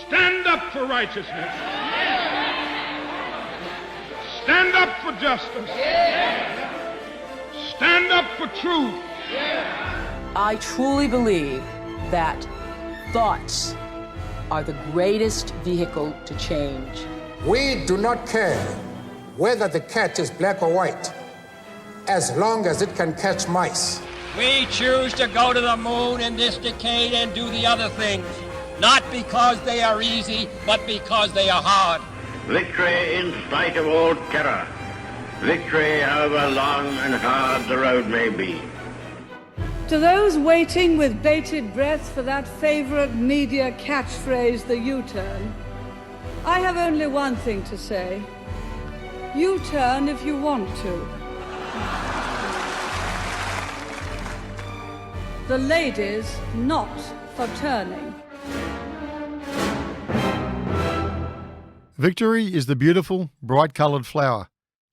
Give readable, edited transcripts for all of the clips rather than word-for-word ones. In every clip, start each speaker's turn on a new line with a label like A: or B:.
A: Stand up for righteousness. Stand up for justice. Stand up for truth.
B: I truly believe that thoughts are the greatest vehicle to change.
C: We do not care whether the cat is black or white, as long as it can catch mice.
D: We choose to go to the moon in this decade and do the other things, not because they are easy, but because they are hard.
E: Victory in spite of all terror. Victory however long and hard the road may be.
F: To those waiting with bated breath for that favourite media catchphrase, the U-turn, I have only one thing to say. U-turn if you want to. The ladies not for turning.
G: Victory is the beautiful, bright-coloured flower.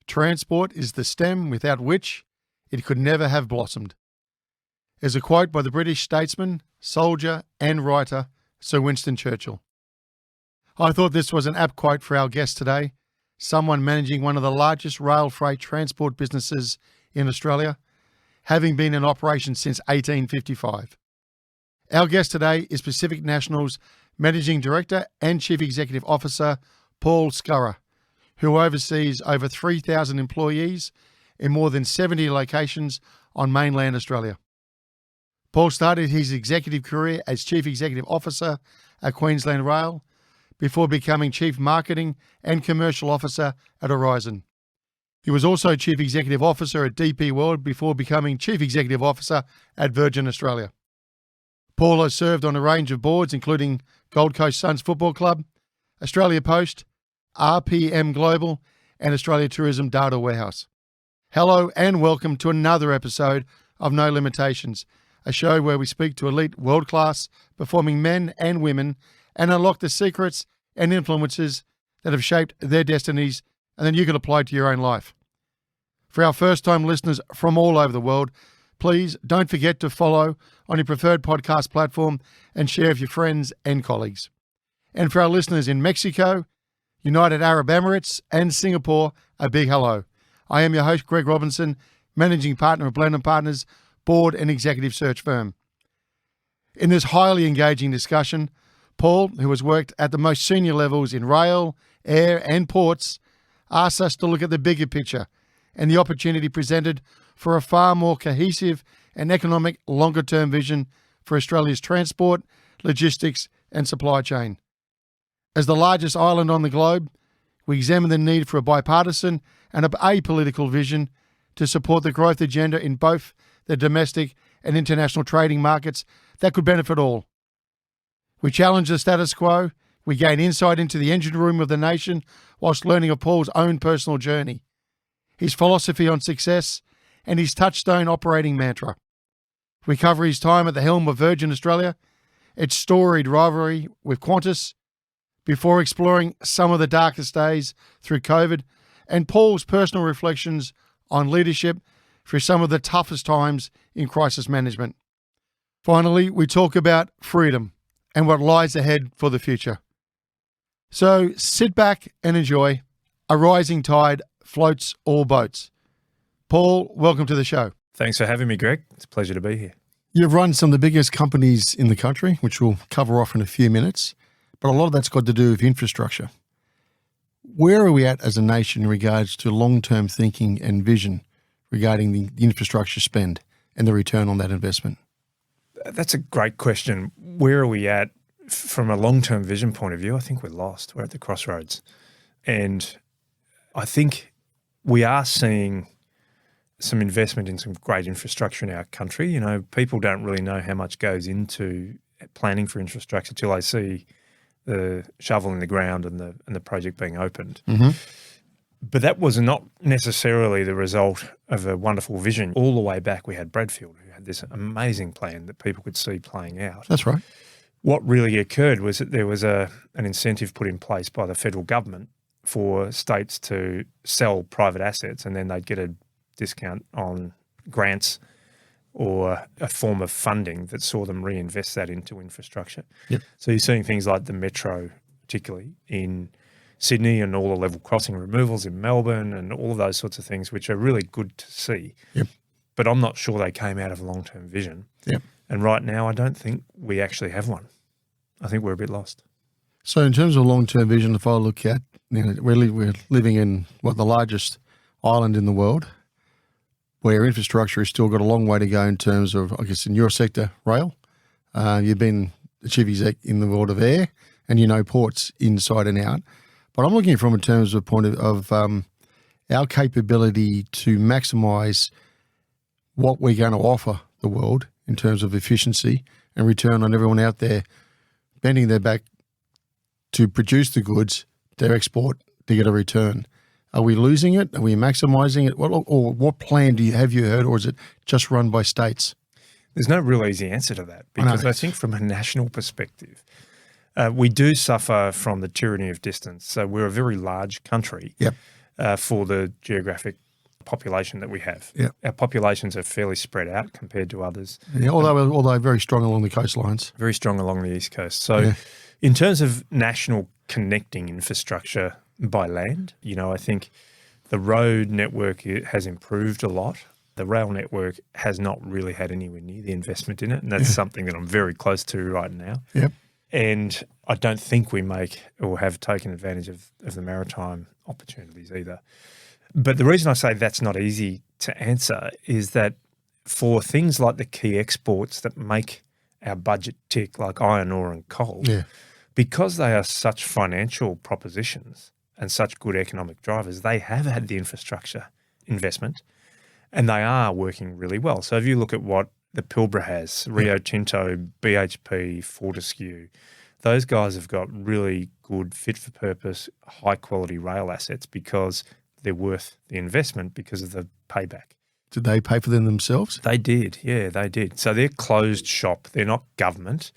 G: Transport is the stem without which it could never have blossomed. Is a quote by the British statesman, soldier and writer Sir Winston Churchill. I thought this was an apt quote for our guest today, someone managing one of the largest rail freight transport businesses in Australia, having been in operation since 1855. Our guest today is Pacific National's Managing Director and Chief Executive Officer, Paul Scurrah, who oversees over 3,000 employees in more than 70 locations on mainland Australia. Paul started his executive career as Chief Executive Officer at Queensland Rail before becoming Chief Marketing and Commercial Officer at Horizon. He was also Chief Executive Officer at DP World before becoming Chief Executive Officer at Virgin Australia. Paul has served on a range of boards including Gold Coast Suns Football Club, Australia Post, RPM Global and Australia Tourism Data Warehouse. Hello and welcome to another episode of No Limitations, a show where we speak to elite world-class performing men and women and unlock the secrets and influences that have shaped their destinies and then you can apply to your own life. For our first-time listeners from all over the world, please don't forget to follow on your preferred podcast platform and share with your friends and colleagues. And for our listeners in Mexico, United Arab Emirates and Singapore, a big hello. I am your host, Greg Robinson, Managing Partner of Blenheim Partners, board and executive search firm. In this highly engaging discussion, Paul, who has worked at the most senior levels in rail, air and ports, asks us to look at the bigger picture and the opportunity presented for a far more cohesive and economic longer-term vision for Australia's transport, logistics and supply chain. As the largest island on the globe, we examine the need for a bipartisan and apolitical vision to support the growth agenda in both the domestic and international trading markets that could benefit all. We challenge the status quo, we gain insight into the engine room of the nation whilst learning of Paul's own personal journey, his philosophy on success and his touchstone operating mantra. We cover his time at the helm of Virgin Australia, its storied rivalry with Qantas, before exploring some of the darkest days through COVID and Paul's personal reflections on leadership through some of the toughest times in crisis management. Finally, we talk about freedom and what lies ahead for the future. So sit back and enjoy. A rising tide floats all boats. Paul, welcome to the show.
H: Thanks for having me, Greg. It's a pleasure to be here.
G: You've run some of the biggest companies in the country, which we'll cover off in a few minutes, but a lot of that's got to do with infrastructure. Where are we at as a nation in regards to long-term thinking and vision regarding the infrastructure spend and the return on that investment?
H: That's a great question. Where are we at from a long-term vision point of view? I think we're lost. We're at the crossroads. And I think we are seeing some investment in some great infrastructure in our country. You know, people don't really know how much goes into planning for infrastructure till they see the shovel in the ground and the project being opened.
G: Mm-hmm.
H: But that was not necessarily the result of a wonderful vision. All the way back, we had Bradfield, who had this amazing plan that people could see playing out.
G: That's right.
H: What really occurred was that there was an incentive put in place by the federal government for states to sell private assets, and then they'd get a discount on grants or a form of funding that saw them reinvest that into infrastructure.
G: Yep.
H: So you're seeing things like the Metro particularly in Sydney, and all the level crossing removals in Melbourne and all of those sorts of things, which are really good to see.
G: Yep.
H: But I'm not sure they came out of a long-term vision.
G: Yep.
H: And right now, I don't think we actually have one. I think we're a bit lost.
G: So in terms of long-term vision, if I look at, we're living in the largest island in the world, where infrastructure has still got a long way to go in terms of, I guess, in your sector, rail. You've been the chief exec in the world of air, and you know ports inside and out. But I'm looking from in terms of point of our capability to maximise what we're going to offer the world in terms of efficiency and return on everyone out there bending their back to produce the goods, to export, to get a return. Are we losing it? Are we maximising it? Or what plan have you heard, or is it just run by states?
H: There's no real easy answer to that, because I think from a national perspective, we do suffer from the tyranny of distance. So we're a very large country for the geographic population that we have.
G: Yep.
H: Our populations are fairly spread out compared to others.
G: Yeah, although very strong along the coastlines.
H: Very strong along the East Coast. So in terms of national connecting infrastructure by land, I think the road network has improved a lot. The rail network has not really had anywhere near the investment in it, and that's something that I'm very close to right now.
G: Yep.
H: And I don't think we make or have taken advantage of the maritime opportunities either. But the reason I say that's not easy to answer is that for things like the key exports that make our budget tick, like iron ore and coal, because they are such financial propositions and such good economic drivers, they have had the infrastructure investment and they are working really well. So if you look at what the Pilbara has, Rio Tinto, BHP, Fortescue, those guys have got really good, fit-for-purpose, high-quality rail assets because they're worth the investment because of the payback.
G: Did they pay for them themselves?
H: They did, yeah, they did. So they're closed shop. They're not government,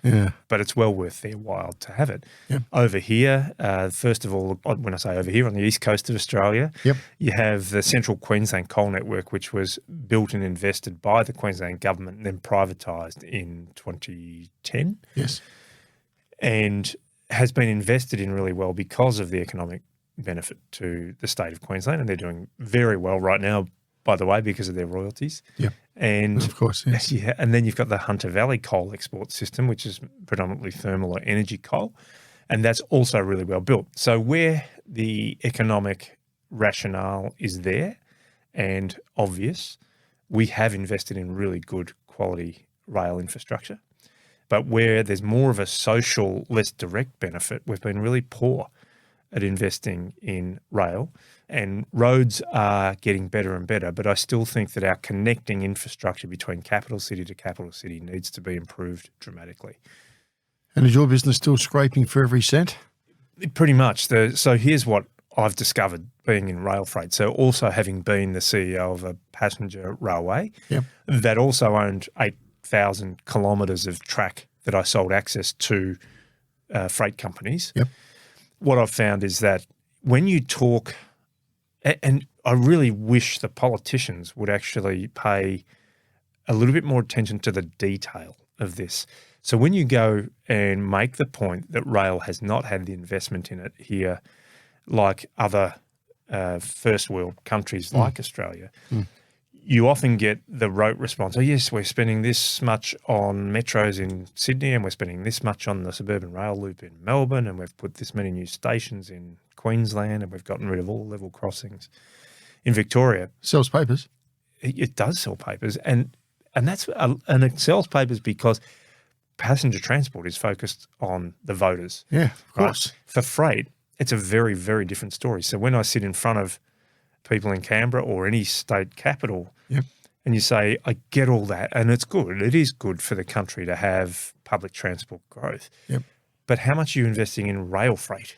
H: but it's well worth their while to have it.
G: Yep.
H: Over here, first of all, when I say over here, on the east coast of Australia, you have the Central Queensland Coal Network, which was built and invested by the Queensland government and then privatised in 2010.
G: Yes.
H: And has been invested in really well because of the economic benefit to the state of Queensland, and they're doing very well right now, by the way, because of their royalties.
G: Yep.
H: And
G: of course, yes.
H: Yeah, and then you've got the Hunter Valley coal export system, which is predominantly thermal or energy coal, and that's also really well built. So where the economic rationale is there and obvious, we have invested in really good quality rail infrastructure. But where there's more of a social, less direct benefit, we've been really poor at investing in rail. And roads are getting better and better, but I still think that our connecting infrastructure between capital city to capital city needs to be improved dramatically.
G: And is your business still scraping for every cent?
H: Pretty much. So here's what I've discovered being in rail freight. So also having been the CEO of a passenger railway that also owned 8,000 kilometres of track that I sold access to freight companies. What I've found is that when you talk, and I really wish the politicians would actually pay a little bit more attention to the detail of this. So when you go and make the point that rail has not had the investment in it here like other first world countries like Australia, you often get the rote response, oh yes, we're spending this much on metros in Sydney and we're spending this much on the suburban rail loop in Melbourne and we've put this many new stations in Queensland and we've gotten rid of all level crossings in Victoria.
G: Sells papers.
H: It does sell papers and that's and it sells papers because passenger transport is focused on the voters.
G: Yeah, of course.
H: Right? For freight, it's a very, very different story. So when I sit in front of people in Canberra or any state capital, and you say, I get all that, and it's good. It is good for the country to have public transport growth. But how much are you investing in rail freight?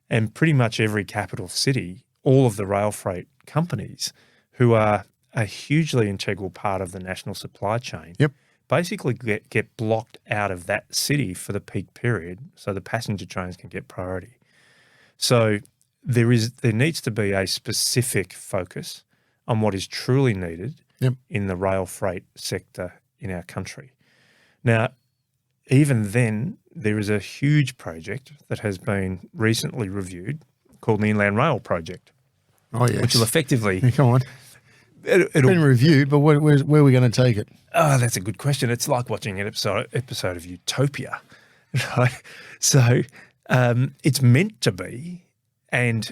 H: And pretty much every capital city, all of the rail freight companies who are a hugely integral part of the national supply chain basically get blocked out of that city for the peak period so the passenger trains can get priority. So there needs to be a specific focus on what is truly needed in the rail freight sector in our country. Now, even then, there is a huge project that has been recently reviewed called the Inland Rail Project.
G: Oh, yes.
H: Which will effectively...
G: Yeah, come on.
H: It'll
G: been reviewed, but where are we going to take it?
H: Oh, that's a good question. It's like watching an episode of Utopia, right? So it's meant to be and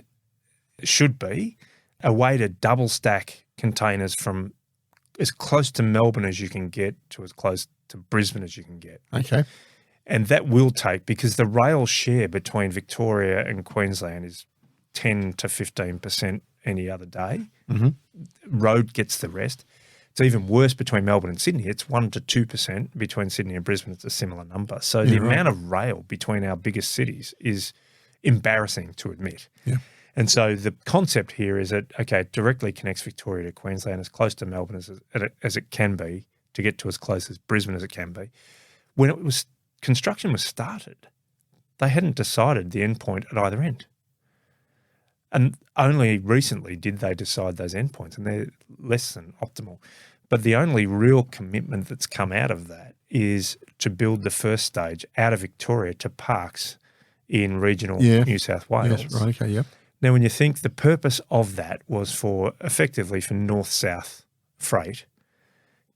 H: should be a way to double stack containers from as close to Melbourne as you can get to as close to Brisbane as you can get.
G: Okay.
H: And that will take, because the rail share between Victoria and Queensland is 10 to 15% any other day.
G: Mm-hmm.
H: Road gets the rest. It's even worse between Melbourne and Sydney. It's 1 to 2%. Between Sydney and Brisbane, it's a similar number. So the amount of rail between our biggest cities is embarrassing to admit.
G: Yeah.
H: And so the concept here is that, okay, it directly connects Victoria to Queensland as close to Melbourne as it can be, to get to as close as Brisbane as it can be. When construction was started, they hadn't decided the endpoint at either end. And only recently did they decide those endpoints, and they're less than optimal. But the only real commitment that's come out of that is to build the first stage out of Victoria to Parkes in regional New South Wales.
G: Yes, right, okay, yep.
H: Now, when you think the purpose of that was effectively for north-south freight,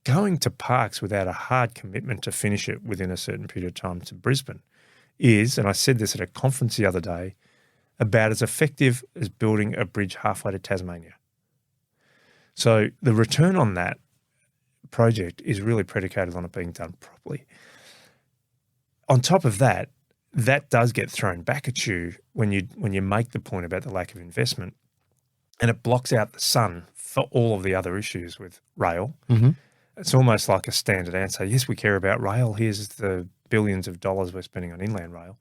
H: going to Parkes without a hard commitment to finish it within a certain period of time to Brisbane is, and I said this at a conference the other day, about as effective as building a bridge halfway to Tasmania. So the return on that project is really predicated on it being done properly. On top of that, that does get thrown back at you when you make the point about the lack of investment, and it blocks out the sun for all of the other issues with rail.
G: Mm-hmm.
H: It's almost like a standard answer. Yes, we care about rail. Here's the billions of dollars we're spending on inland rail.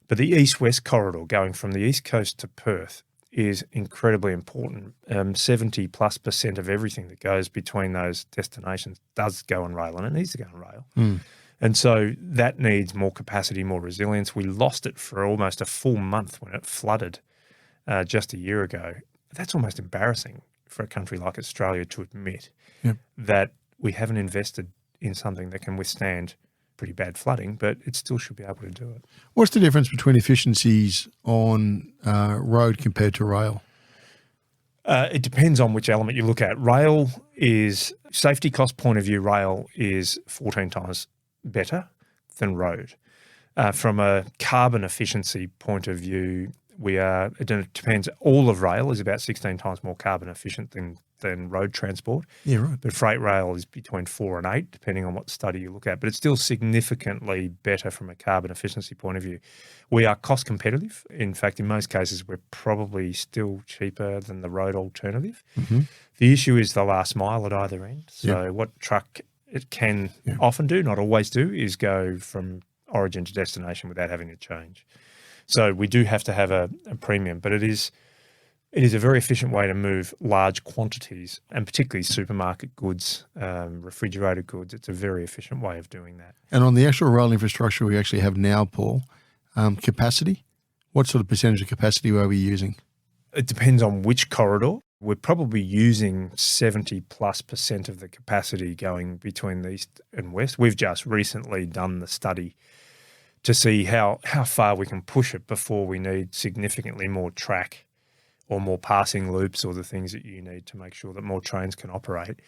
H: But the east-west corridor going from the east coast to Perth is incredibly important. 70+% of everything that goes between those destinations does go on rail, and it needs to go on rail.
G: Mm.
H: And so that needs more capacity, more resilience. We lost it for almost a full month when it flooded just a year ago. That's almost embarrassing for a country like Australia to admit that we haven't invested in something that can withstand pretty bad flooding, but it still should be able to do it.
G: What's the difference between efficiencies on road compared to rail?
H: It depends on which element you look at. Rail is, safety cost point of view, rail is 14 times better than road. From a carbon efficiency point of view, it depends. All of rail is about 16 times more carbon efficient than road transport.
G: Yeah, right.
H: But freight rail is between 4 and 8, depending on what study you look at. But it's still significantly better from a carbon efficiency point of view. We are cost competitive. In fact, in most cases, we're probably still cheaper than the road alternative.
G: Mm-hmm.
H: The issue is the last mile at either end. So what truck it can often do, not always do, is go from origin to destination without having to change. So we do have to have a premium, but it is a very efficient way to move large quantities, and particularly supermarket goods, refrigerated goods. It's a very efficient way of doing that.
G: And on the actual rail infrastructure we actually have now, Paul, capacity, what sort of percentage of capacity are we using?
H: It depends on which corridor. We're probably using 70+% of the capacity going between the east and west. We've just recently done the study to see how far we can push it before we need significantly more track or more passing loops or the things that you need to make sure that more trains can operate.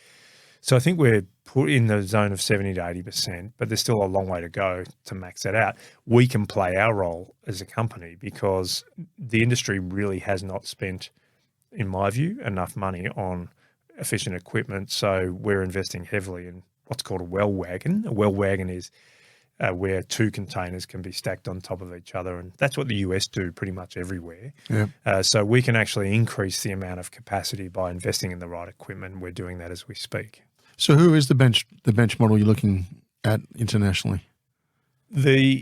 H: So I think we're put in the zone of 70 to 80%, but there's still a long way to go to max that out. We can play our role as a company because the industry really has not spent, in my view, enough money on efficient equipment. So we're investing heavily in what's called a well wagon. A well wagon is where two containers can be stacked on top of each other. And that's what the US do pretty much everywhere.
G: Yeah.
H: So we can actually increase the amount of capacity by investing in the right equipment. We're doing that as we speak.
G: So who is the bench model you're looking at internationally?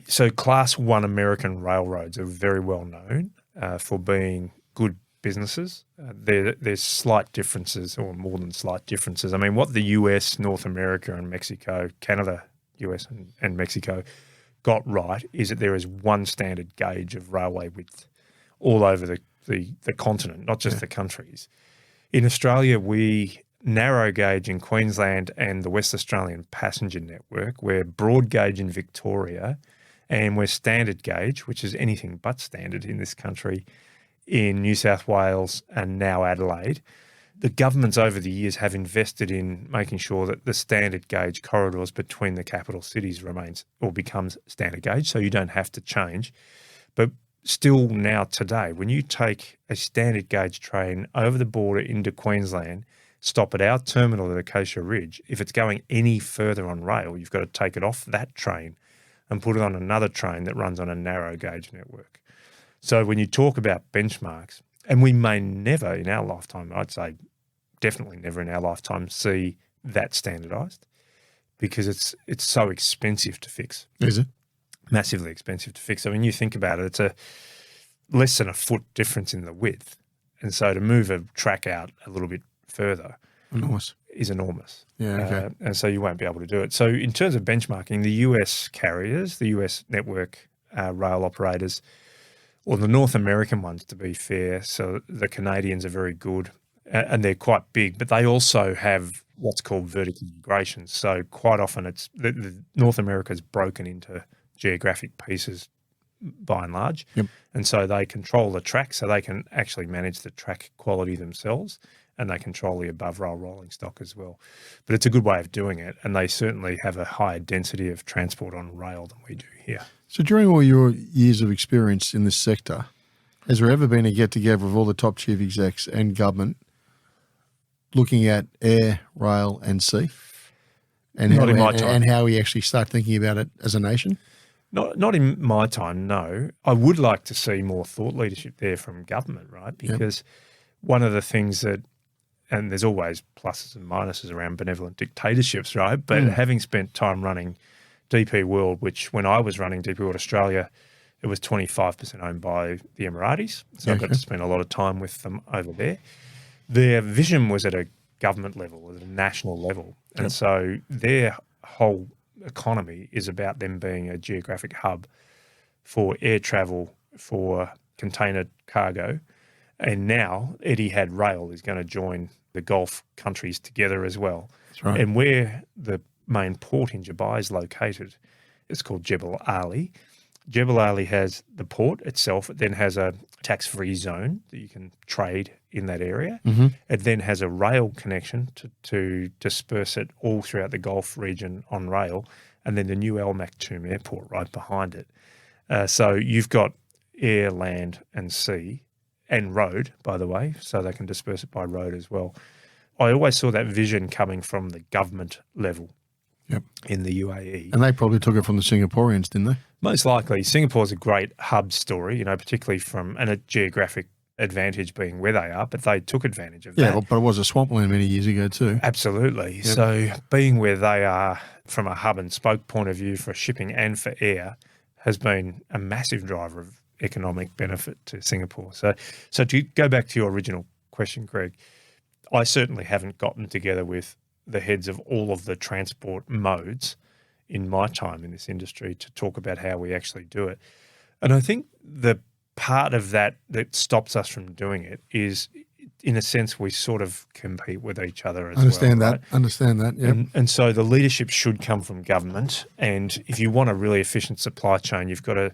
H: So Class 1 American railroads are very well known for being good businesses. There's slight differences, or more than slight differences. I mean, what the US, North America and Mexico, Canada, US and Mexico got right is that there is one standard gauge of railway width all over the continent, not just the countries. In Australia, we narrow gauge in Queensland and the West Australian passenger network. We're broad gauge in Victoria, And we're standard gauge, which is anything but standard in this country, in New South Wales and now Adelaide. The governments over the years have invested in making sure that the standard gauge corridors between the capital cities remains or becomes standard gauge, so you don't have to change. But still now today, when you take a standard gauge train over the border into Queensland, stop at our terminal at Acacia Ridge, if it's going any further on rail, you've got to take it off that train and put it on another train that runs on a narrow gauge network. So when you talk about benchmarks, and we may never in our lifetime, I'd say definitely never in our lifetime, see that standardised because it's so expensive to fix.
G: Is it?
H: Massively expensive to fix. I mean, you think about it, it's a less than a foot difference in the width. And so to move a track out a little bit further is enormous.
G: Yeah, okay.
H: And so you won't be able to do it. So in terms of benchmarking, the US carriers, the US network rail operators, or the North American ones, to be fair, so the Canadians are very good and they're quite big, but they also have what's called vertical integration. So quite often it's the North America is broken into geographic pieces by and large.
G: Yep.
H: And so they control the track, so they can actually manage the track quality themselves, and they control the above rail rolling stock as well. But it's a good way of doing it, and they certainly have a higher density of transport on rail than we do here.
G: So during all your years of experience in this sector, has there ever been a get-together of all the top chief execs and government looking at air, rail and sea? And
H: Not in my time.
G: And how we actually start thinking about it as a nation?
H: Not in my time, no. I would like to see more thought leadership there from government, right? Because one of the things that, and there's always pluses and minuses around benevolent dictatorships, right? But having spent time running DP World, which when I was running DP World Australia, it was 25% owned by the Emiratis. So I got to spend a lot of time with them over there. Their vision was at a government level, at a national level. And so their whole economy is about them being a geographic hub for air travel, for container cargo. And now Etihad Rail is going to join the Gulf countries together as well.
G: That's right.
H: And where the main port in Dubai is located, it's called Jebel Ali. Jebel Ali has the port itself. It then has a tax-free zone that you can trade in that area.
G: Mm-hmm.
H: It then has a rail connection to disperse it all throughout the Gulf region on rail, and then the new Al Maktoum airport right behind it. So you've got air, land and sea and road, by the way, so they can disperse it by road as well. I always saw that vision coming from the government level in the UAE.
G: And they probably took it from the Singaporeans, didn't they?
H: Most likely. Singapore's a great hub story, particularly from a geographic advantage being where they are, but they took advantage of that.
G: Yeah, but it was a swampland many years ago too.
H: Absolutely. Yep. So being where they are from a hub and spoke point of view for shipping and for air has been a massive driver of economic benefit to Singapore. So to go back to your original question, Greg, I certainly haven't gotten together with the heads of all of the transport modes in my time in this industry to talk about how we actually do it. And I think the part of that stops us from doing it is, in a sense, we sort of compete with each other as
G: Understand
H: well.
G: That. Right? Understand that, yeah.
H: And so the leadership should come from government. And if you want a really efficient supply chain, you've got to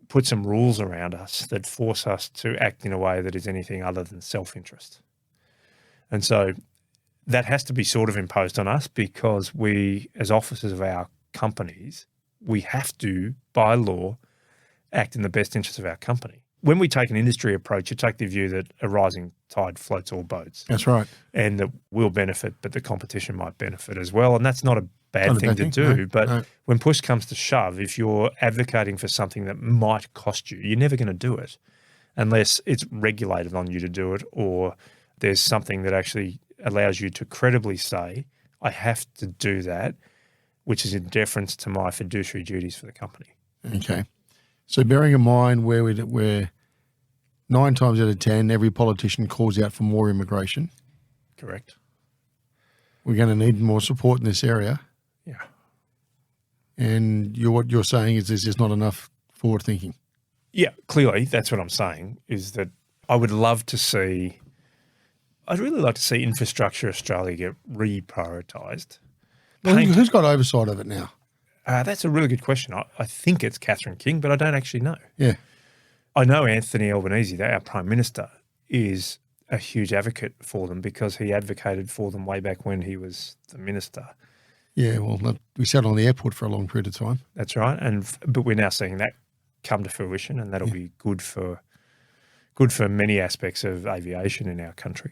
H: put some rules around us that force us to act in a way that is anything other than self-interest. And so that has to be sort of imposed on us because we, as officers of our companies, we have to, by law, act in the best interest of our company. When we take an industry approach, you take the view that a rising tide floats all boats.
G: That's right.
H: And that we'll benefit, but the competition might benefit as well. And that's not a bad thing to do. But when push comes to shove, if you're advocating for something that might cost you, you're never going to do it unless it's regulated on you to do it, or there's something that actually allows you to credibly say, I have to do that, which is in deference to my fiduciary duties for the company.
G: Okay. So bearing in mind where 9 times out of 10, every politician calls out for more immigration.
H: Correct.
G: We're going to need more support in this area.
H: Yeah.
G: And what you're saying is there's just not enough forward thinking.
H: Yeah, clearly that's what I'm saying, is that I'd really like to see Infrastructure Australia get reprioritised.
G: Well, who's got oversight of it now?
H: That's a really good question. I think it's Catherine King, but I don't actually know.
G: Yeah.
H: I know Anthony Albanese, our Prime Minister, is a huge advocate for them because he advocated for them way back when he was the minister.
G: Yeah, well, we sat on the airport for a long period of time.
H: That's right. But we're now seeing that come to fruition, and that'll be good for many aspects of aviation in our country.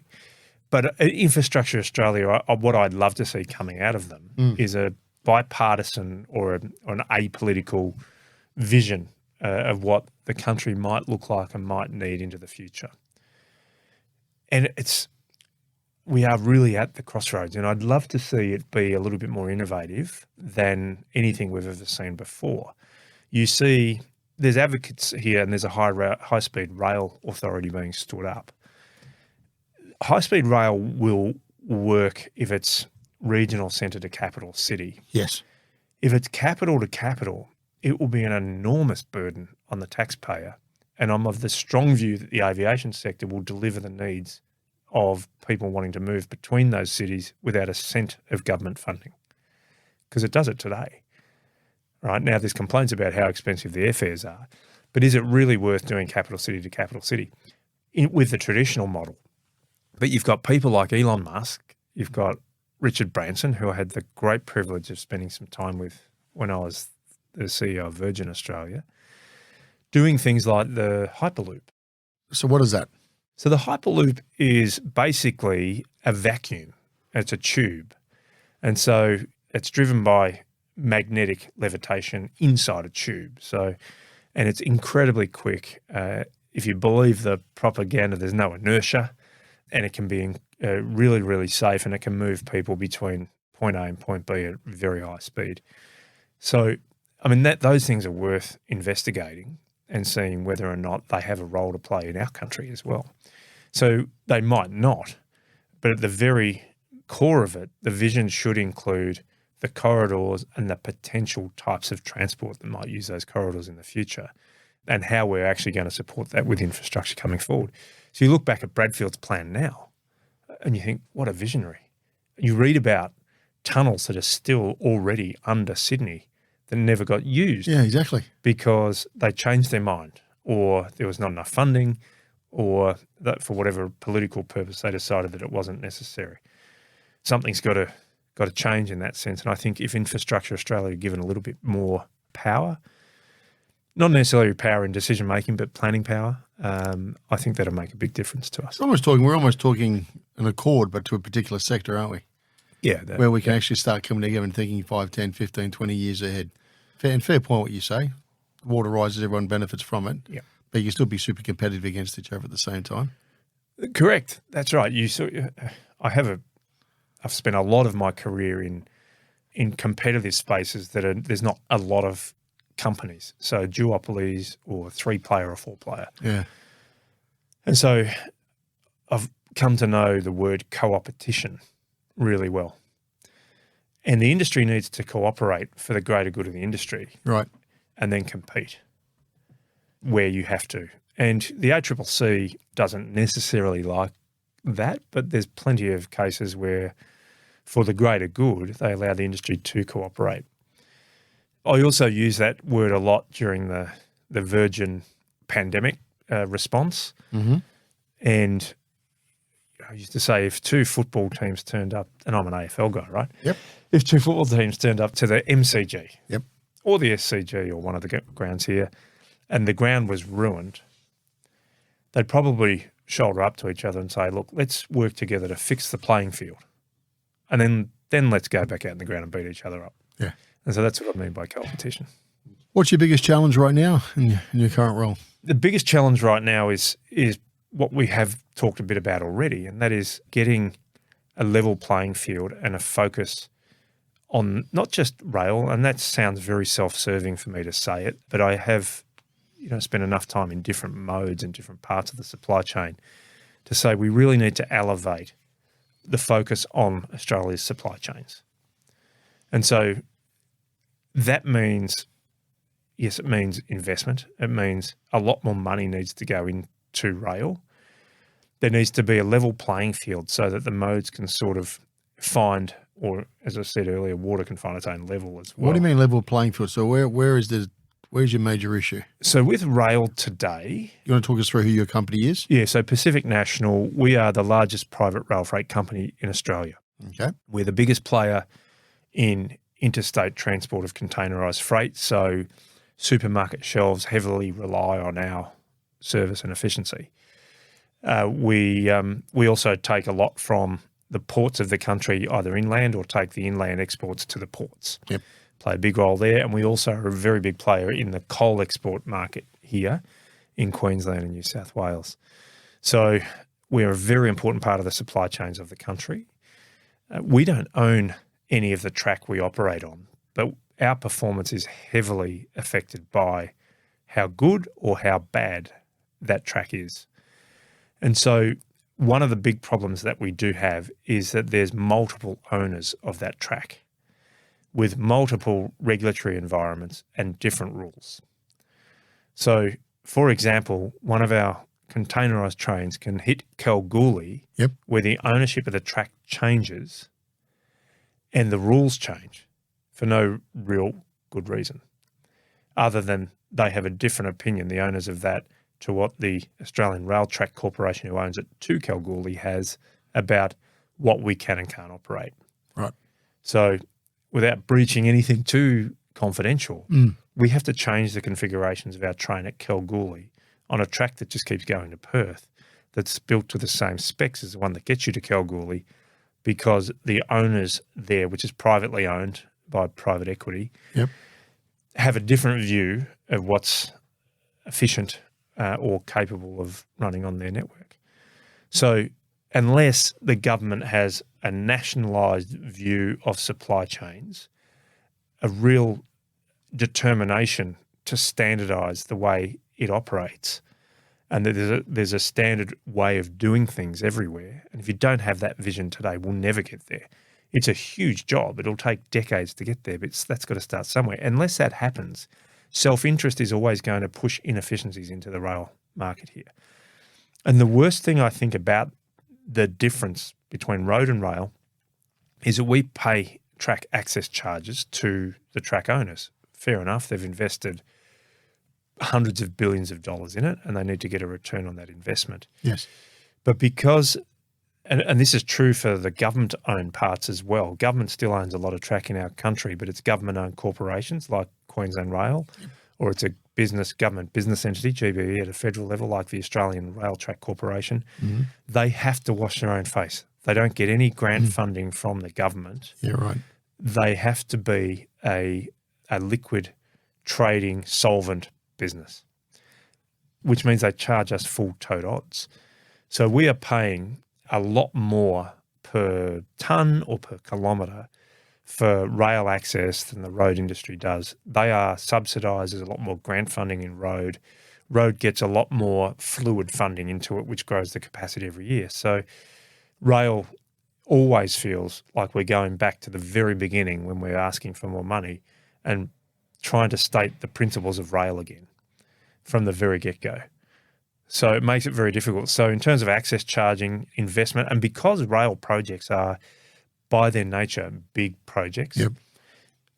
H: But Infrastructure Australia, what I'd love to see coming out of them is a bipartisan or an apolitical vision of what the country might look like and might need into the future. And we are really at the crossroads, and I'd love to see it be a little bit more innovative than anything we've ever seen before. You see, there's advocates here, and there's a high-speed rail authority being stood up. High-speed rail will work if it's regional centre to capital city.
G: Yes.
H: If it's capital to capital, it will be an enormous burden on the taxpayer. And I'm of the strong view that the aviation sector will deliver the needs of people wanting to move between those cities without a cent of government funding, because it does it today. Right now, there's complaints about how expensive the airfares are, but is it really worth doing capital city to capital city with the traditional model? But you've got people like Elon Musk, you've got Richard Branson, who I had the great privilege of spending some time with when I was the CEO of Virgin Australia, doing things like the Hyperloop.
G: So what is that?
H: So the Hyperloop is basically a vacuum. It's a tube. And so it's driven by magnetic levitation inside a tube. And it's incredibly quick. If you believe the propaganda, there's no inertia, and it can be really, really safe, and it can move people between point A and point B at very high speed. So, I mean, those things are worth investigating and seeing whether or not they have a role to play in our country as well. So they might not, but at the very core of it, the vision should include the corridors and the potential types of transport that might use those corridors in the future, and how we're actually going to support that with infrastructure coming forward. So you look back at Bradfield's plan now and you think, what a visionary. You read about tunnels that are still already under Sydney that never got used.
G: Yeah, exactly.
H: Because they changed their mind, or there was not enough funding, or that for whatever political purpose they decided that it wasn't necessary. Something's got to change in that sense. And I think if Infrastructure Australia are given a little bit more power, not necessarily power in decision making, but planning power, I think that'll make a big difference to us.
G: We're almost talking an accord, but to a particular sector, aren't we?
H: Yeah.
G: Where we can actually start coming together and thinking 5, 10, 15, 20 years ahead. Fair point what you say. The water rises, everyone benefits from it.
H: Yeah.
G: But you can still be super competitive against each other at the same time.
H: Correct. That's right. I've spent a lot of my career in competitive spaces that there's not a lot of companies. So duopolies or 3-player or 4-player.
G: Yeah.
H: And so I've come to know the word co-opetition really well. And the industry needs to cooperate for the greater good of the industry.
G: Right.
H: And then compete where you have to. And the ACCC doesn't necessarily like that, but there's plenty of cases where for the greater good, they allow the industry to cooperate. I also use that word a lot during the Virgin pandemic response.
G: Mm-hmm.
H: And I used to say if 2 football teams turned up, and I'm an AFL guy, right?
G: Yep.
H: If 2 football teams turned up to the MCG
G: Yep.
H: or the SCG or one of the grounds here, and the ground was ruined, they'd probably shoulder up to each other and say, look, let's work together to fix the playing field. And then let's go back out in the ground and beat each other up.
G: Yeah.
H: And so that's what I mean by competition.
G: What's your biggest challenge right now in your current role?
H: The biggest challenge right now is what we have talked a bit about already, and that is getting a level playing field and a focus on not just rail, and that sounds very self-serving for me to say it, but I have spent enough time in different modes and different parts of the supply chain to say we really need to elevate the focus on Australia's supply chains. And so that means, yes, it means investment. It means a lot more money needs to go into rail. There needs to be a level playing field so that the modes can sort of find or as I said earlier, water can find its own level as well.
G: What do you mean level playing field? So where's your major issue?
H: So with rail today...
G: You want to talk us through who your company is?
H: Yeah, so Pacific National, we are the largest private rail freight company in Australia.
G: Okay.
H: We're the biggest player in interstate transport of containerised freight, so supermarket shelves heavily rely on our service and efficiency. We also take a lot from the ports of the country, either inland or take the inland exports to the ports.
G: Yep.
H: Play a big role there. And we also are a very big player in the coal export market here in Queensland and New South Wales. So we're a very important part of the supply chains of the country. We don't own any of the track we operate on, but our performance is heavily affected by how good or how bad that track is. And so one of the big problems that we do have is that there's multiple owners of that track with multiple regulatory environments and different rules. So, for example, one of our containerised trains can hit Kalgoorlie where the ownership of the track changes and the rules change for no real good reason, other than they have a different opinion, the owners of that, to what the Australian Rail Track Corporation, who owns it to Kalgoorlie, has about what we can and can't operate.
G: Right.
H: So without breaching anything too confidential, we have to change the configurations of our train at Kalgoorlie on a track that just keeps going to Perth, that's built to the same specs as the one that gets you to Kalgoorlie, because the owners there, which is privately owned by private equity, have a different view of what's efficient or capable of running on their network. So unless the government has a nationalised view of supply chains, a real determination to standardise the way it operates, and that there's a standard way of doing things everywhere, and if you don't have that vision today, we'll never get there. It's a huge job. It'll take decades to get there, but that's got to start somewhere. Unless that happens, self-interest is always going to push inefficiencies into the rail market here. And the worst thing I think about the difference between road and rail is that we pay track access charges to the track owners. Fair enough, they've invested hundreds of billions of dollars in it and they need to get a return on that investment.
G: Yes.
H: But because, and this is true for the government-owned parts as well, government still owns a lot of track in our country, but it's government-owned corporations like Queensland Rail, or it's a government business entity, GBE, at a federal level like the Australian Rail Track Corporation. They have to wash their own face. They don't get any grant funding from the government.
G: Yeah, right.
H: They have to be a liquid trading solvent business, which means they charge us full tote odds. So we are paying a lot more per tonne or per kilometre for rail access than the road industry does. They are subsidised. There's a lot more grant funding in road. Road gets a lot more fluid funding into it, which grows the capacity every year. So rail always feels like we're going back to the very beginning when we're asking for more money and trying to state the principles of rail again from the very get-go. So it makes it very difficult. So in terms of access charging, investment, and because rail projects are by their nature big projects,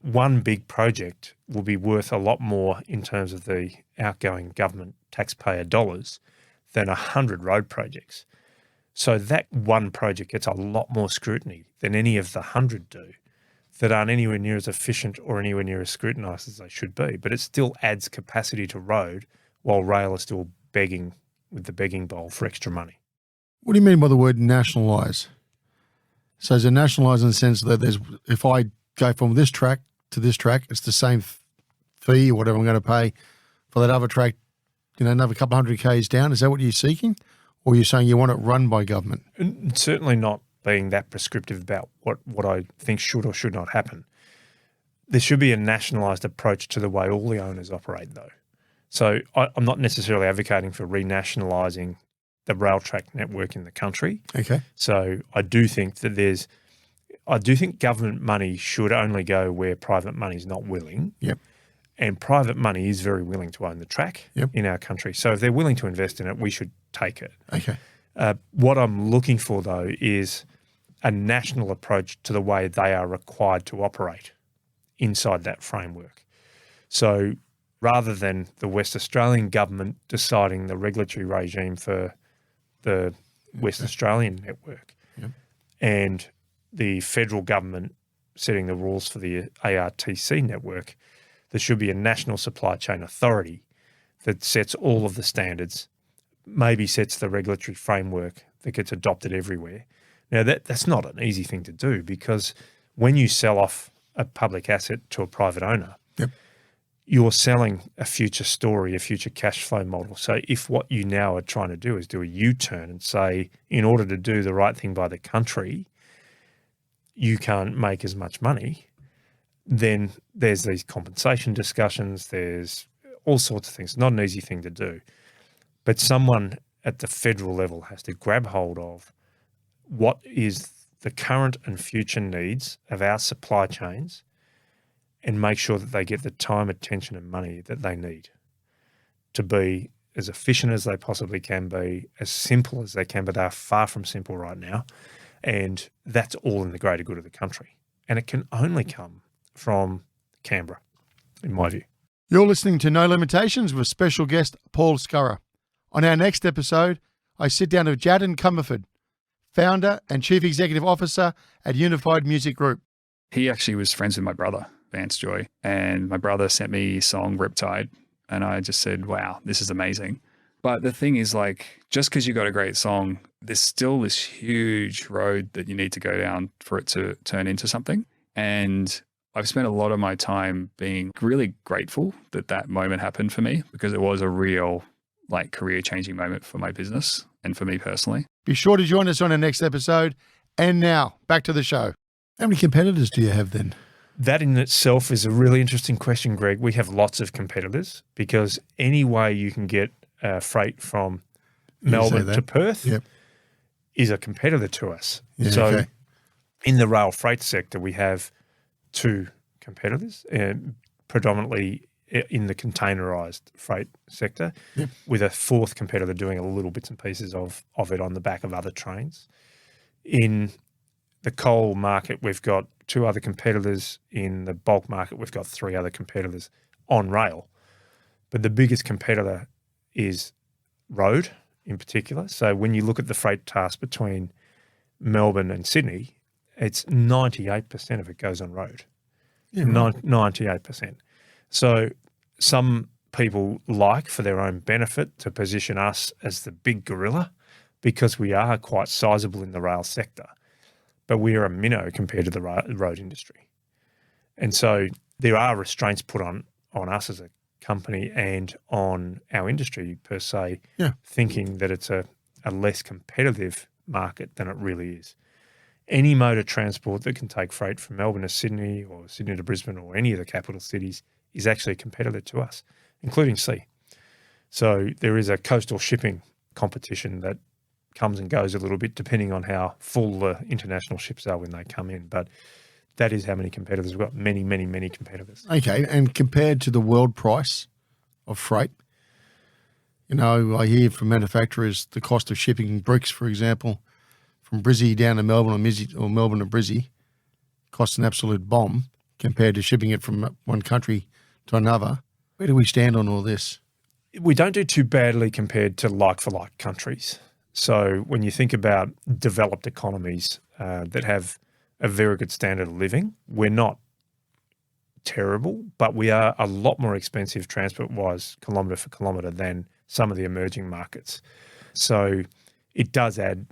H: one big project will be worth a lot more in terms of the outgoing government taxpayer dollars than 100 road projects. So that one project gets a lot more scrutiny than any of the 100 do that aren't anywhere near as efficient or anywhere near as scrutinised as they should be. But it still adds capacity to road while rail is still begging with the begging bowl for extra money.
G: What do you mean by the word nationalise? So is it nationalise in the sense that if I go from this track to this track, it's the same fee or whatever I'm going to pay for that other track, another couple hundred Ks down? Is that what you're seeking? Or are you saying you want it run by government?
H: Certainly not being that prescriptive about what I think should or should not happen. There should be a nationalised approach to the way all the owners operate, though. So I'm not necessarily advocating for renationalising the rail track network in the country.
G: Okay.
H: So I do think that government money should only go where private money is not willing.
G: Yep.
H: And private money is very willing to own the track in our country. So if they're willing to invest in it, we should take it.
G: Okay.
H: What I'm looking for, though, is a national approach to the way they are required to operate inside that framework. So rather than the West Australian government deciding the regulatory regime for the West Australian network and the federal government setting the rules for the ARTC network, there should be a national supply chain authority that sets all of the standards, maybe sets the regulatory framework that gets adopted everywhere. Now, that's not an easy thing to do, because when you sell off a public asset to a private owner, you're selling a future story, a future cash flow model. So if what you now are trying to do is do a U-turn and say, in order to do the right thing by the country, you can't make as much money, then there's these compensation discussions, there's all sorts of things. Not an easy thing to do. But someone at the federal level has to grab hold of what is the current and future needs of our supply chains and make sure that they get the time, attention and money that they need to be as efficient as they possibly can be, as simple as they can, but they're far from simple right now. And that's all in the greater good of the country. And it can only come from Canberra, in my view.
G: You're listening to No Limitations with special guest Paul Scurrah. On our next episode, I sit down with Jadden Comerford, founder and chief executive officer at Unified Music Group.
I: He actually was friends with my brother, Vance Joy, and my brother sent me his song Riptide, and I just said, wow, this is amazing. But the thing is, like, just because you got a great song, there's still this huge road that you need to go down for it to turn into something. And I've spent a lot of my time being really grateful that that moment happened for me, because it was a real, like, career-changing moment for my business and for me personally.
G: Be sure to join us on our next episode. And now, back to the show. How many competitors do you have then?
H: That in itself is a really interesting question, Greg. We have lots of competitors, because any way you can get freight from Melbourne to Perth is a competitor to us. In the rail freight sector, we have two competitors, predominantly in the containerised freight sector, with a fourth competitor doing a little bits and pieces of it on the back of other trains. In the coal market, we've got two other competitors. In the bulk market, we've got three other competitors on rail. But the biggest competitor is road in particular. So when you look at the freight task between Melbourne and Sydney, it's 98% of it goes on road. 98%. So some people like, for their own benefit, to position us as the big gorilla, because we are quite sizable in the rail sector, but we are a minnow compared to the road industry. And so there are restraints put on us as a company and on our industry per se, thinking that it's a less competitive market than it really is. Any mode of transport that can take freight from Melbourne to Sydney or Sydney to Brisbane or any of the capital cities is actually a competitor to us, including sea. So there is a coastal shipping competition that comes and goes a little bit depending on how full the international ships are when they come in. But that is how many competitors. We've got many, many, many competitors.
G: Okay, and compared to the world price of freight, you know, I hear from manufacturers the cost of shipping bricks, for example, from Brizzy down to Melbourne or Melbourne to Brizzy costs an absolute bomb compared to shipping it from one country to another. Where do we stand on all this?
H: We don't do too badly compared to like-for-like countries. So when you think about developed economies that have a very good standard of living, we're not terrible, but we are a lot more expensive transport-wise, kilometre for kilometre, than some of the emerging markets. So it does add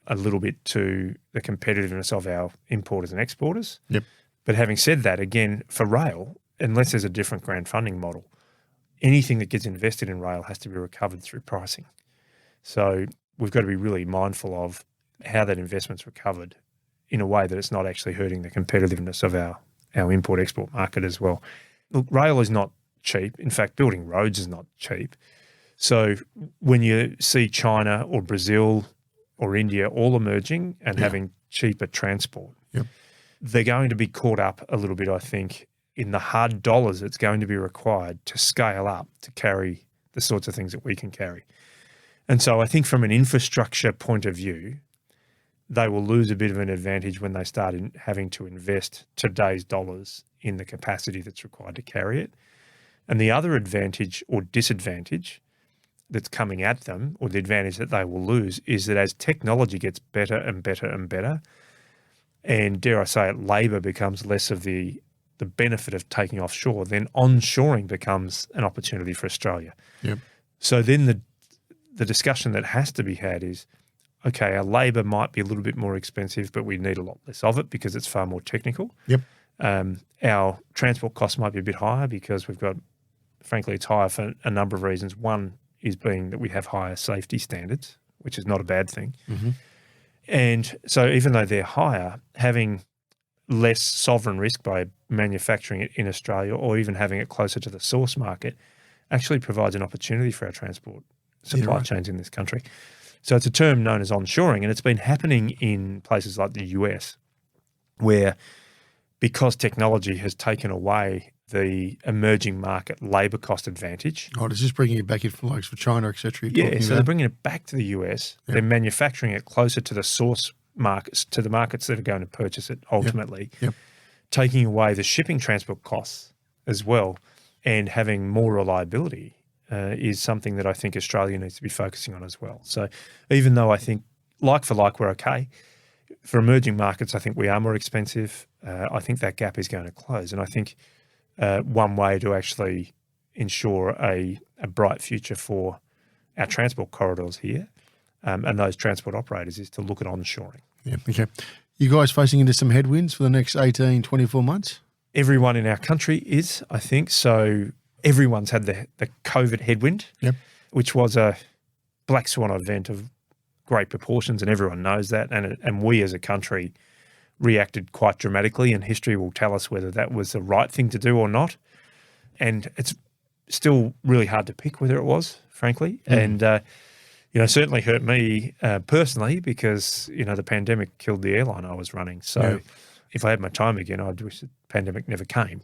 H: a little bit to the competitiveness of our importers and exporters. But having said that, again, for rail, unless there's a different grant funding model, anything that gets invested in rail has to be recovered through pricing. So we've got to be really mindful of how that investment's recovered in a way that it's not actually hurting the competitiveness of our import-export market as well. Look, rail is not cheap. In fact, building roads is not cheap. So when you see China or Brazil or India all emerging and having cheaper transport, they're going to be caught up a little bit, I think, in the hard dollars that's going to be required to scale up to carry the sorts of things that we can carry. And so I think from an infrastructure point of view, they will lose a bit of an advantage when they start having to invest today's dollars in the capacity that's required to carry it. And the other advantage or disadvantage that's coming at them, or the advantage that they will lose, is that as technology gets better and better and better, and dare I say it, labour becomes less of the benefit of taking offshore, then onshoring becomes an opportunity for Australia.
G: Yep.
H: So then the discussion that has to be had is, okay, our labour might be a little bit more expensive, but we need a lot less of it because it's far more technical.
G: Yep.
H: Our transport costs might be a bit higher because we've got, frankly, it's higher for a number of reasons. One is being that we have higher safety standards, which is not a bad thing.
G: Mm-hmm.
H: And so even though they're higher, having less sovereign risk by manufacturing it in Australia or even having it closer to the source market actually provides an opportunity for our transport supply chains in this country. So it's a term known as onshoring, and it's been happening in places like the US where, because technology has taken away the emerging market labour cost advantage.
G: Oh, does this bringing it back in from like for China, et cetera?
H: Yeah, so they're bringing it back to the US. Yep. They're manufacturing it closer to the source markets, to the markets that are going to purchase it ultimately,
G: Yep.
H: taking away the shipping transport costs as well and having more reliability is something that I think Australia needs to be focusing on as well. So even though I think like for like we're okay, for emerging markets I think we are more expensive. I think that gap is going to close, and I think one way to actually ensure a bright future for our transport corridors here and those transport operators is to look at onshoring.
G: Yeah, okay. You guys facing into some headwinds for the next 18, 24 months?
H: Everyone in our country is, I think. So everyone's had the COVID headwind,
G: yep.
H: which was a black swan event of great proportions, and everyone knows that. And we as a country reacted quite dramatically, and history will tell us whether that was the right thing to do or not. And it's still really hard to pick whether it was, frankly. And, certainly hurt me personally because, the pandemic killed the airline I was running. So if I had my time again, I'd wish the pandemic never came.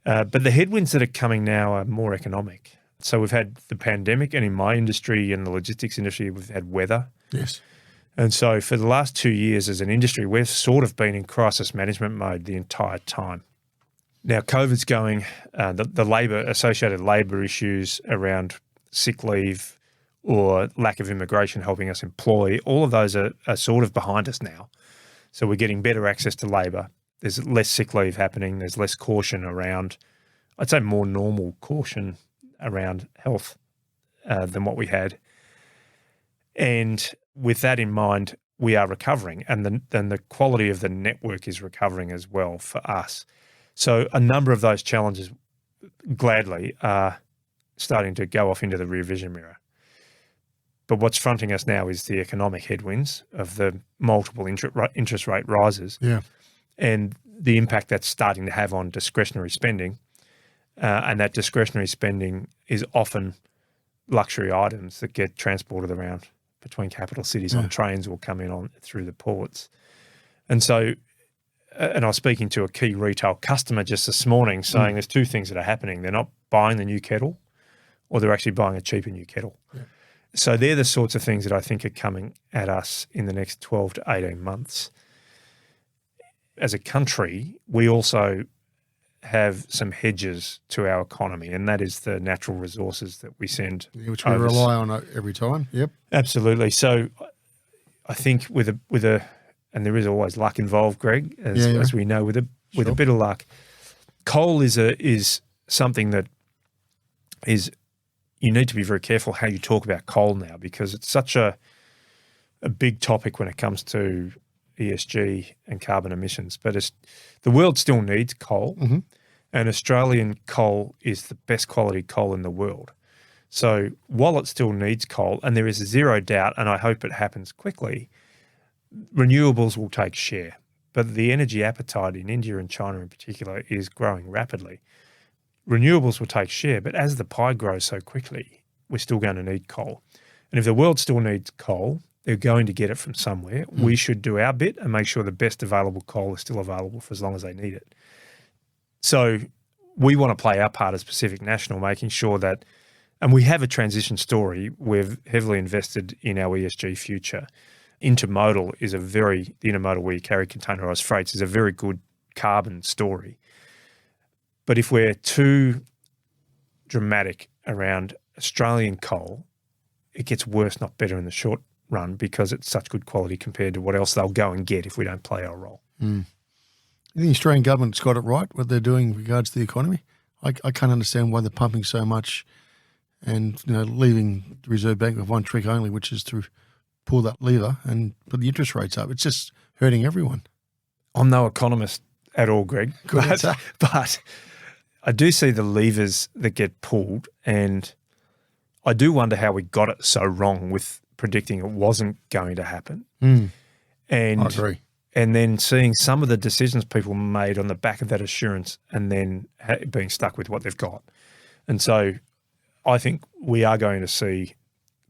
H: But the headwinds that are coming now are more economic. So we've had the pandemic, and in my industry and the logistics industry, we've had weather.
G: Yes.
H: And so for the last 2 years as an industry, we've sort of been in crisis management mode the entire time. Now, COVID's going, the associated labour issues around sick leave or lack of immigration helping us employ, all of those are sort of behind us now. So we're getting better access to labour. There's less sick leave happening. There's less caution around, I'd say more normal caution around health than what we had. And with that in mind, we are recovering, and then the quality of the network is recovering as well for us. So a number of those challenges, gladly, are starting to go off into the rear vision mirror. But what's fronting us now is the economic headwinds of the multiple interest rate rises and the impact that's starting to have on discretionary spending. And that discretionary spending is often luxury items that get transported around between capital cities on trains or come in on through the ports. And so, and I was speaking to a key retail customer just this morning saying there's two things that are happening. They're not buying the new kettle, or they're actually buying a cheaper new kettle. Yeah. So they're the sorts of things that I think are coming at us in the next 12 to 18 months. As a country, we also have some hedges to our economy, and that is the natural resources that we send.
G: Yeah, which we rely on every time. Yep.
H: Absolutely. So I think with a and there is always luck involved, Greg, as we know, with a bit of luck. Coal is something that is, you need to be very careful how you talk about coal now, because it's such a big topic when it comes to ESG and carbon emissions. But the world still needs coal, and Australian coal is the best quality coal in the world. So while it still needs coal, and there is zero doubt, and I hope it happens quickly, renewables will take share. But the energy appetite in India and China in particular is growing rapidly. Renewables will take share, but as the pie grows so quickly, we're still going to need coal. And if the world still needs coal, they're going to get it from somewhere. We should do our bit and make sure the best available coal is still available for as long as they need it. So we want to play our part as Pacific National, making sure that, and we have a transition story. We've heavily invested in our ESG future. intermodal is the intermodal where you carry containerised freights is a very good carbon story. But if we're too dramatic around Australian coal, it gets worse, not better in the short run because it's such good quality compared to what else they'll go and get if we don't play our role.
G: Mm. I think the Australian government's got it right, what they're doing with regards to the economy. I can't understand why they're pumping so much and leaving the Reserve Bank with one trick only, which is to pull that lever and put the interest rates up. It's just hurting everyone.
H: I'm no economist at all, Greg, but I do see the levers that get pulled, and I do wonder how we got it so wrong with predicting it wasn't going to happen.
G: Mm.
H: And
G: I agree.
H: And then seeing some of the decisions people made on the back of that assurance and then being stuck with what they've got. And so I think we are going to see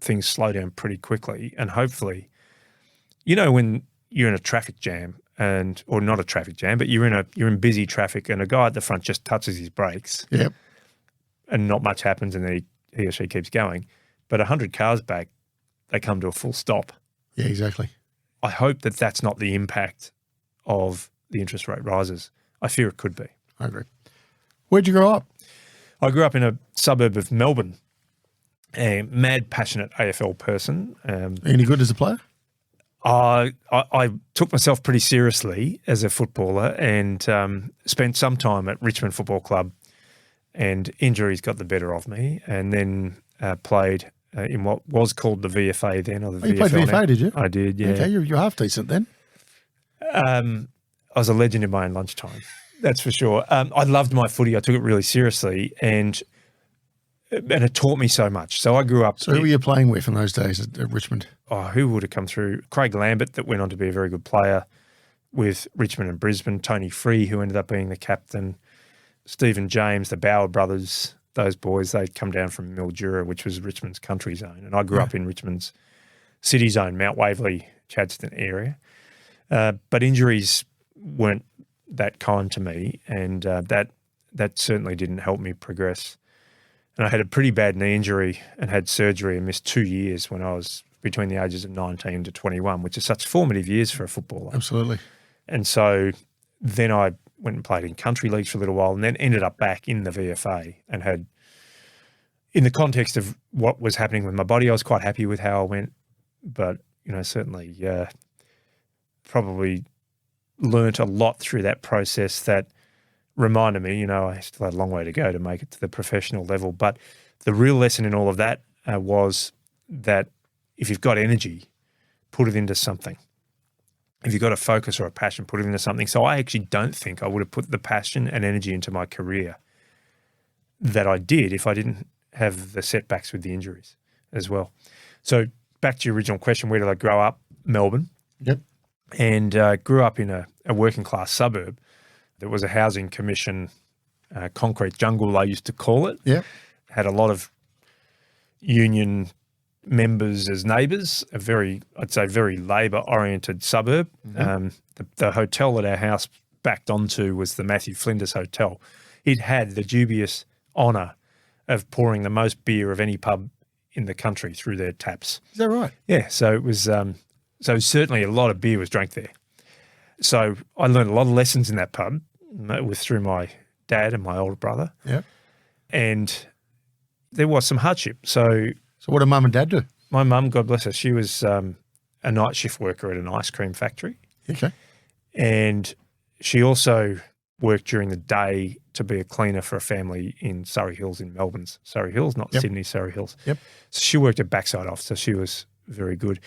H: things slow down pretty quickly, and hopefully, when you're in a traffic jam or not a traffic jam, but you're in busy traffic and a guy at the front just touches his brakes.
G: Yep.
H: And not much happens and then he or she keeps going. But 100 cars back, they come to a full stop.
G: Yeah, exactly.
H: I hope that that's not the impact of the interest rate rises. I fear it could be.
G: I agree. Where'd you grow up?
H: I grew up in a suburb of Melbourne, a mad, passionate AFL person.
G: Any good as a player?
H: I took myself pretty seriously as a footballer and spent some time at Richmond Football Club, and injuries got the better of me, and then played in what was called the VFA then, or the VFL.
G: You played VFA,
H: now.
G: did you?
H: I did, yeah.
G: Okay, you're half decent then.
H: I was a legend in my own lunchtime, that's for sure. I loved my footy. I took it really seriously, and it taught me so much. So I grew up.
G: So who were you playing with in those days at Richmond?
H: Oh, who would have come through? Craig Lambert, that went on to be a very good player with Richmond and Brisbane. Tony Free, who ended up being the captain. Stephen James, the Bauer brothers, those boys, they'd come down from Mildura, which was Richmond's country zone. And I grew up in Richmond's city zone, Mount Waverley, Chadstone area. But injuries weren't that kind to me, and that certainly didn't help me progress. And I had a pretty bad knee injury and had surgery and missed 2 years when I was between the ages of 19 to 21, which is such formative years for a footballer.
G: Absolutely.
H: And so then I went and played in country leagues for a little while, and then ended up back in the VFA and had, in the context of what was happening with my body, I was quite happy with how I went, but, certainly probably learnt a lot through that process that reminded me, I still had a long way to go to make it to the professional level. But the real lesson in all of that was that if you've got energy, put it into something. If you've got a focus or a passion, put it into something. So I actually don't think I would have put the passion and energy into my career that I did if I didn't have the setbacks with the injuries as well. So back to your original question, where did I grow up? Melbourne.
G: Yep.
H: And grew up in a working class suburb. There was a housing commission, concrete jungle, I used to call it.
G: Yep.
H: Had a lot of union members as neighbours, I'd say very Labor-oriented suburb.
G: Mm-hmm.
H: The hotel that our house backed onto was the Matthew Flinders Hotel. It had the dubious honour of pouring the most beer of any pub in the country through their taps.
G: Is that right?
H: Yeah, so it was so certainly a lot of beer was drank there. So I learned a lot of lessons in that pub through my dad and my older brother.
G: Yeah.
H: And there was some hardship. So
G: what did Mum and Dad do?
H: My mum, God bless her, she was a night shift worker at an ice cream factory.
G: Okay.
H: And she also worked during the day to be a cleaner for a family in Surrey Hills in Melbourne's Surrey Hills, not Sydney, Surrey Hills.
G: Yep.
H: So she worked her backside off, so she was very good.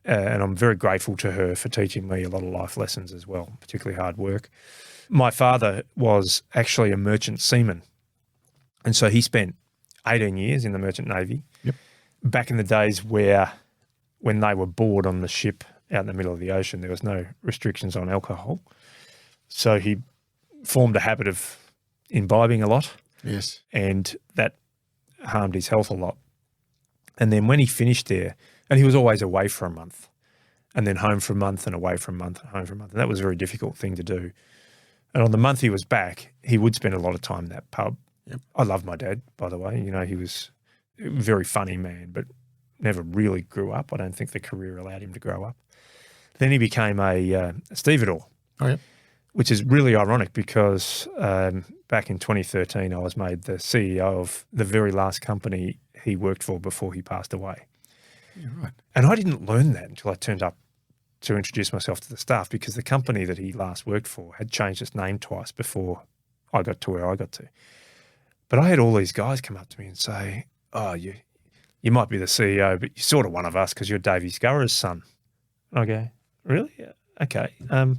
H: And I'm very grateful to her for teaching me a lot of life lessons as well, particularly hard work. My father was actually a merchant seaman. And so he spent 18 years in the Merchant Navy.
G: Yep.
H: Back in the days when they were bored on the ship out in the middle of the ocean, there was no restrictions on alcohol. So he formed a habit of imbibing a lot.
G: Yes.
H: And that harmed his health a lot. And then when he finished there, and he was always away for a month, and then home for a month and away for a month and home for a month. And that was a very difficult thing to do. And on the month he was back, he would spend a lot of time in that pub.
G: Yep.
H: I loved my dad, by the way. He was a very funny man, but never really grew up. I don't think the career allowed him to grow up. Then he became a stevedore, which is really ironic because back in 2013, I was made the CEO of the very last company he worked for before he passed away.
G: Yeah, right.
H: And I didn't learn that until I turned up to introduce myself to the staff, because the company that he last worked for had changed its name twice before I got to where I got to. But I had all these guys come up to me and say, oh, you might be the CEO, but you're sort of one of us because you're Davy Scurrah's son. And I go, really? Yeah. Okay.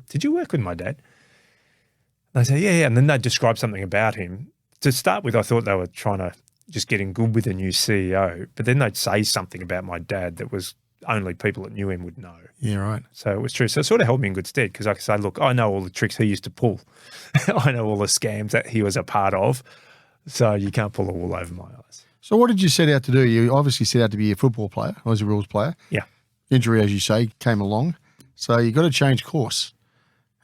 H: Did you work with my dad? And they say, yeah. And then they'd describe something about him. To start with, I thought they were trying to just get in good with the new CEO, but then they'd say something about my dad that was only people that knew him would know.
G: Yeah, right.
H: So it was true. So it sort of held me in good stead because I could say, look, I know all the tricks he used to pull. I know all the scams that he was a part of. So you can't pull the wool over my eyes.
G: So what did you set out to do? You obviously set out to be a football player, or as a rules player.
H: Yeah.
G: Injury, as you say, came along. So you got to change course.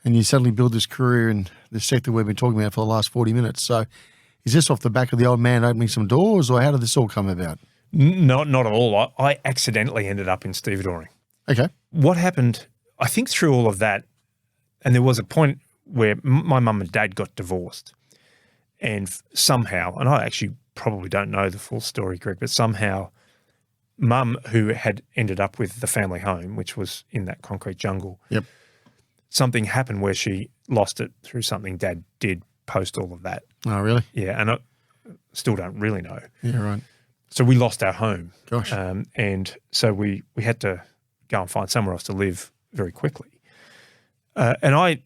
G: And you suddenly build this career in the sector we've been talking about for the last 40 minutes. So is this off the back of the old man opening some doors, or how did this all come about?
H: Not at all. I accidentally ended up in stevedoring.
G: Okay.
H: What happened, I think through all of that, and there was a point where my mum and dad got divorced. And somehow, and I actually probably don't know the full story, Greg, but somehow mum, who had ended up with the family home, which was in that concrete jungle, something happened where she lost it through something dad did post all of that.
G: Oh, really?
H: Yeah, and I still don't really know.
G: Yeah, right.
H: So we lost our home.
G: Gosh.
H: And so we had to go and find somewhere else to live very quickly. And I,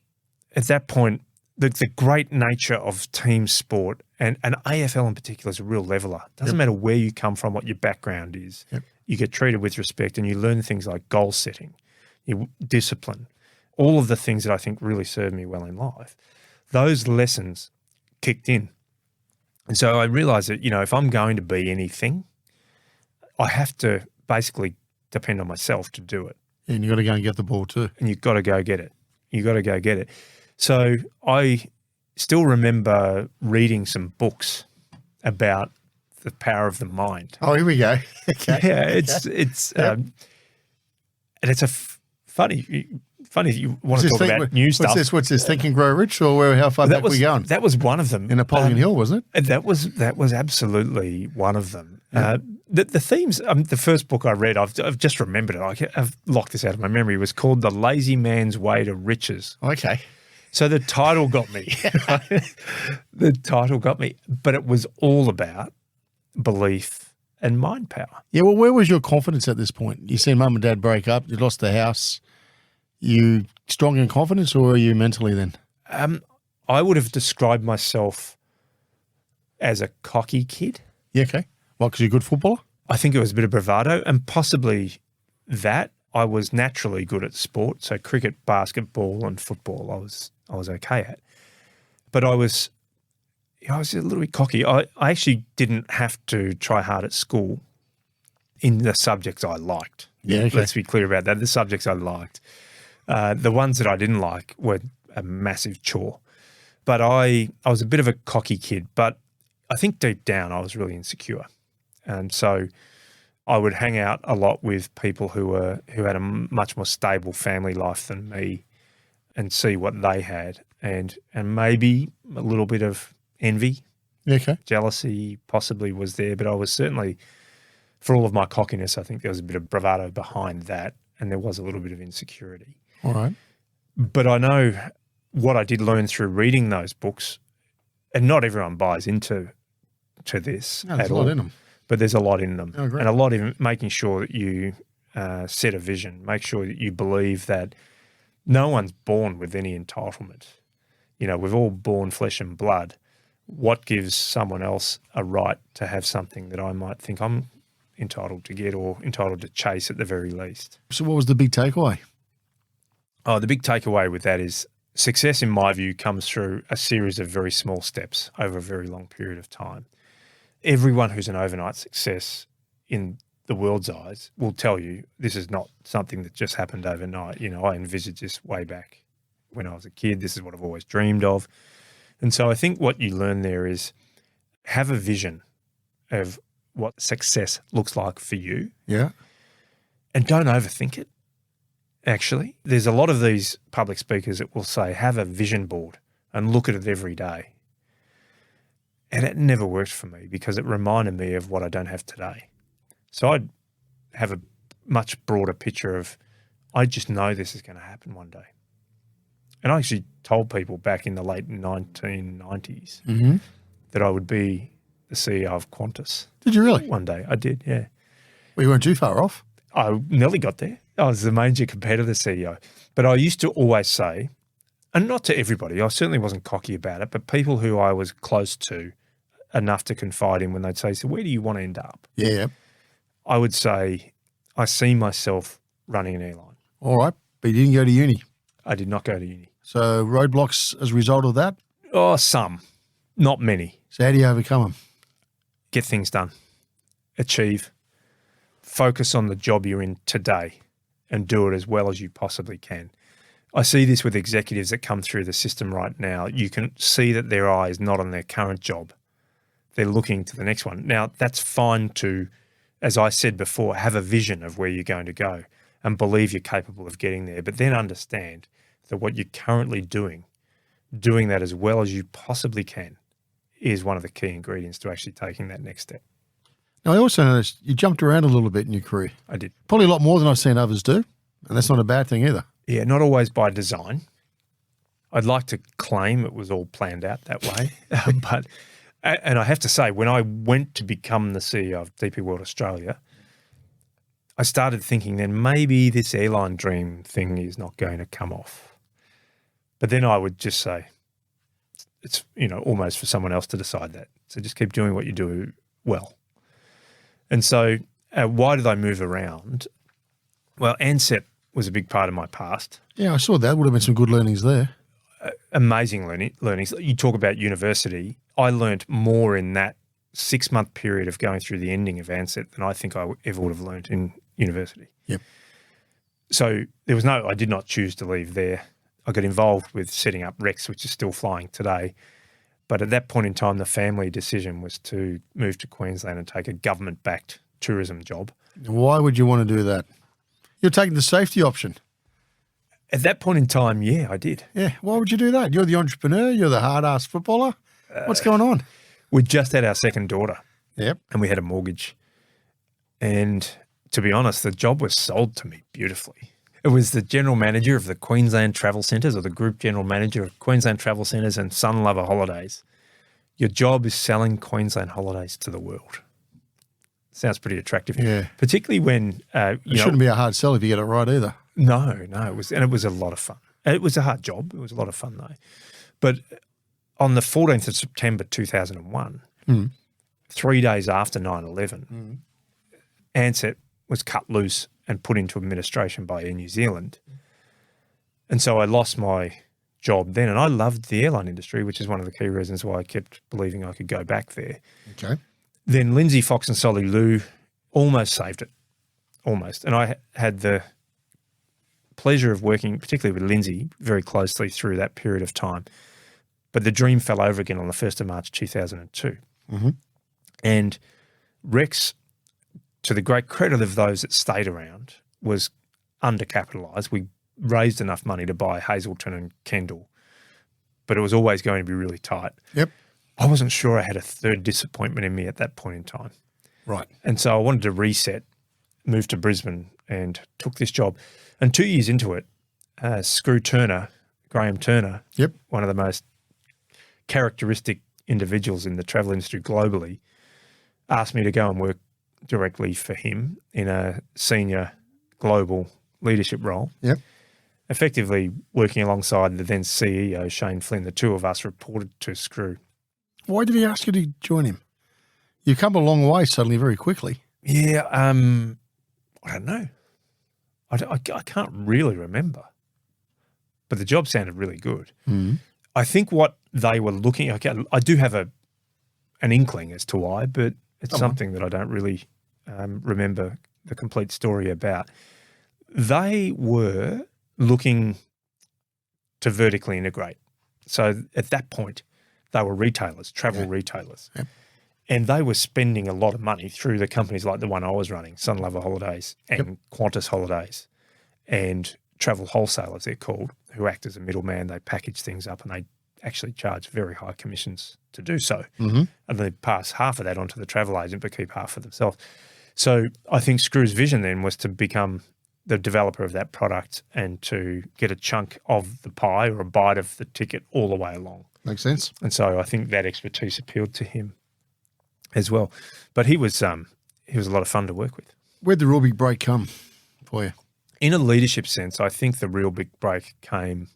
H: at that point, the great nature of team sport, and AFL in particular is a real leveler. Doesn't matter where you come from, what your background is. You get treated with respect and you learn things like goal setting, discipline, all of the things that I think really served me well in life. Those lessons kicked in. And so I realized that, if I'm going to be anything, I have to basically depend on myself to do it.
G: And you've got to go and get the ball too.
H: And you've got to go get it. So I still remember reading some books about the power of the mind.
G: Oh, here we go. Okay.
H: Yeah, and it's funny if you want to talk about new stuff.
G: What's this? Think and Grow Rich, or how far back we going?
H: That was one of them.
G: In Napoleon Hill, wasn't it?
H: That was absolutely one of them. Yeah. The themes, the first book I read, I've just remembered it. I've locked this out of my memory. It was called The Lazy Man's Way to Riches.
G: Okay.
H: So the title got me. But it was all about belief and mind power.
G: Yeah, well, where was your confidence at this point? You see mum and dad break up, you lost the house. You strong in confidence, or are you mentally then?
H: I would have described myself as a cocky kid.
G: Yeah, okay. Well, because you're a good footballer?
H: I think it was a bit of bravado, and possibly that. I was naturally good at sport, so cricket, basketball and football I was okay at. But I was a little bit cocky. I actually didn't have to try hard at school in the subjects I liked.
G: Yeah, okay.
H: Let's be clear about that. The subjects I liked. The ones that I didn't like were a massive chore. But I was a bit of a cocky kid, but I think deep down I was really insecure. And so I would hang out a lot with people who had a much more stable family life than me and see what they had, and maybe a little bit of envy, jealousy possibly was there, but I was certainly, for all of my cockiness, I think there was a bit of bravado behind that, and there was a little bit of insecurity.
G: All right.
H: But I know what I did learn through reading those books, and not everyone buys into this
G: there's
H: at
G: a
H: all.
G: lot in them.
H: But there's a lot in them.
G: Oh, great.
H: And a lot in making sure that you set a vision, make sure that you believe that no one's born with any entitlement. We're all born flesh and blood. What gives someone else a right to have something that I might think I'm entitled to get or entitled to chase at the very least?
G: So what was the big takeaway?
H: Oh, the big takeaway with that is success, in my view, comes through a series of very small steps over a very long period of time. Everyone who's an overnight success in the world's eyes will tell you this is not something that just happened overnight. I envisaged this way back when I was a kid. This is what I've always dreamed of. And so I think what you learn there is have a vision of what success looks like for you.
G: Yeah.
H: And don't overthink it, actually. There's a lot of these public speakers that will say, have a vision board and look at it every day. And it never worked for me because it reminded me of what I don't have today. So I'd have a much broader picture of, I just know this is going to happen one day. And I actually told people back in the late 1990s that I would be the CEO of Qantas.
G: Did you really?
H: One day. I did, yeah.
G: Well, you weren't too far off.
H: I nearly got there. I was the major competitor CEO. But I used to always say, and not to everybody, I certainly wasn't cocky about it, but people who I was close to enough to confide in when they'd say, so where do you want to end up?
G: Yeah.
H: I would say, I see myself running an airline.
G: All right. But you didn't go to uni.
H: I did not go to uni.
G: So roadblocks as a result of that?
H: Oh, some. Not many.
G: So how do you overcome them?
H: Get things done. Achieve. Focus on the job you're in today and do it as well as you possibly can. I see this with executives that come through the system right now. You can see that their eye is not on their current job. They're looking to the next one. Now, that's fine to, as I said before, have a vision of where you're going to go and believe you're capable of getting there, but then understand that what you're currently doing that as well as you possibly can is one of the key ingredients to actually taking that next step.
G: Now, I also noticed you jumped around a little bit in your career.
H: I did.
G: Probably a lot more than I've seen others do, and that's not a bad thing either.
H: Yeah, not always by design. I'd like to claim it was all planned out that way. And I have to say, when I went to become the CEO of DP World Australia, I started thinking then maybe this airline dream thing is not going to come off. But then I would just say, it's, almost for someone else to decide that. So just keep doing what you do well. And so why did I move around? Well, ANZEP was a big part of my past.
G: Yeah, I saw that. Would have been some good learnings there.
H: Amazing learnings. You talk about university. I learnt more in that 6-month period of going through the ending of ANZEP than I think I ever would have learnt in university.
G: Yep.
H: So I did not choose to leave there. I got involved with setting up Rex, which is still flying today. But at that point in time, the family decision was to move to Queensland and take a government-backed tourism job.
G: Why would you want to do that? You're taking the safety option.
H: At that point in time, yeah, I did.
G: Yeah, why would you do that? You're the entrepreneur. You're the hard-ass footballer. What's going on?
H: We just had our second daughter.
G: Yep.
H: And we had a mortgage. And to be honest, the job was sold to me beautifully. It was the general manager of the Queensland Travel Centres, or the group general manager of Queensland Travel Centres and Sun Lover Holidays. Your job is selling Queensland holidays to the world. Sounds pretty attractive.
G: Yeah.
H: Particularly when
G: it shouldn't be a hard sell if you get it right either.
H: No, it was a lot of fun. It was a hard job. It was a lot of fun though. But on the 14th of September 2001, 3 days after 9/11, ANZEP was cut loose and put into administration by Air New Zealand. And so I lost my job then, and I loved the airline industry, which is one of the key reasons why I kept believing I could go back there.
G: Okay.
H: Then Lindsay Fox and Solly Lou almost saved it, almost. And I had the pleasure of working, particularly with Lindsay, very closely through that period of time. But the dream fell over again on the 1st of March 2002. And Rex, to the great credit of those that stayed around, was undercapitalised. We raised enough money to buy Hazelton and Kendall, but it was always going to be really tight.
G: Yep.
H: I wasn't sure I had a third disappointment in me at that point in time.
G: Right.
H: And so I wanted to reset, moved to Brisbane and took this job. And 2 years into it, Graham Turner,
G: yep,
H: one of the most characteristic individuals in the travel industry globally, asked me to go and work directly for him in a senior global leadership role.
G: Yep.
H: Effectively working alongside the then CEO, Shane Flynn. The two of us reported to Scurrah.
G: Why did he ask you to join him? You've come a long way suddenly very quickly.
H: Yeah, I don't know. I can't really remember. But the job sounded really good. I think what they were looking at, I do have an inkling as to why, but it's something that I don't really remember the complete story about. They were looking to vertically integrate. So at that point, they were retailers, travel retailers.
G: Yep.
H: And they were spending a lot of money through the companies like the one I was running, Sun Lover Holidays and Qantas Holidays and Travel Wholesalers, they're called, who act as a middleman. They package things up and they actually charge very high commissions to do so. And they pass half of that onto the travel agent but keep half for themselves. So I think Scurrah's vision then was to become the developer of that product and to get a chunk of the pie or a bite of the ticket all the way along.
G: Makes sense.
H: And so I think that expertise appealed to him as well. But he was a lot of fun to work with.
G: Where'd the real big break come for you?
H: In a leadership sense, I think the real big break came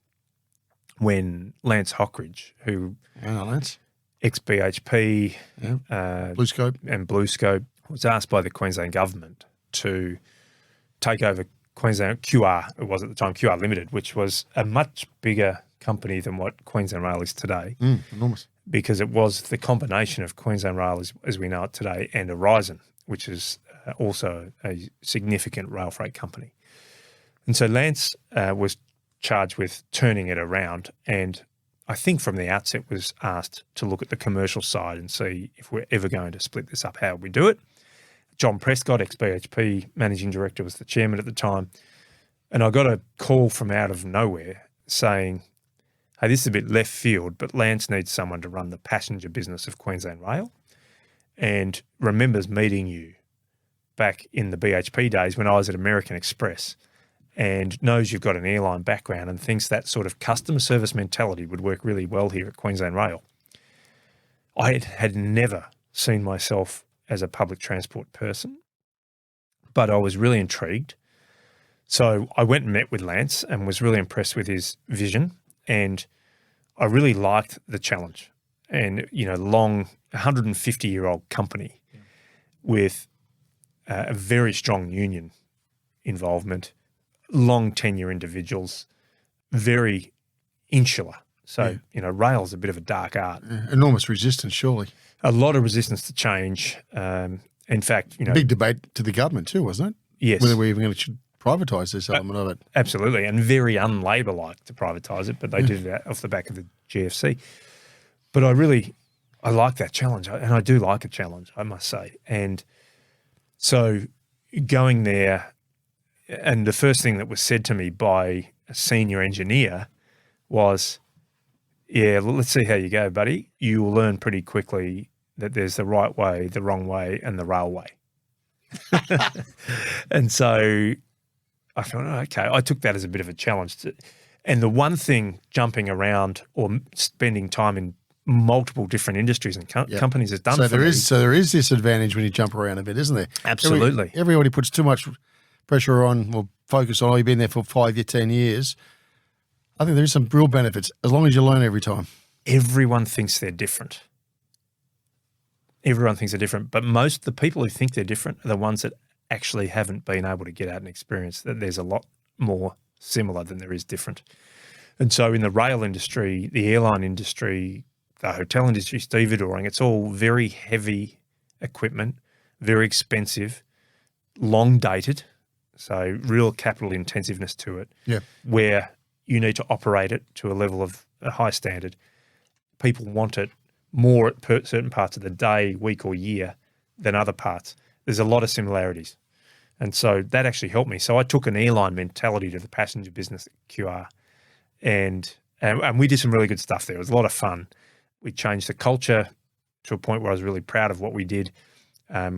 H: when Lance Hockridge, who
G: Lance,
H: ex-BHP,
G: BlueScope,
H: and BlueScope, was asked by the Queensland government to take over Queensland QR. It was at the time QR Limited, which was a much bigger company than what Queensland Rail is today.
G: Enormous.
H: Because it was the combination of Queensland Rail as we know it today and Horizon, which is also a significant rail freight company. And so Lance was charged with turning it around, and I think from the outset was asked to look at the commercial side and see if we're ever going to split this up, how we do it. John Prescott, ex-BHP managing director, was the chairman at the time, and I got a call from out of nowhere saying, hey, this is a bit left field, but Lance needs someone to run the passenger business of Queensland Rail and remembers meeting you back in the BHP days when I was at American Express and knows you've got an airline background and thinks that sort of customer service mentality would work really well here at Queensland Rail. I had never seen myself as a public transport person, but I was really intrigued. So I went and met with Lance and was really impressed with his vision, and I really liked the challenge. And, long 150-year-old company with a very strong union involvement, long tenure individuals, very insular. So, rail's a bit of a dark art.
G: Enormous resistance, surely.
H: A lot of resistance to change. In fact,
G: big debate to the government too, wasn't it?
H: Yes.
G: Whether we even going to privatise this element of it.
H: Absolutely, and very un-Labor-like to privatise it, but they did it off the back of the GFC. But I like that challenge, and I do like a challenge, I must say. And so going there, and the first thing that was said to me by a senior engineer was, yeah, let's see how you go, buddy. You will learn pretty quickly that there's the right way, the wrong way, and the railway. And so I thought, okay, I took that as a bit of a challenge. And the one thing jumping around or spending time in multiple different industries and companies has done for me.
G: So there is this advantage when you jump around a bit, isn't there?
H: Absolutely.
G: Everybody puts too much pressure on or focus on, you've been there for 5 or 10 years. I think there is some real benefits as long as you learn every time.
H: Everyone thinks they're different. Everyone thinks they're different, but most the people who think they're different are the ones that actually haven't been able to get out and experience that there's a lot more similar than there is different. And so in the rail industry, the airline industry, the hotel industry, stevedoring, it's all very heavy equipment, very expensive, long dated, so real capital intensiveness to it, where you need to operate it to a level of a high standard. People want it more at certain parts of the day, week or year than other parts. There's a lot of similarities. And so that actually helped me. So I took an airline mentality to the passenger business at QR, and we did some really good stuff there. It was a lot of fun. We changed the culture to a point where I was really proud of what we did.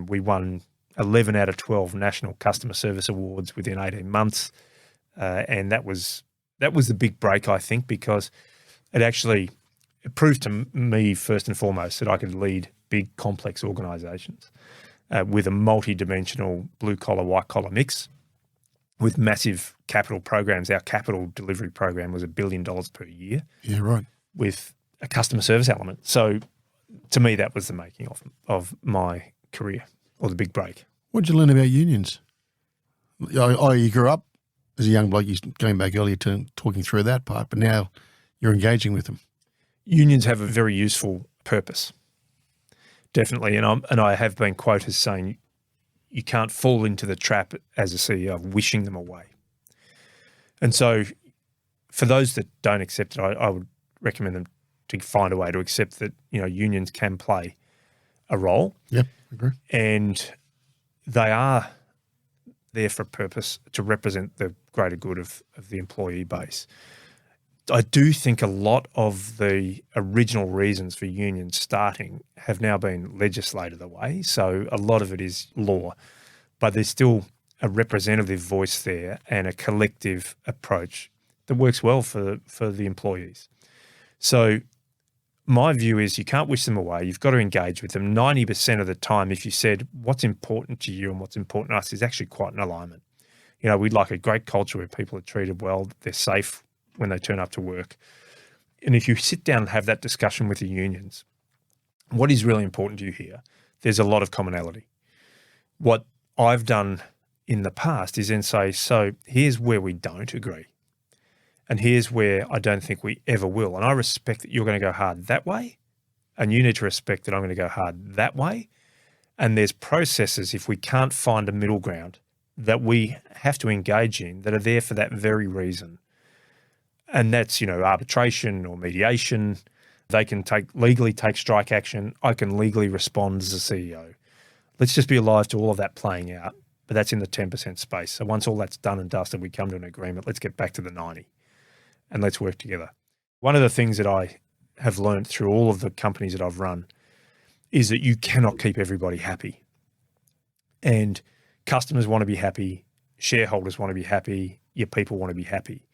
H: We won 11 out of 12 national customer service awards within 18 months. And that was the big break, I think, because it proved to me first and foremost that I could lead big, complex organisations with a multi-dimensional blue-collar, white-collar mix with massive capital programs. Our capital delivery program was $1 billion per year.
G: Yeah, right. With
H: a customer service element. So to me, that was the making of my career, or the big break.
G: What did you learn about unions? You grew up as a young bloke, you going back earlier to talking through that part, but now you're engaging with them.
H: Unions have a very useful purpose, definitely. And I have been quoted as saying you can't fall into the trap as a CEO of wishing them away. And so for those that don't accept it, I would recommend them to find a way to accept that, unions can play a role.
G: Yeah, agree.
H: And they are there for a purpose to represent the greater good of the employee base. I do think a lot of the original reasons for unions starting have now been legislated away. So a lot of it is law, but there's still a representative voice there and a collective approach that works well for the employees. So my view is you can't wish them away. You've got to engage with them. 90% of the time, if you said what's important to you and what's important to us is actually quite an alignment. You know, we'd like a great culture where people are treated well, they're safe when they turn up to work. And if you sit down and have that discussion with the unions, what is really important to you here? There's a lot of commonality. What I've done in the past is then say, so here's where we don't agree. And here's where I don't think we ever will. And I respect that you're going to go hard that way. And you need to respect that I'm going to go hard that way. And there's processes, if we can't find a middle ground, that we have to engage in that are there for that very reason. And that's, you know, arbitration or mediation. They can legally take strike action. I can legally respond as a CEO. Let's just be alive to all of that playing out. But that's in the 10% space. So once all that's done and dusted, we come to an agreement. Let's get back to the 90 and let's work together. One of the things that I have learned through all of the companies that I've run is that you cannot keep everybody happy. And customers want to be happy. Shareholders want to be happy. Your people want to be happy.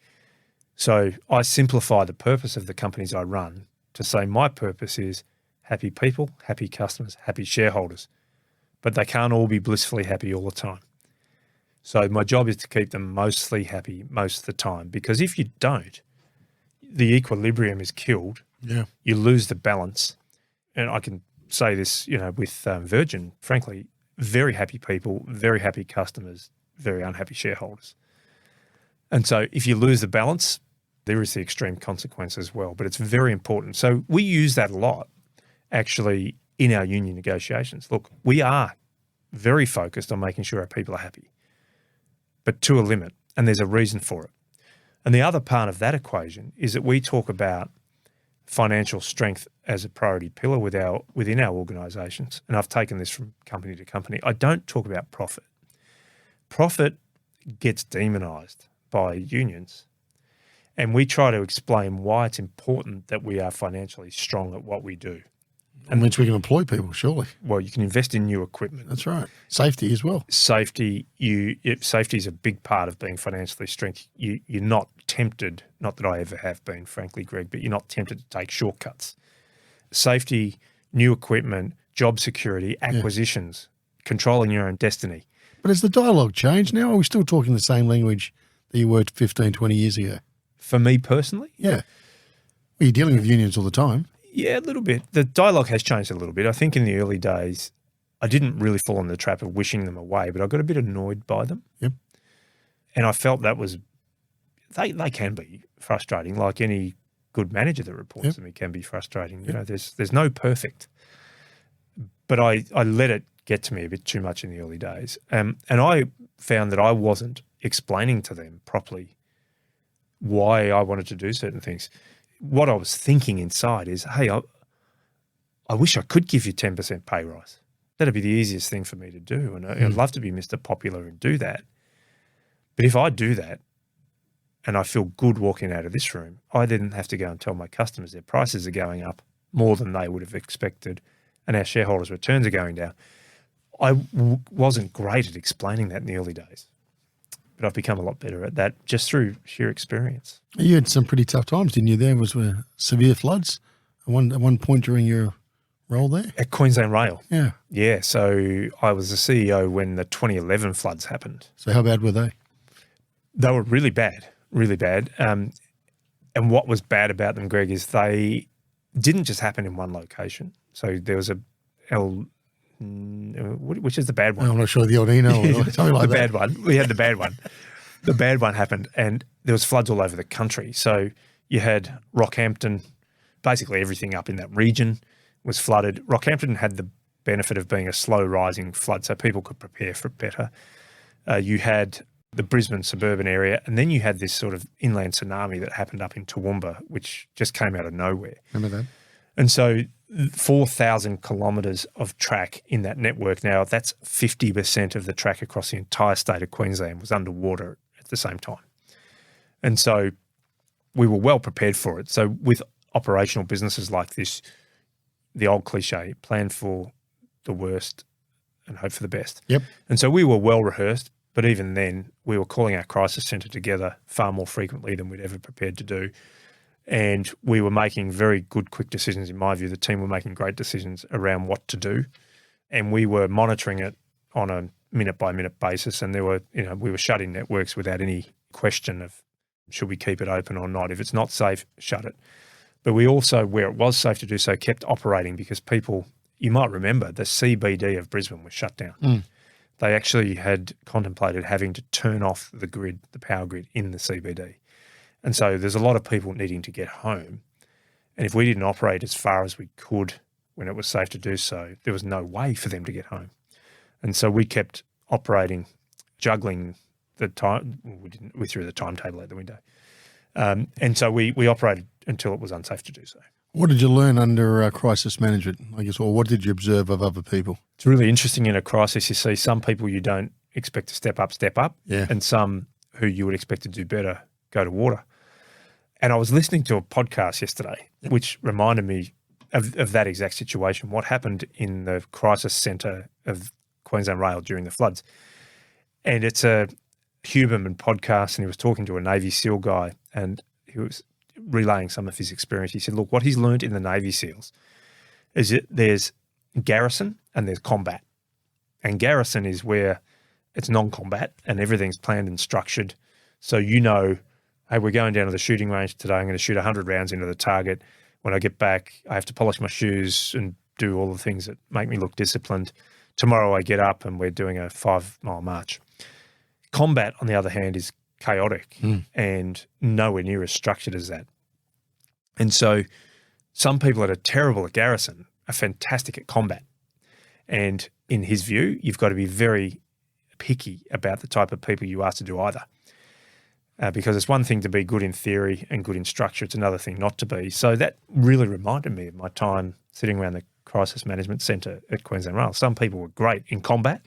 H: So I simplify the purpose of the companies I run to say my purpose is happy people, happy customers, happy shareholders, but they can't all be blissfully happy all the time. So my job is to keep them mostly happy most of the time, because if you don't, the equilibrium is killed.
G: Yeah.
H: You lose the balance. And I can say this, you know, with Virgin, frankly, very happy people, very happy customers, very unhappy shareholders. And so if you lose the balance, there is the extreme consequence as well, but it's very important. So we use that a lot actually in our union negotiations. Look, we are very focused on making sure our people are happy, but to a limit, and there's a reason for it. And the other part of that equation is that we talk about financial strength as a priority pillar within our organisations, and I've taken this from company to company. I don't talk about profit. Profit gets demonised by unions. And we try to explain why it's important that we are financially strong at what we do.
G: And means we can employ people, surely.
H: Well, you can invest in new equipment.
G: That's right. Safety as well.
H: Safety is a big part of being financially strong. You're not tempted, not that I ever have been, frankly, Greg, but you're not tempted to take shortcuts. Safety, new equipment, job security, acquisitions, controlling your own destiny.
G: But has the dialogue changed now? Or are we still talking the same language that you were 15, 20 years ago?
H: For me personally?
G: Yeah. Well, you're dealing with unions all the time.
H: Yeah, a little bit. The dialogue has changed a little bit. I think in the early days, I didn't really fall in the trap of wishing them away, but I got a bit annoyed by them.
G: Yep.
H: And I felt that was, they can be frustrating, like any good manager that reports to me can be frustrating. You know, there's no perfect. But I let it get to me a bit too much in the early days. And I found that I wasn't explaining to them properly why I wanted to do certain things. What I was thinking inside is, hey, I wish I could give you 10% pay rise. That'd be the easiest thing for me to do. And I'd love to be Mr. Popular and do that. But if I do that and I feel good walking out of this room, I didn't have to go and tell my customers their prices are going up more than they would have expected and our shareholders' returns are going down. I wasn't great at explaining that in the early days. But I've become a lot better at that just through sheer experience.
G: You had some pretty tough times, didn't you? There was severe floods at one point during your role there?
H: At Queensland Rail.
G: Yeah.
H: Yeah, so I was the CEO when the 2011 floods happened.
G: So how bad were they?
H: They were really bad, really bad. And what was bad about them, Greg, is they didn't just happen in one location. So there was which is the bad one?
G: I'm not sure, the El Nino or something like that.
H: The bad one. We had the bad one. The bad one happened and there was floods all over the country. So you had Rockhampton, basically everything up in that region was flooded. Rockhampton had the benefit of being a slow rising flood, so people could prepare for it better. You had the Brisbane suburban area, and then you had this sort of inland tsunami that happened up in Toowoomba, which just came out of nowhere.
G: Remember that?
H: And so 4,000 kilometres of track in that network now, that's 50% of the track across the entire state of Queensland was underwater at the same time. And so we were well prepared for it. So with operational businesses like this, the old cliche, plan for the worst and hope for the best.
G: Yep.
H: And so we were well rehearsed, but even then we were calling our crisis centre together far more frequently than we'd ever prepared to do. And we were making very good, quick decisions. In my view, the team were making great decisions around what to do. And we were monitoring it on a minute-by-minute basis. And there were, we were shutting networks without any question of should we keep it open or not. If it's not safe, shut it. But we also, where it was safe to do so, kept operating because people, you might remember, the CBD of Brisbane was shut down. They actually had contemplated having to turn off the grid, the power grid in the CBD. And so there's a lot of people needing to get home. And if we didn't operate as far as we could when it was safe to do so, there was no way for them to get home. And so we kept operating, juggling the time. We threw the timetable out the window. And so we operated until it was unsafe to do so.
G: What did you learn under crisis management, I guess, or what did you observe of other people?
H: It's really interesting in a crisis. You see some people you don't expect to step up,
G: yeah,
H: and some who you would expect to do better go to water. And I was listening to a podcast yesterday, which reminded me of that exact situation, what happened in the crisis centre of Queensland Rail during the floods. And it's a Huberman podcast, and he was talking to a Navy SEAL guy, and he was relaying some of his experience. He said, look, what he's learned in the Navy SEALs is that there's garrison and there's combat. And garrison is where it's non-combat and everything's planned and structured. So hey, we're going down to the shooting range today. I'm going to shoot 100 rounds into the target. When I get back, I have to polish my shoes and do all the things that make me look disciplined. Tomorrow I get up and we're doing a 5-mile march. Combat, on the other hand, is chaotic and nowhere near as structured as that. And so some people that are terrible at garrison are fantastic at combat. And in his view, you've got to be very picky about the type of people you ask to do either. Because it's one thing to be good in theory and good in structure. It's another thing not to be. So that really reminded me of my time sitting around the Crisis Management Centre at Queensland Rail. Some people were great in combat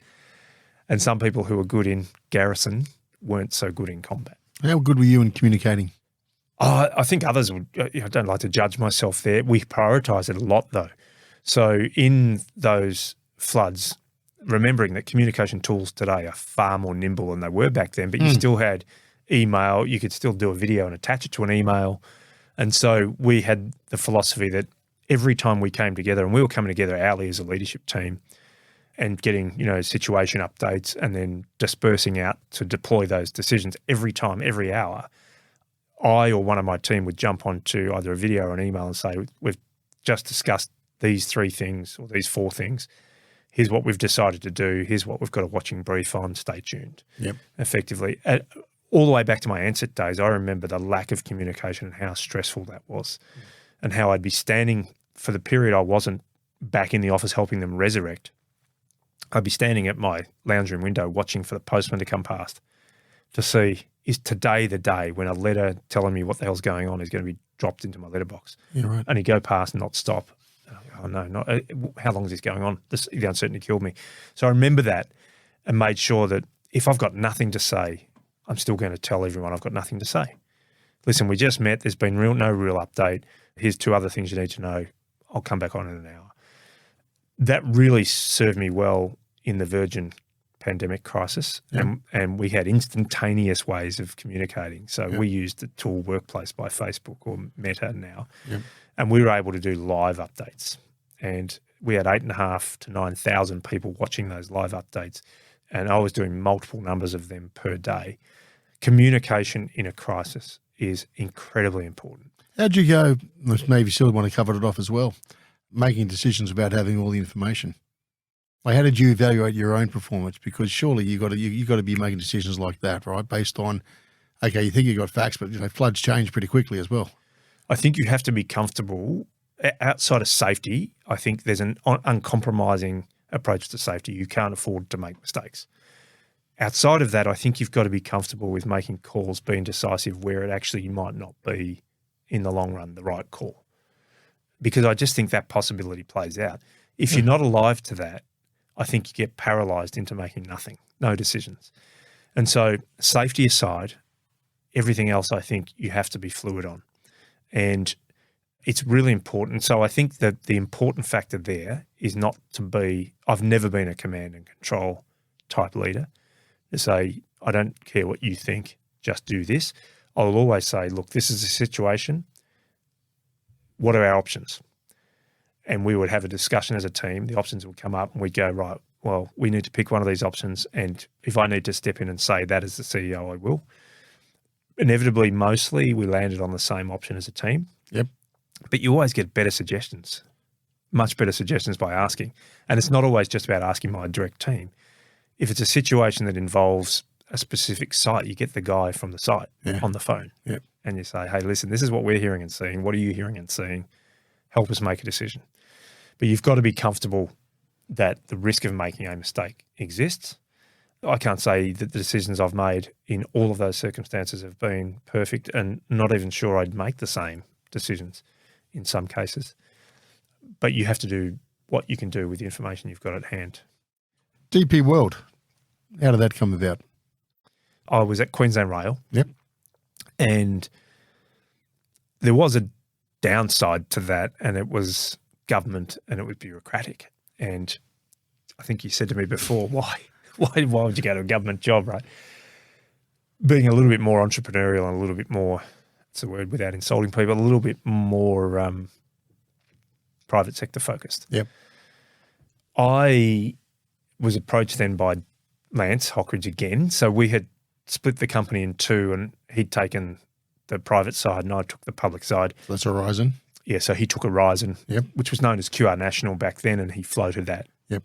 H: and some people who were good in garrison weren't so good in combat.
G: How good were you in communicating?
H: I think others would. I don't like to judge myself there. We prioritised it a lot though. So in those floods, remembering that communication tools today are far more nimble than they were back then, but you still had email, you could still do a video and attach it to an email. And so we had the philosophy that every time we came together, and we were coming together hourly as a leadership team and getting, situation updates and then dispersing out to deploy those decisions every time, every hour, I or one of my team would jump onto either a video or an email and say, we've just discussed these 3 things or these 4 things. Here's what we've decided to do. Here's what we've got a watching brief on. Stay tuned.
G: Yep.
H: Effectively. All the way back to my Ansett days, I remember the lack of communication and how stressful that was and how I'd be standing for the period I wasn't back in the office helping them resurrect. I'd be standing at my lounge room window watching for the postman to come past to see, is today the day when a letter telling me what the hell's going on is going to be dropped into my letterbox?
G: Yeah, right.
H: And he'd go past and not stop. Oh, no, how long is this going on? The uncertainty killed me. So I remember that and made sure that if I've got nothing to say, I'm still going to tell everyone I've got nothing to say. Listen, we just met. There's been no real update. Here's 2 other things you need to know. I'll come back on in an hour. That really served me well in the Virgin pandemic crisis.
G: Yeah.
H: And we had instantaneous ways of communicating. So we used the tool Workplace by Facebook or Meta now.
G: Yep.
H: And we were able to do live updates. And we had 8,500 to 9,000 people watching those live updates. And I was doing multiple numbers of them per day. Communication in a crisis is incredibly important.
G: How'd you go, maybe still want to cover it off as well, making decisions about having all the information? Like, how did you evaluate your own performance? Because surely you got to be making decisions like that, right? Based on, okay, you think you got facts, but floods change pretty quickly as well.
H: I think you have to be comfortable outside of safety. I think there's an uncompromising approach to safety. You can't afford to make mistakes. Outside of that, I think you've got to be comfortable with making calls, being decisive where it actually might not be in the long run the right call. because I just think that possibility plays out. If you're not alive to that, I think you get paralysed into making nothing, no decisions. And so safety aside, everything else I think you have to be fluid on. And it's really important. So I think that the important factor there is not to be, I've never been a command and control type leader to say, I don't care what you think, just do this. I'll always say, look, this is a situation. What are our options? And we would have a discussion as a team. The options would come up and we'd go, right, well, we need to pick one of these options. And if I need to step in and say that as the CEO, I will. Inevitably, mostly, we landed on the same option as a team.
G: Yep.
H: But you always get better suggestions, much better suggestions by asking. And it's not always just about asking my direct team. If it's a situation that involves a specific site, you get the guy from the site on the phone.
G: Yep.
H: And you say, hey, listen, this is what we're hearing and seeing. What are you hearing and seeing? Help us make a decision. But you've got to be comfortable that the risk of making a mistake exists. I can't say that the decisions I've made in all of those circumstances have been perfect, and not even sure I'd make the same decisions in some cases. But you have to do what you can do with the information you've got at hand.
G: DP World, how did that come about?
H: I was at Queensland Rail.
G: Yep.
H: And there was a downside to that, and it was government and it was bureaucratic. And I think you said to me before, why would you go to a government job, right? Being a little bit more entrepreneurial and a little bit more, it's a word without insulting people, a little bit more private sector focused.
G: Yep.
H: I was approached then by Lance Hockridge again. So we had split the company in two, and he'd taken the private side and I took the public side.
G: That's Horizon.
H: Yeah, so he took Horizon,
G: Yep.
H: which was known as QR National back then, and he floated that.
G: Yep.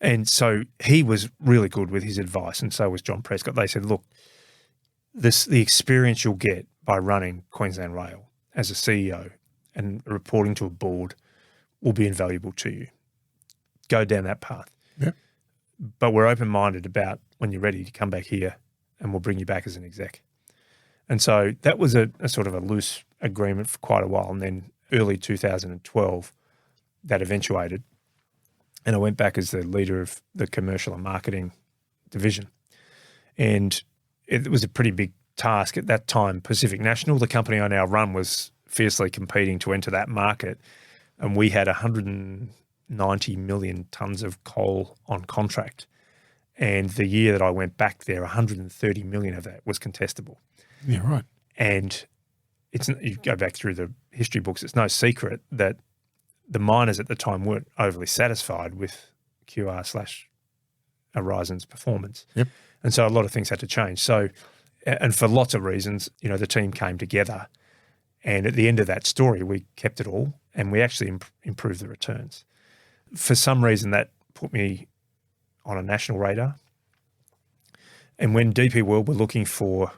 H: And so he was really good with his advice, and so was John Prescott. They said, look, the experience you'll get by running Queensland Rail as a CEO and reporting to a board will be invaluable to you. Go down that path.
G: Yep.
H: But we're open-minded about when you're ready to come back here, and we'll bring you back as an exec. And so that was a sort of a loose agreement for quite a while. And then early 2012, that eventuated. And I went back as the leader of the commercial and marketing division. And it was a pretty big task. At that time, Pacific National, the company I now run, was fiercely competing to enter that market. And we had 190 million tonnes of coal on contract. And the year that I went back there, 130 million of that was contestable.
G: Yeah, right.
H: And you go back through the history books, it's no secret that the miners at the time weren't overly satisfied with QR/Horizon's performance.
G: Yep.
H: And so a lot of things had to change. So, and for lots of reasons, the team came together, and at the end of that story, we kept it all and we actually improved the returns. For some reason, that put me on a national radar. And when DP World were looking for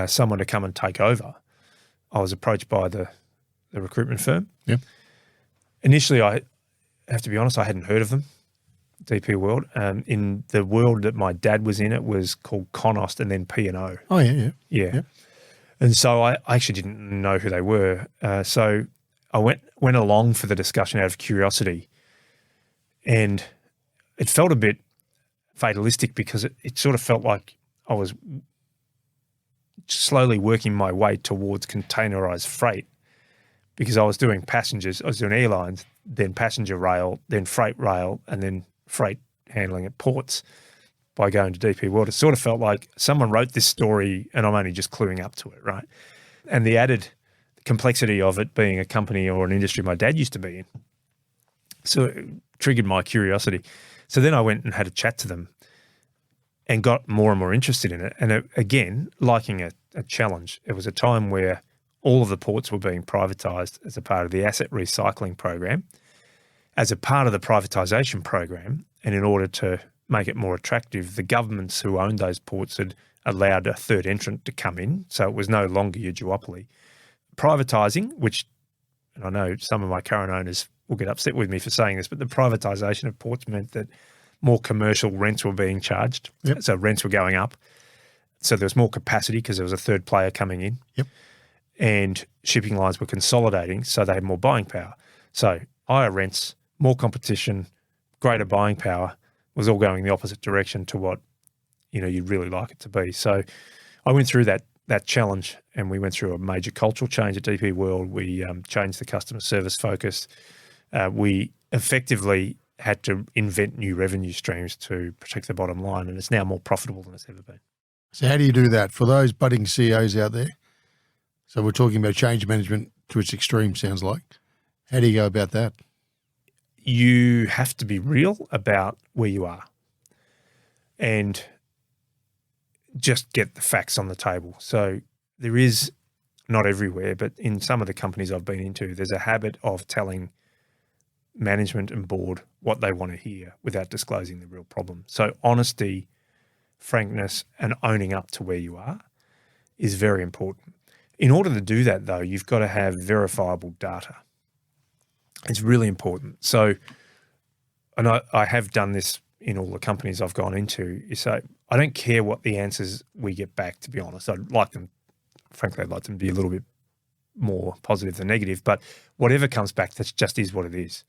H: someone to come and take over, I was approached by the recruitment firm.
G: Yep.
H: Initially, I have to be honest, I hadn't heard of them, DP World. In the world that my dad was in, it was called Qantas and then P&O.
G: Oh, yeah.
H: Yeah.
G: Yep.
H: And so I actually didn't know who they were. So I went along for the discussion out of curiosity, and it felt a bit fatalistic because it sort of felt like I was slowly working my way towards containerized freight, because I was doing passengers, I was doing airlines, then passenger rail, then freight rail, and then freight handling at ports by going to DP World. It sort of felt like someone wrote this story and I'm only just cluing up to it, right? And the added complexity of it being a company or an industry my dad used to be in, so it triggered my curiosity. So then I went and had a chat to them and got more and more interested in it. And again, liking a challenge. It was a time where all of the ports were being privatised as a part of the asset recycling program. As a part of the privatisation program, and in order to make it more attractive, the governments who owned those ports had allowed a third entrant to come in, so it was no longer your duopoly. Privatising, which, and I know some of my current owners will get upset with me for saying this, but the privatisation of ports meant that more commercial rents were being charged.
G: Yep.
H: So rents were going up. So there was more capacity because there was a third player coming in.
G: Yep.
H: and shipping lines were consolidating, so they had more buying power. So higher rents, more competition, greater buying power was all going the opposite direction to what, you'd really like it to be. So I went through that challenge, and we went through a major cultural change at DP World. We changed the customer service focus. We effectively had to invent new revenue streams to protect the bottom line, and it's now more profitable than it's ever been.
G: So how do you do that for those budding CEOs out there? So we're talking about change management to its extreme, sounds like. How do you go about that?
H: You have to be real about where you are and just get the facts on the table. So there is, not everywhere, but in some of the companies I've been into, there's a habit of telling management and board what they want to hear without disclosing the real problem. So honesty, frankness, and owning up to where you are is very important. In order to do that, though, you've got to have verifiable data. It's really important. So, and I have done this in all the companies I've gone into, is say, I don't care what the answers we get back, to be honest. I'd like them to be a little bit more positive than negative, but whatever comes back, that just is what it is.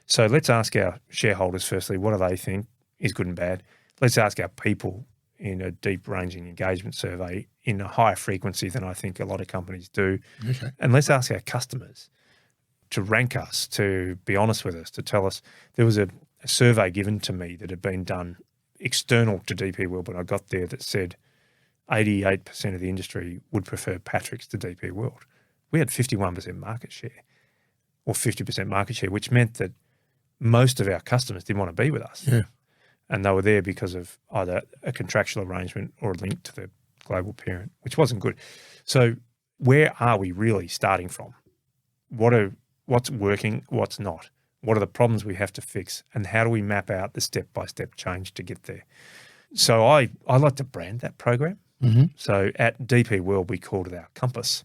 H: So let's ask our shareholders firstly, what do they think is good and bad? Let's ask our people in a deep-ranging engagement survey in a higher frequency than I think a lot of companies do.
G: Okay.
H: And let's ask our customers to rank us, to be honest with us, to tell us. There was a survey given to me that had been done external to DP World when I got there that said 88% of the industry would prefer Patrick's to DP World. We had 51% market share or 50% market share, which meant that most of our customers didn't want to be with us.
G: Yeah.
H: And they were there because of either a contractual arrangement or a link to the global parent, which wasn't good. So where are we really starting from? What's working, what's not? What are the problems we have to fix? And how do we map out the step-by-step change to get there? So I like to brand that program.
G: Mm-hmm.
H: So at DP World, we called it our compass,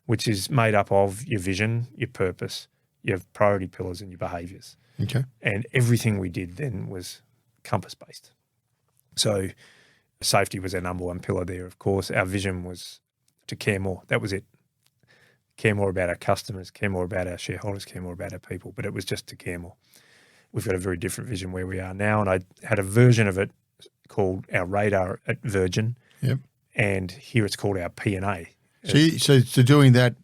H: which is made up of your vision, your purpose, your priority pillars, and your behaviours.
G: Okay.
H: And everything we did then was compass-based. So safety was our number one pillar there, of course. Our vision was to care more. That was it. Care more about our customers, care more about our shareholders, care more about our people, but it was just to care more. We've got a very different vision where we are now, and I had a version of it called our radar at Virgin,
G: Yep.
H: and here it's called our P&A.
G: So doing that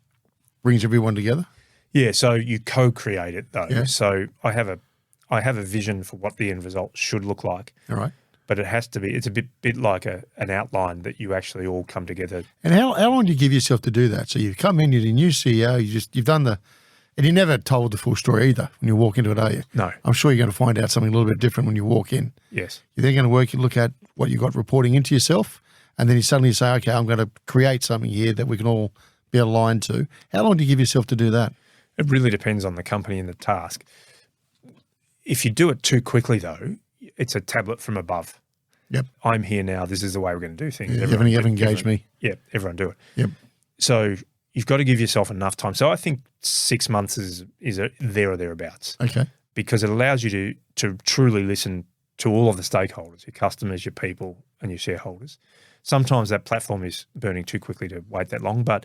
G: brings everyone together?
H: Yeah, so you co-create it though.
G: Yeah.
H: So I have a vision for what the end result should look like.
G: All right.
H: But it has to be, it's a bit like an outline that you actually all come together.
G: And how long do you give yourself to do that? So you've come in, you're the new CEO, you've done and you never told the full story either when you walk into it, are you?
H: No.
G: I'm sure you're going to find out something a little bit different when you walk in.
H: Yes.
G: You're then going to look at what you've got reporting into yourself, and then you suddenly say, okay, I'm going to create something here that we can all be aligned to. How long do you give yourself to do that?
H: It really depends on the company and the task. If you do it too quickly though, it's a tablet from above.
G: Yep.
H: I'm here now. This is the way we're going to do things.
G: Yeah, you haven't engaged me.
H: Yeah, everyone do it.
G: Yep.
H: So you've got to give yourself enough time. So I think 6 months is there or thereabouts.
G: Okay.
H: Because it allows you to truly listen to all of the stakeholders, your customers, your people, and your shareholders. Sometimes that platform is burning too quickly to wait that long, but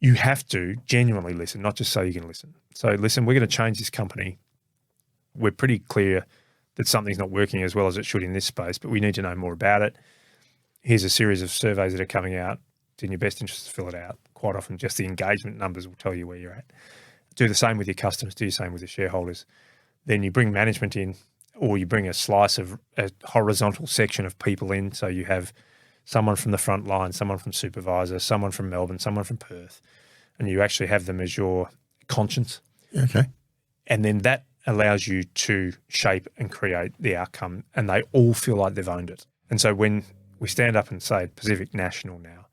H: you have to genuinely listen, not just so you can listen. So listen, we're going to change this company. We're pretty clear that something's not working as well as it should in this space, but we need to know more about it. Here's a series of surveys that are coming out. It's in your best interest to fill it out. Quite often just the engagement numbers will tell you where you're at. Do the same with your customers, do the same with your shareholders. Then you bring management in, or you bring a slice of a horizontal section of people in. So you have someone from the front line, someone from supervisor, someone from Melbourne, someone from Perth, and you actually have them as your conscience.
G: Okay.
H: And then that allows you to shape and create the outcome, and they all feel like they've owned it. And so when we stand up and say Pacific National now,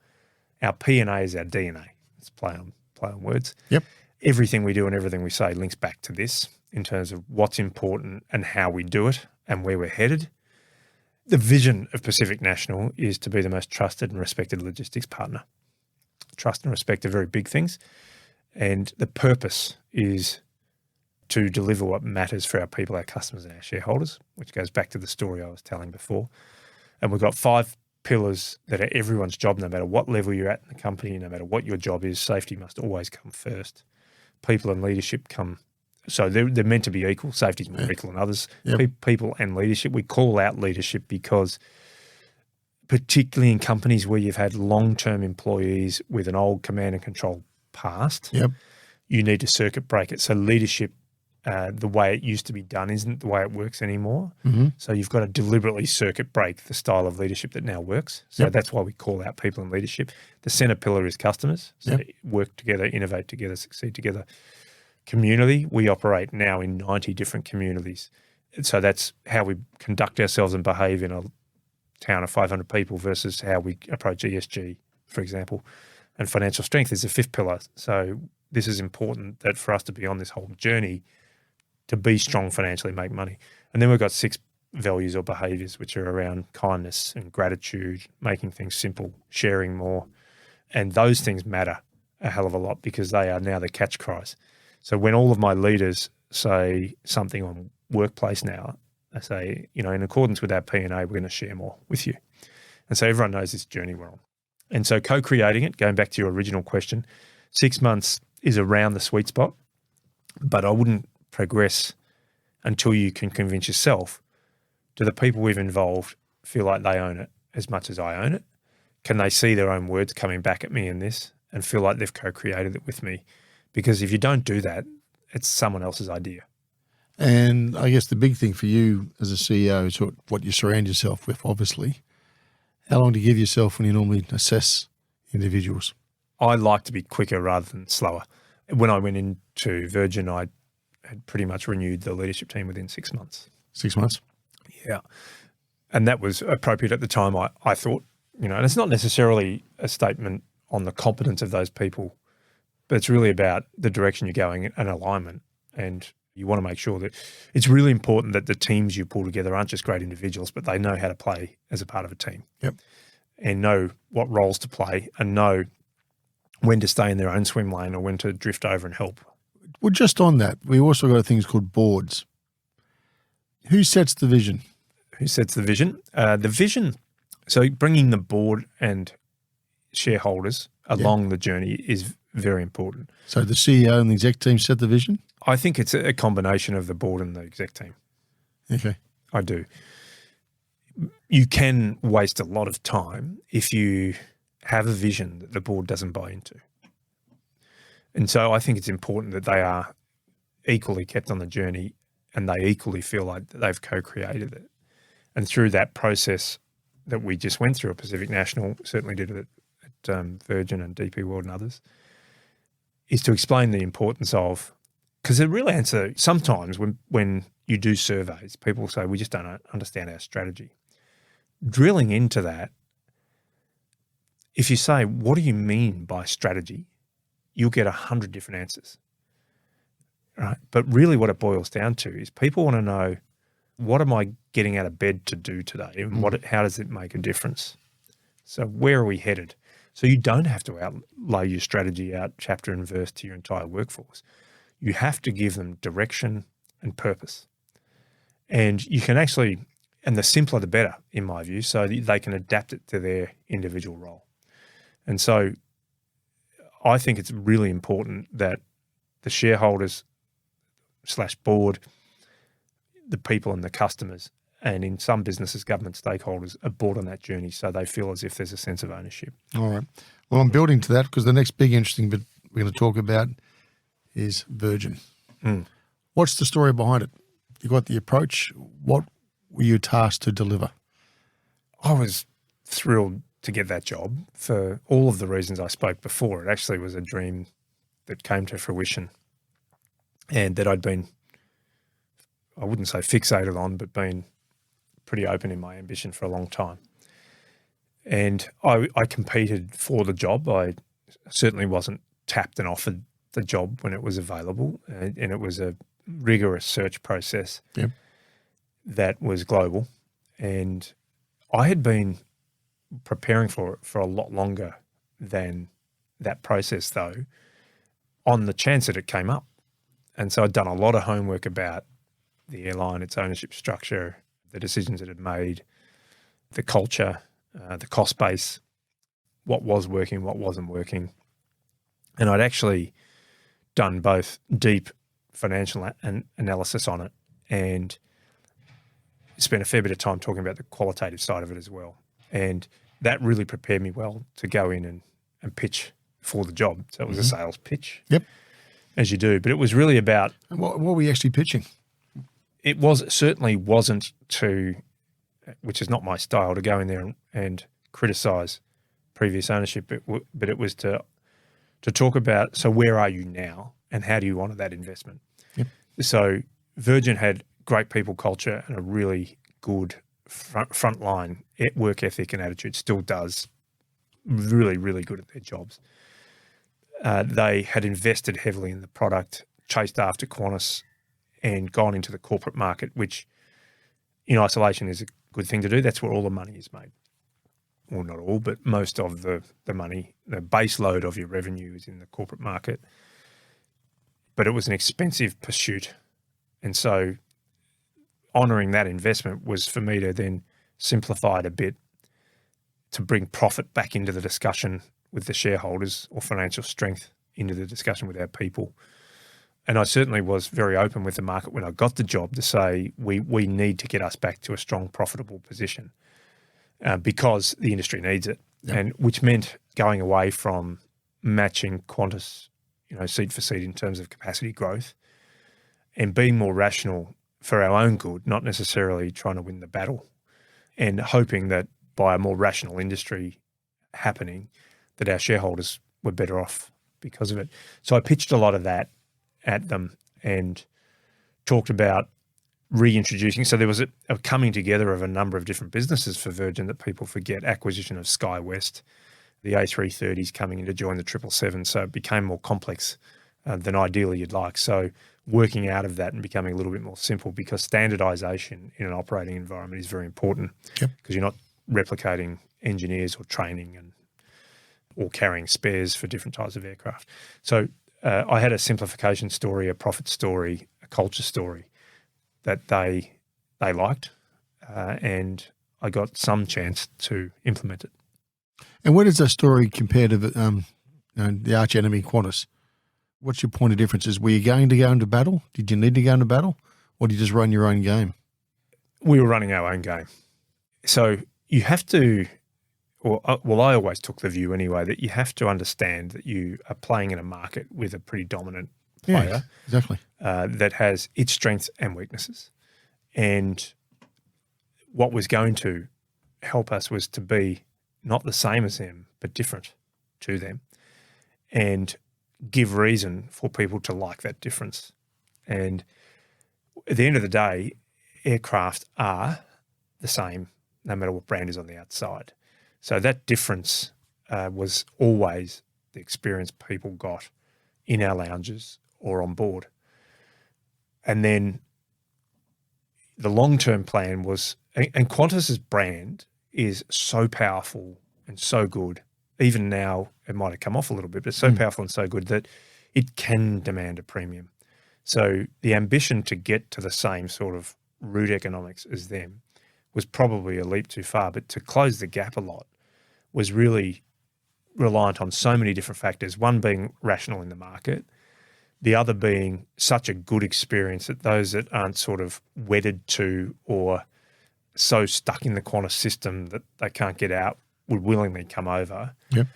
H: our P&A is our DNA. Let's play on words.
G: Yep.
H: Everything we do and everything we say links back to this in terms of what's important and how we do it and where we're headed. The vision of Pacific National is to be the most trusted and respected logistics partner. Trust and respect are very big things. And the purpose is to deliver what matters for our people, our customers, and our shareholders, which goes back to the story I was telling before. And we've got 5 pillars that are everyone's job, no matter what level you're at in the company, no matter what your job is. Safety must always come first. People and leadership come. So they're meant to be equal. Safety is more equal than others.
G: Yep.
H: People and leadership. We call out leadership because particularly in companies where you've had long-term employees with an old command and control past, you need to circuit break it. So leadership, the way it used to be done isn't the way it works anymore. So you've got to deliberately circuit break the style of leadership that now works. So that's why we call out people and leadership. The center pillar is customers. So work together, innovate together, succeed together. Community, we operate now in 90 different communities. So that's how we conduct ourselves and behave in a town of 500 people versus how we approach ESG, for example. And financial strength is the fifth pillar. So this is important that for us to be on this whole journey to be strong financially, make money. And then we've got 6 values or behaviours, which are around kindness and gratitude, making things simple, sharing more. And those things matter a hell of a lot because they are now the catch cries. So when all of my leaders say something on workplace now, I say, in accordance with our P&A, we're going to share more with you. And so everyone knows this journey we're on. And so co-creating it, going back to your original question, 6 months is around the sweet spot, but I wouldn't progress until you can convince yourself, do the people we've involved feel like they own it as much as I own it? Can they see their own words coming back at me in this and feel like they've co-created it with me? Because if you don't do that, it's someone else's idea.
G: And I guess the big thing for you as a CEO is what you surround yourself with, obviously. How long do you give yourself when you normally assess individuals?
H: I like to be quicker rather than slower. When I went into Virgin, I had pretty much renewed the leadership team within 6 months.
G: 6 months?
H: Yeah. And that was appropriate at the time, I thought. And it's not necessarily a statement on the competence of those people, but it's really about the direction you're going and alignment. And you want to make sure that it's really important that the teams you pull together aren't just great individuals, but they know how to play as a part of a team.
G: Yep.
H: And know what roles to play and know when to stay in their own swim lane or when to drift over and help.
G: Well, just on that, we also got things called boards. Who sets the vision?
H: Who sets the vision? The vision, so bringing the board and shareholders along the journey is very important.
G: So the CEO and the exec team set the vision?
H: I think it's a combination of the board and the exec team.
G: Okay.
H: I do. You can waste a lot of time if you have a vision that the board doesn't buy into. And so I think it's important that they are equally kept on the journey and they equally feel like they've co-created it. And through that process that we just went through at Pacific National, certainly did it at Virgin and DP World and others, is to explain the importance of, because the real answer, sometimes when you do surveys, people say, we just don't understand our strategy. Drilling into that, if you say, what do you mean by strategy? You'll get 100 different answers, right? But really what it boils down to is people want to know, what am I getting out of bed to do today? And how does it make a difference? So where are we headed? So you don't have to lay your strategy out chapter and verse to your entire workforce. You have to give them direction and purpose. And you can actually, and the simpler the better, in my view, so they can adapt it to their individual role. And so I think it's really important that the shareholders / board, the people and the customers, and in some businesses, government stakeholders are brought on that journey so they feel as if there's a sense of ownership.
G: All right. Well, I'm building to that because the next big interesting bit we're going to talk about is Virgin. What's the story behind it? You got the approach. What were you tasked to deliver?
H: I was thrilled to get that job for all of the reasons I spoke before. It actually was a dream that came to fruition and that I'd been, I wouldn't say fixated on, but been pretty open in my ambition for a long time. And I competed for the job. I certainly wasn't tapped and offered the job when it was available, and it was a rigorous search process that was global. And I had been preparing for it for a lot longer than that process, though, on the chance that it came up. And so I'd done a lot of homework about the airline, its ownership structure, the decisions it had made, the culture, the cost base, what was working, what wasn't working. And I'd actually done both deep financial analysis on it and spent a fair bit of time talking about the qualitative side of it as well. And that really prepared me well to go in and pitch for the job. So it was a sales pitch.
G: Yep.
H: As you do. But it was really about...
G: And what were you actually pitching?
H: It certainly wasn't to, which is not my style, to go in there and criticise previous ownership, but it was to talk about, so where are you now and how do you honour that investment?
G: Yep.
H: So Virgin had great people culture and a really good frontline work ethic and attitude, still does, really, really good at their jobs. They had invested heavily in the product, chased after Qantas and gone into the corporate market, which in isolation is a good thing to do. That's where all the money is made. Well, not all, but most of the money, the base load of your revenue is in the corporate market. But it was an expensive pursuit. And so honouring that investment was for me to then simplify it a bit to bring profit back into the discussion with the shareholders or financial strength into the discussion with our people. And I certainly was very open with the market when I got the job to say we need to get us back to a strong, profitable position because the industry needs it, and which meant going away from matching Qantas, seat for seat in terms of capacity growth, and being more rational for our own good, not necessarily trying to win the battle, and hoping that by a more rational industry happening, that our shareholders were better off because of it. So I pitched a lot of that at them and talked about reintroducing. So there was a coming together of a number of different businesses for Virgin that people forget. Acquisition of SkyWest, the A330s coming in to join the 777. So it became more complex than ideally you'd like. So working out of that and becoming a little bit more simple, because standardization in an operating environment is very important because you're not replicating engineers or training or carrying spares for different types of aircraft. So I had a simplification story, a profit story, a culture story that they liked, and I got some chance to implement it.
G: And where does that story compare to the arch enemy Qantas? What's your point of differences? Were you going to go into battle? Did you need to go into battle, or did you just run your own game?
H: We were running our own game. So you have to, I always took the view anyway, that you have to understand that you are playing in a market with a pretty dominant player.
G: Yeah, exactly.
H: That has its strengths and weaknesses. And what was going to help us was to be not the same as them, but different to them, and give reason for people to like that difference. And at the end of the day, aircraft are the same no matter what brand is on the outside. So that difference was always the experience people got in our lounges or on board. And then the long-term plan was, and Qantas's brand is so powerful and so good, even now it might have come off a little bit, but it's so powerful and so good that it can demand a premium. So the ambition to get to the same sort of route economics as them was probably a leap too far, but to close the gap a lot was really reliant on so many different factors, one being rational in the market, the other being such a good experience that those that aren't sort of wedded to or so stuck in the Qantas system that they can't get out would willingly come over.
G: Yep.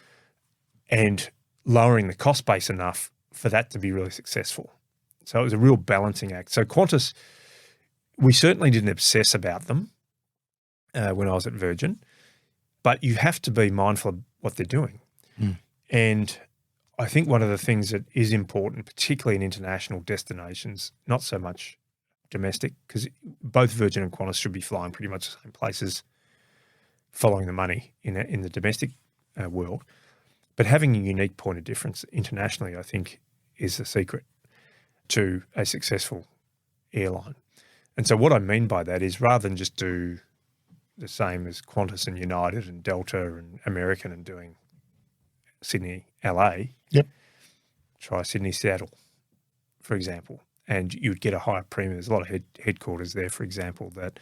H: And lowering the cost base enough for that to be really successful. So it was a real balancing act. So Qantas, we certainly didn't obsess about them when I was at Virgin, but you have to be mindful of what they're doing. And I think one of the things that is important, particularly in international destinations, not so much domestic, because both Virgin and Qantas should be flying pretty much the same places, following the money in the domestic world. But having a unique point of difference internationally, I think, is the secret to a successful airline. And so what I mean by that is rather than just do the same as Qantas and United and Delta and American and doing Sydney, LA, try Sydney, Seattle, for example, and you would get a higher premium. There's a lot of headquarters there, for example, that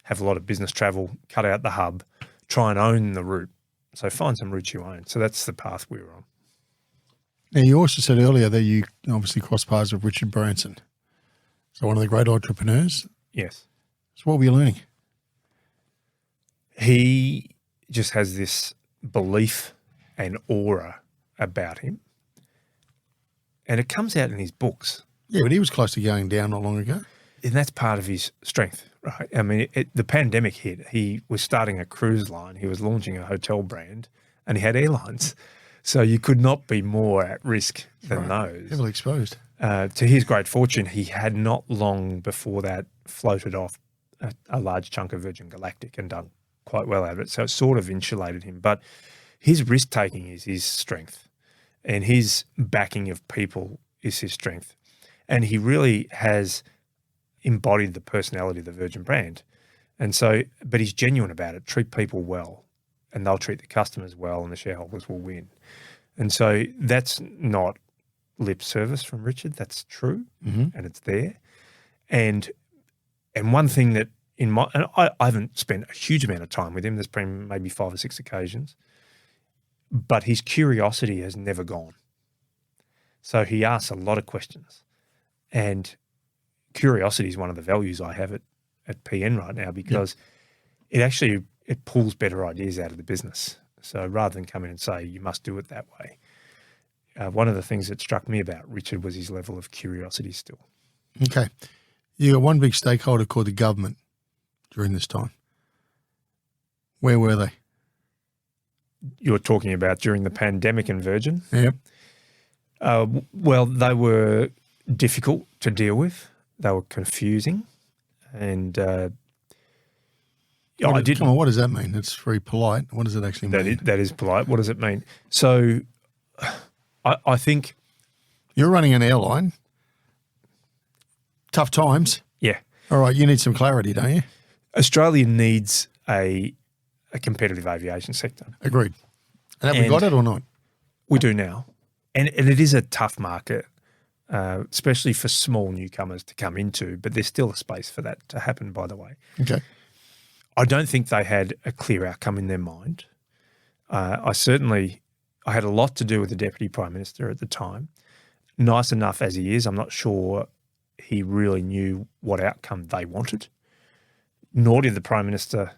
H: have a lot of business travel, cut out the hub, try and own the route. So find some routes you own. So that's the path we were on.
G: Now, you also said earlier that you obviously crossed paths with Richard Branson. So one of the great entrepreneurs.
H: Yes.
G: So what were you learning?
H: He just has this belief and aura about him. And it comes out in his books.
G: Yeah, but he was close to going down not long ago.
H: And that's part of his strength, right? I mean, the pandemic hit. He was starting a cruise line. He was launching a hotel brand and he had airlines. So you could not be more at risk than those.
G: Heavily exposed.
H: To his great fortune, he had not long before that floated off a large chunk of Virgin Galactic and done quite well out of it. So it sort of insulated him. But his risk-taking is his strength and his backing of people is his strength. And he really has embodied the personality of the Virgin brand. And so, but he's genuine about it. Treat people well and they'll treat the customers well and the shareholders will win. And so that's not lip service from Richard. That's true and it's there. And one thing that and I haven't spent a huge amount of time with him. There's been maybe 5 or 6 occasions, but his curiosity has never gone. So he asks a lot of questions, and curiosity is one of the values I have at PN right now because it pulls better ideas out of the business. So rather than come in and say, you must do it that way, one of the things that struck me about Richard was his level of curiosity still.
G: Okay. You got one big stakeholder called the government during this time. Where were they?
H: You're talking about during the pandemic in Virgin?
G: Yep.
H: Well, they were difficult to deal with. They were confusing. And
G: Come on, what does that mean? It's very polite. What does it actually mean?
H: That is polite. What does it mean? So I think...
G: You're running an airline. Tough times.
H: Yeah.
G: All right, you need some clarity, don't you?
H: Australia needs a competitive aviation sector.
G: Agreed. And have we got it or not?
H: We do now. And it is a tough market, especially for small newcomers to come into, but there's still a space for that to happen, by the way.
G: Okay.
H: I don't think they had a clear outcome in their mind. I had a lot to do with the Deputy Prime Minister at the time. Nice enough as he is, I'm not sure he really knew what outcome they wanted, nor did the Prime Minister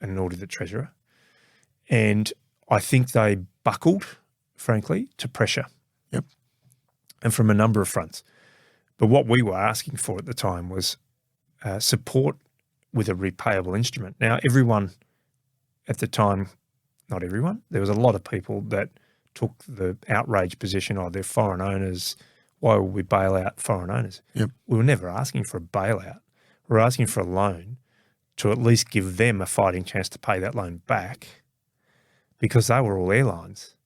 H: and nor did the Treasurer. And I think they buckled, frankly, to pressure.
G: Yep.
H: And from a number of fronts. But what we were asking for at the time was support with a repayable instrument. Now, everyone at the time, not everyone, there was a lot of people that took the outrage position, they're foreign owners, why would we bail out foreign owners?
G: Yep.
H: We were never asking for a bailout. We were asking for a loan to at least give them a fighting chance to pay that loan back because they were all airlines.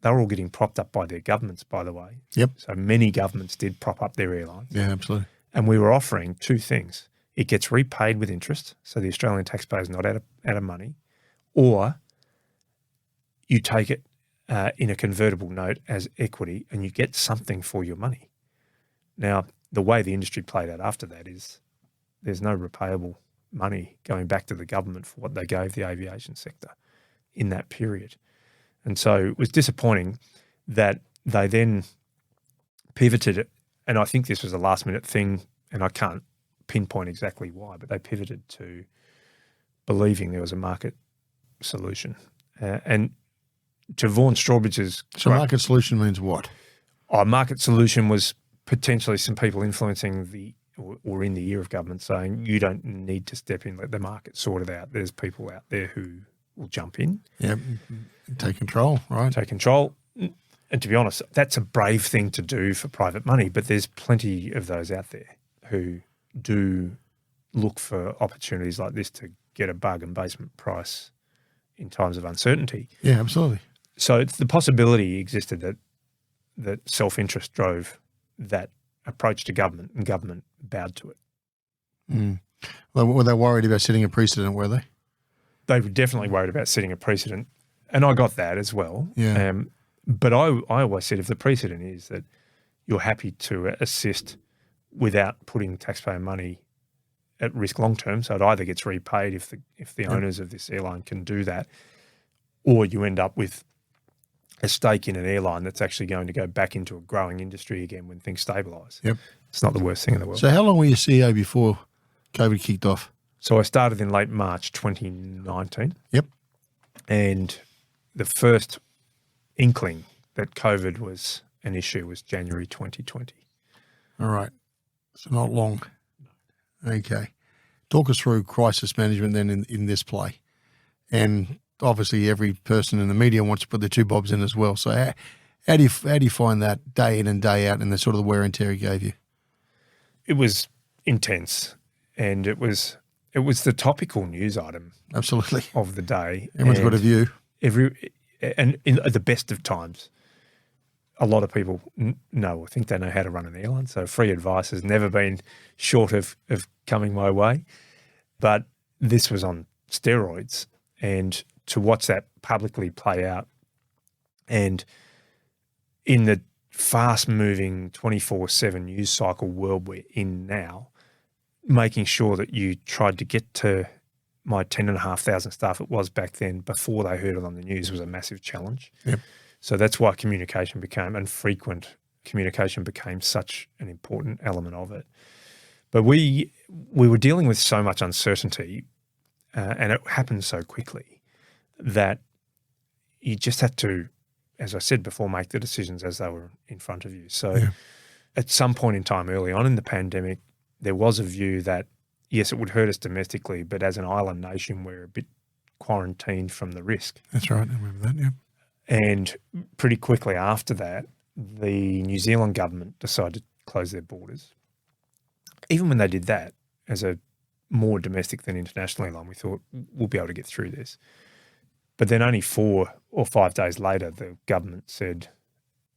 H: They were all getting propped up by their governments, by the way.
G: Yep.
H: So many governments did prop up their airlines.
G: Yeah, absolutely.
H: And we were offering 2 things. It gets repaid with interest, so the Australian taxpayer is not out of money, or you take it in a convertible note as equity and you get something for your money. Now, the way the industry played out after that is there's no repayable money going back to the government for what they gave the aviation sector in that period. And so it was disappointing that they then pivoted, and I think this was a last-minute thing, and I can't pinpoint exactly why, but they pivoted to believing there was a market solution. And to Vaughan Strawbridge's...
G: So market solution means what?
H: Our market solution was potentially some people influencing or in the ear of government saying, you don't need to step in, let the market sort it out. There's people out there who will jump in.
G: Yeah, take control, right?
H: Take control. And to be honest, that's a brave thing to do for private money, but there's plenty of those out there who do look for opportunities like this to get a bargain basement price in times of uncertainty.
G: Yeah, absolutely.
H: So the possibility existed that self-interest drove that approach to government, and government bowed to it.
G: Mm. Well, were they worried about setting a precedent, were they?
H: They were definitely worried about setting a precedent, and I got that as well.
G: Yeah.
H: But I always said if the precedent is that you're happy to assist without putting taxpayer money at risk long term. So it either gets repaid if the owners of this airline can do that, or you end up with a stake in an airline that's actually going to go back into a growing industry again when things stabilise.
G: Yep.
H: It's not the worst thing in the world.
G: So how long were you CEO before COVID kicked off?
H: So I started in late March 2019.
G: Yep.
H: And the first inkling that COVID was an issue was January 2020.
G: All right. So not long. Okay. Talk us through crisis management then in this play. And obviously every person in the media wants to put their two bobs in as well. So how do you find that day in and day out and the sort of the wear and tear it gave you?
H: It was intense, and it was the topical news item
G: Absolutely.
H: of the day.
G: Everyone's got a view.
H: And at the best of times, a lot of people think they know how to run an airline. So free advice has never been short of coming my way. But this was on steroids, and to watch that publicly play out, and in the fast-moving 24/7 news cycle world we're in now, making sure that you tried to get to my 10,500 staff, it was back then, before they heard it on the news, was a massive challenge.
G: Yep.
H: So that's why communication and frequent communication became such an important element of it. But we were dealing with so much uncertainty, and it happened so quickly, that you just had to, as I said before, make the decisions as they were in front of you. So at some point in time early on in the pandemic, there was a view that, yes, it would hurt us domestically, but as an island nation, we're a bit quarantined from the risk.
G: That's right. I remember that, yeah.
H: And pretty quickly after that, the New Zealand government decided to close their borders. Even when they did that, as a more domestic than international airline, we thought we'll be able to get through this. But then only 4 or 5 days later, the government said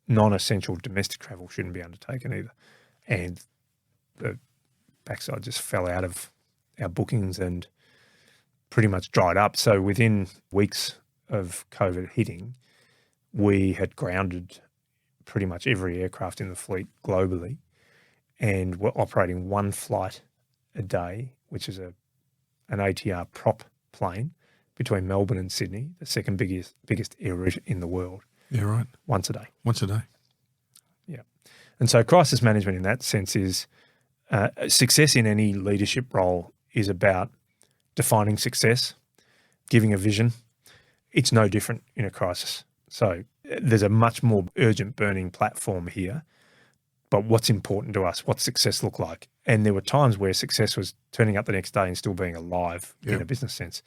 H: non-essential domestic travel shouldn't be undertaken either. And the backside just fell out of our bookings and pretty much dried up. So within weeks of COVID hitting, we had grounded pretty much every aircraft in the fleet globally, and we're operating one flight a day, which is an ATR prop plane between Melbourne and Sydney, the second biggest air route in the world.
G: Yeah, right.
H: Once a day.
G: Once a day.
H: Yeah. And so crisis management in that sense is success in any leadership role is about defining success, giving a vision. It's no different in a crisis. So there's a much more urgent burning platform here, but what's important to us? What's success look like? And there were times where success was turning up the next day and still being alive in a business sense.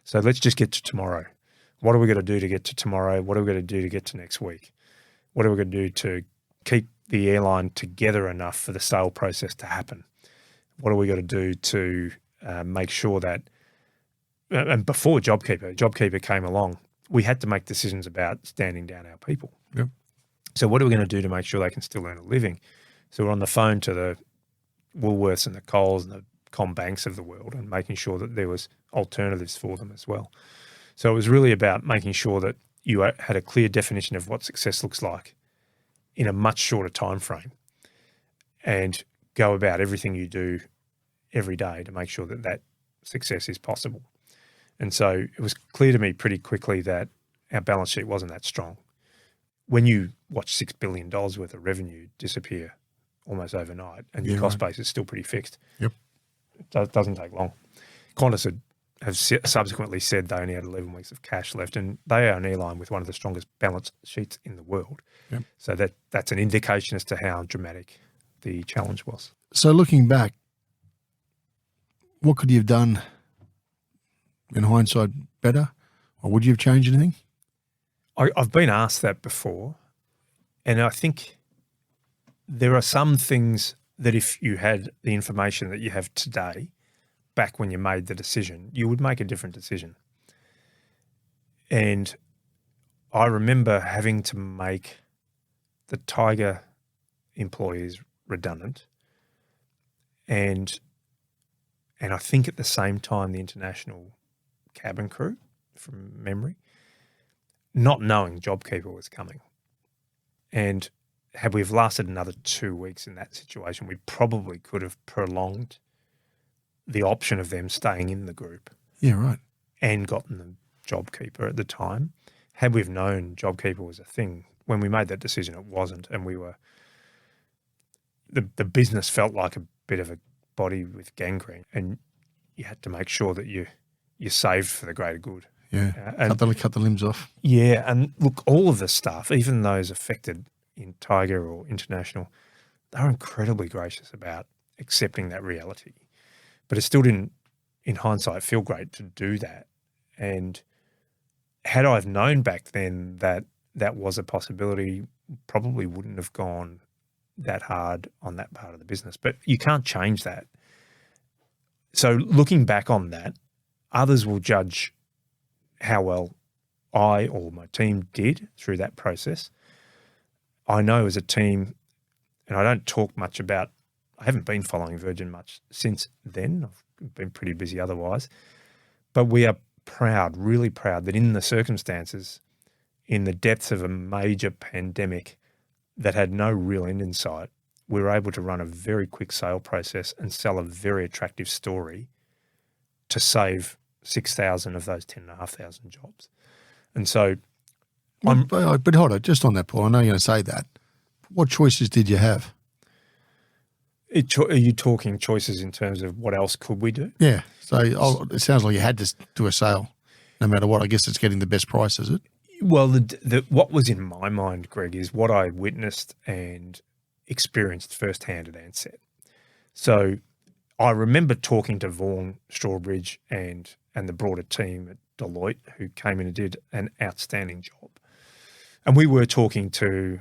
H: So let's just get to tomorrow. What are we going to do to get to tomorrow? What are we going to do to get to next week? What are we going to do to keep the airline together enough for the sale process to happen? What are we going to do to make sure that, and before JobKeeper came along, we had to make decisions about standing down our people.
G: Yep.
H: So what are we going to do to make sure they can still earn a living? So we're on the phone to the Woolworths and the Coles and the CommBanks of the world and making sure that there was alternatives for them as well. So it was really about making sure that you had a clear definition of what success looks like in a much shorter time frame, and go about everything you do every day to make sure that that success is possible. And so it was clear to me pretty quickly that our balance sheet wasn't that strong. When you watch $6 billion worth of revenue disappear almost overnight and your cost base is still pretty fixed, it doesn't take long. Qantas have subsequently said they only had 11 weeks of cash left, and they are an airline with one of the strongest balance sheets in the world.
G: Yep.
H: So that's an indication as to how dramatic the challenge was.
G: So looking back, what could you have done in hindsight better, or would you have changed anything?
H: I've been asked that before, and I think there are some things that if you had the information that you have today, back when you made the decision, you would make a different decision. And I remember having to make the Tiger employees redundant, and I think at the same time the international cabin crew, from memory, not knowing JobKeeper was coming. And had we have lasted another 2 weeks in that situation, we probably could have prolonged the option of them staying in the group.
G: Yeah, right.
H: And gotten them JobKeeper at the time. Had we have known JobKeeper was a thing, when we made that decision, it wasn't. And we were, the business felt like a bit of a body with gangrene, and you had to make sure that you saved for the greater good.
G: Yeah,
H: and
G: cut the limbs off.
H: Yeah, and look, all of the staff, even those affected in Tiger or International, they were incredibly gracious about accepting that reality. But it still didn't, in hindsight, feel great to do that. And had I have known back then that that was a possibility, probably wouldn't have gone that hard on that part of the business. But you can't change that. So looking back on that, others will judge how well I or my team did through that process. I know as a team, and I don't talk much about, I haven't been following Virgin much since then. I've been pretty busy otherwise. But we are proud, really proud, that in the circumstances, in the depths of a major pandemic that had no real end in sight, we were able to run a very quick sale process and sell a very attractive story to save 6,000 of those 10,500 jobs. And so
G: But hold on, just on that, Paul, I know you're going to say that. What choices did you have?
H: Are you talking choices in terms of what else could we do?
G: Yeah. So it sounds like you had to do a sale no matter what. I guess it's getting the best price, is it?
H: Well, what was in my mind, Greg, is what I witnessed and experienced firsthand at Ansett. So I remember talking to Vaughan Strawbridge and the broader team at Deloitte, who came in and did an outstanding job. And we were talking to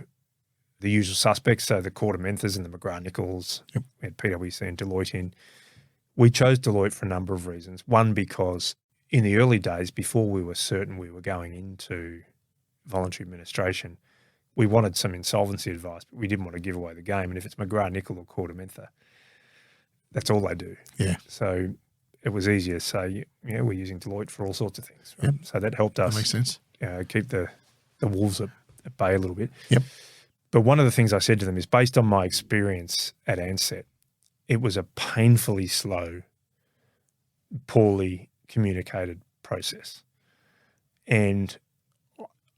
H: the usual suspects, so the Quartermenthers and the McGrath-Nichols. Yep. We had PwC and Deloitte in. We chose Deloitte for a number of reasons. One, because in the early days, before we were certain we were going into voluntary administration, we wanted some insolvency advice, but we didn't want to give away the game. And if it's McGrath-Nichol or Quartermenther, that's all they do.
G: Yeah.
H: So it was easier to say, yeah, we're using Deloitte for all sorts of things. Right?
G: Yep.
H: So that helped us.
G: That makes sense.
H: Keep the wolves at bay a little bit.
G: Yep.
H: But one of the things I said to them is, based on my experience at Ansett, it was a painfully slow, poorly communicated process. And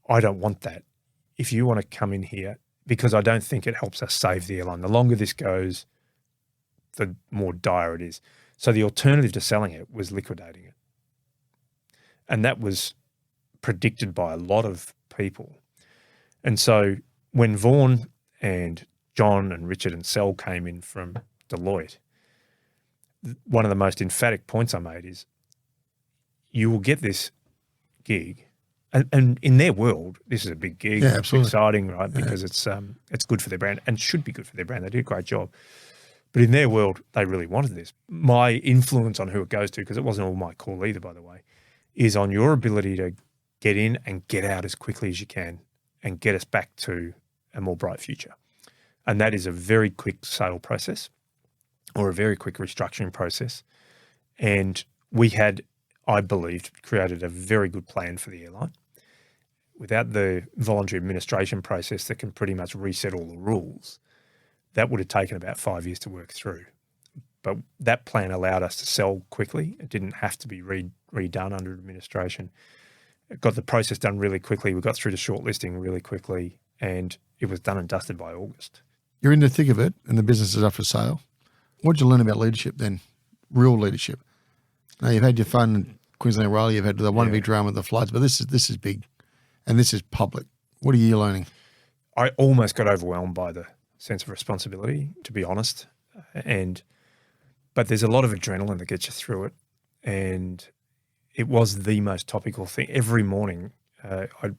H: I don't want that. If you want to come in here, because I don't think it helps us save the airline. The longer this goes, the more dire it is. So the alternative to selling it was liquidating it. And that was predicted by a lot of people. And so when Vaughan and John and Richard and Sel came in from Deloitte, one of the most emphatic points I made is, you will get this gig, and in their world, this is a big gig.
G: Yeah, absolutely.
H: It's exciting, right? Because it's good for their brand and should be good for their brand. They did a great job. But in their world, they really wanted this. My influence on who it goes to, because it wasn't all my call either, by the way, is on your ability to get in and get out as quickly as you can and get us back to a more bright future. And that is a very quick sale process or a very quick restructuring process. And we had, I believed, created a very good plan for the airline. Without the voluntary administration process that can pretty much reset all the rules, that would have taken about 5 years to work through. But that plan allowed us to sell quickly. It didn't have to be redone under administration. It got the process done really quickly. We got through to shortlisting really quickly, and it was done and dusted by August.
G: You're in the thick of it and the business is up for sale. What did you learn about leadership then? Real leadership. Now, you've had your fun in Queensland Rail, you've had the one big drama with the floods, but this is big and this is public. What are you learning?
H: I almost got overwhelmed by the sense of responsibility, to be honest. But there's a lot of adrenaline that gets you through it. And it was the most topical thing. Every morning I'd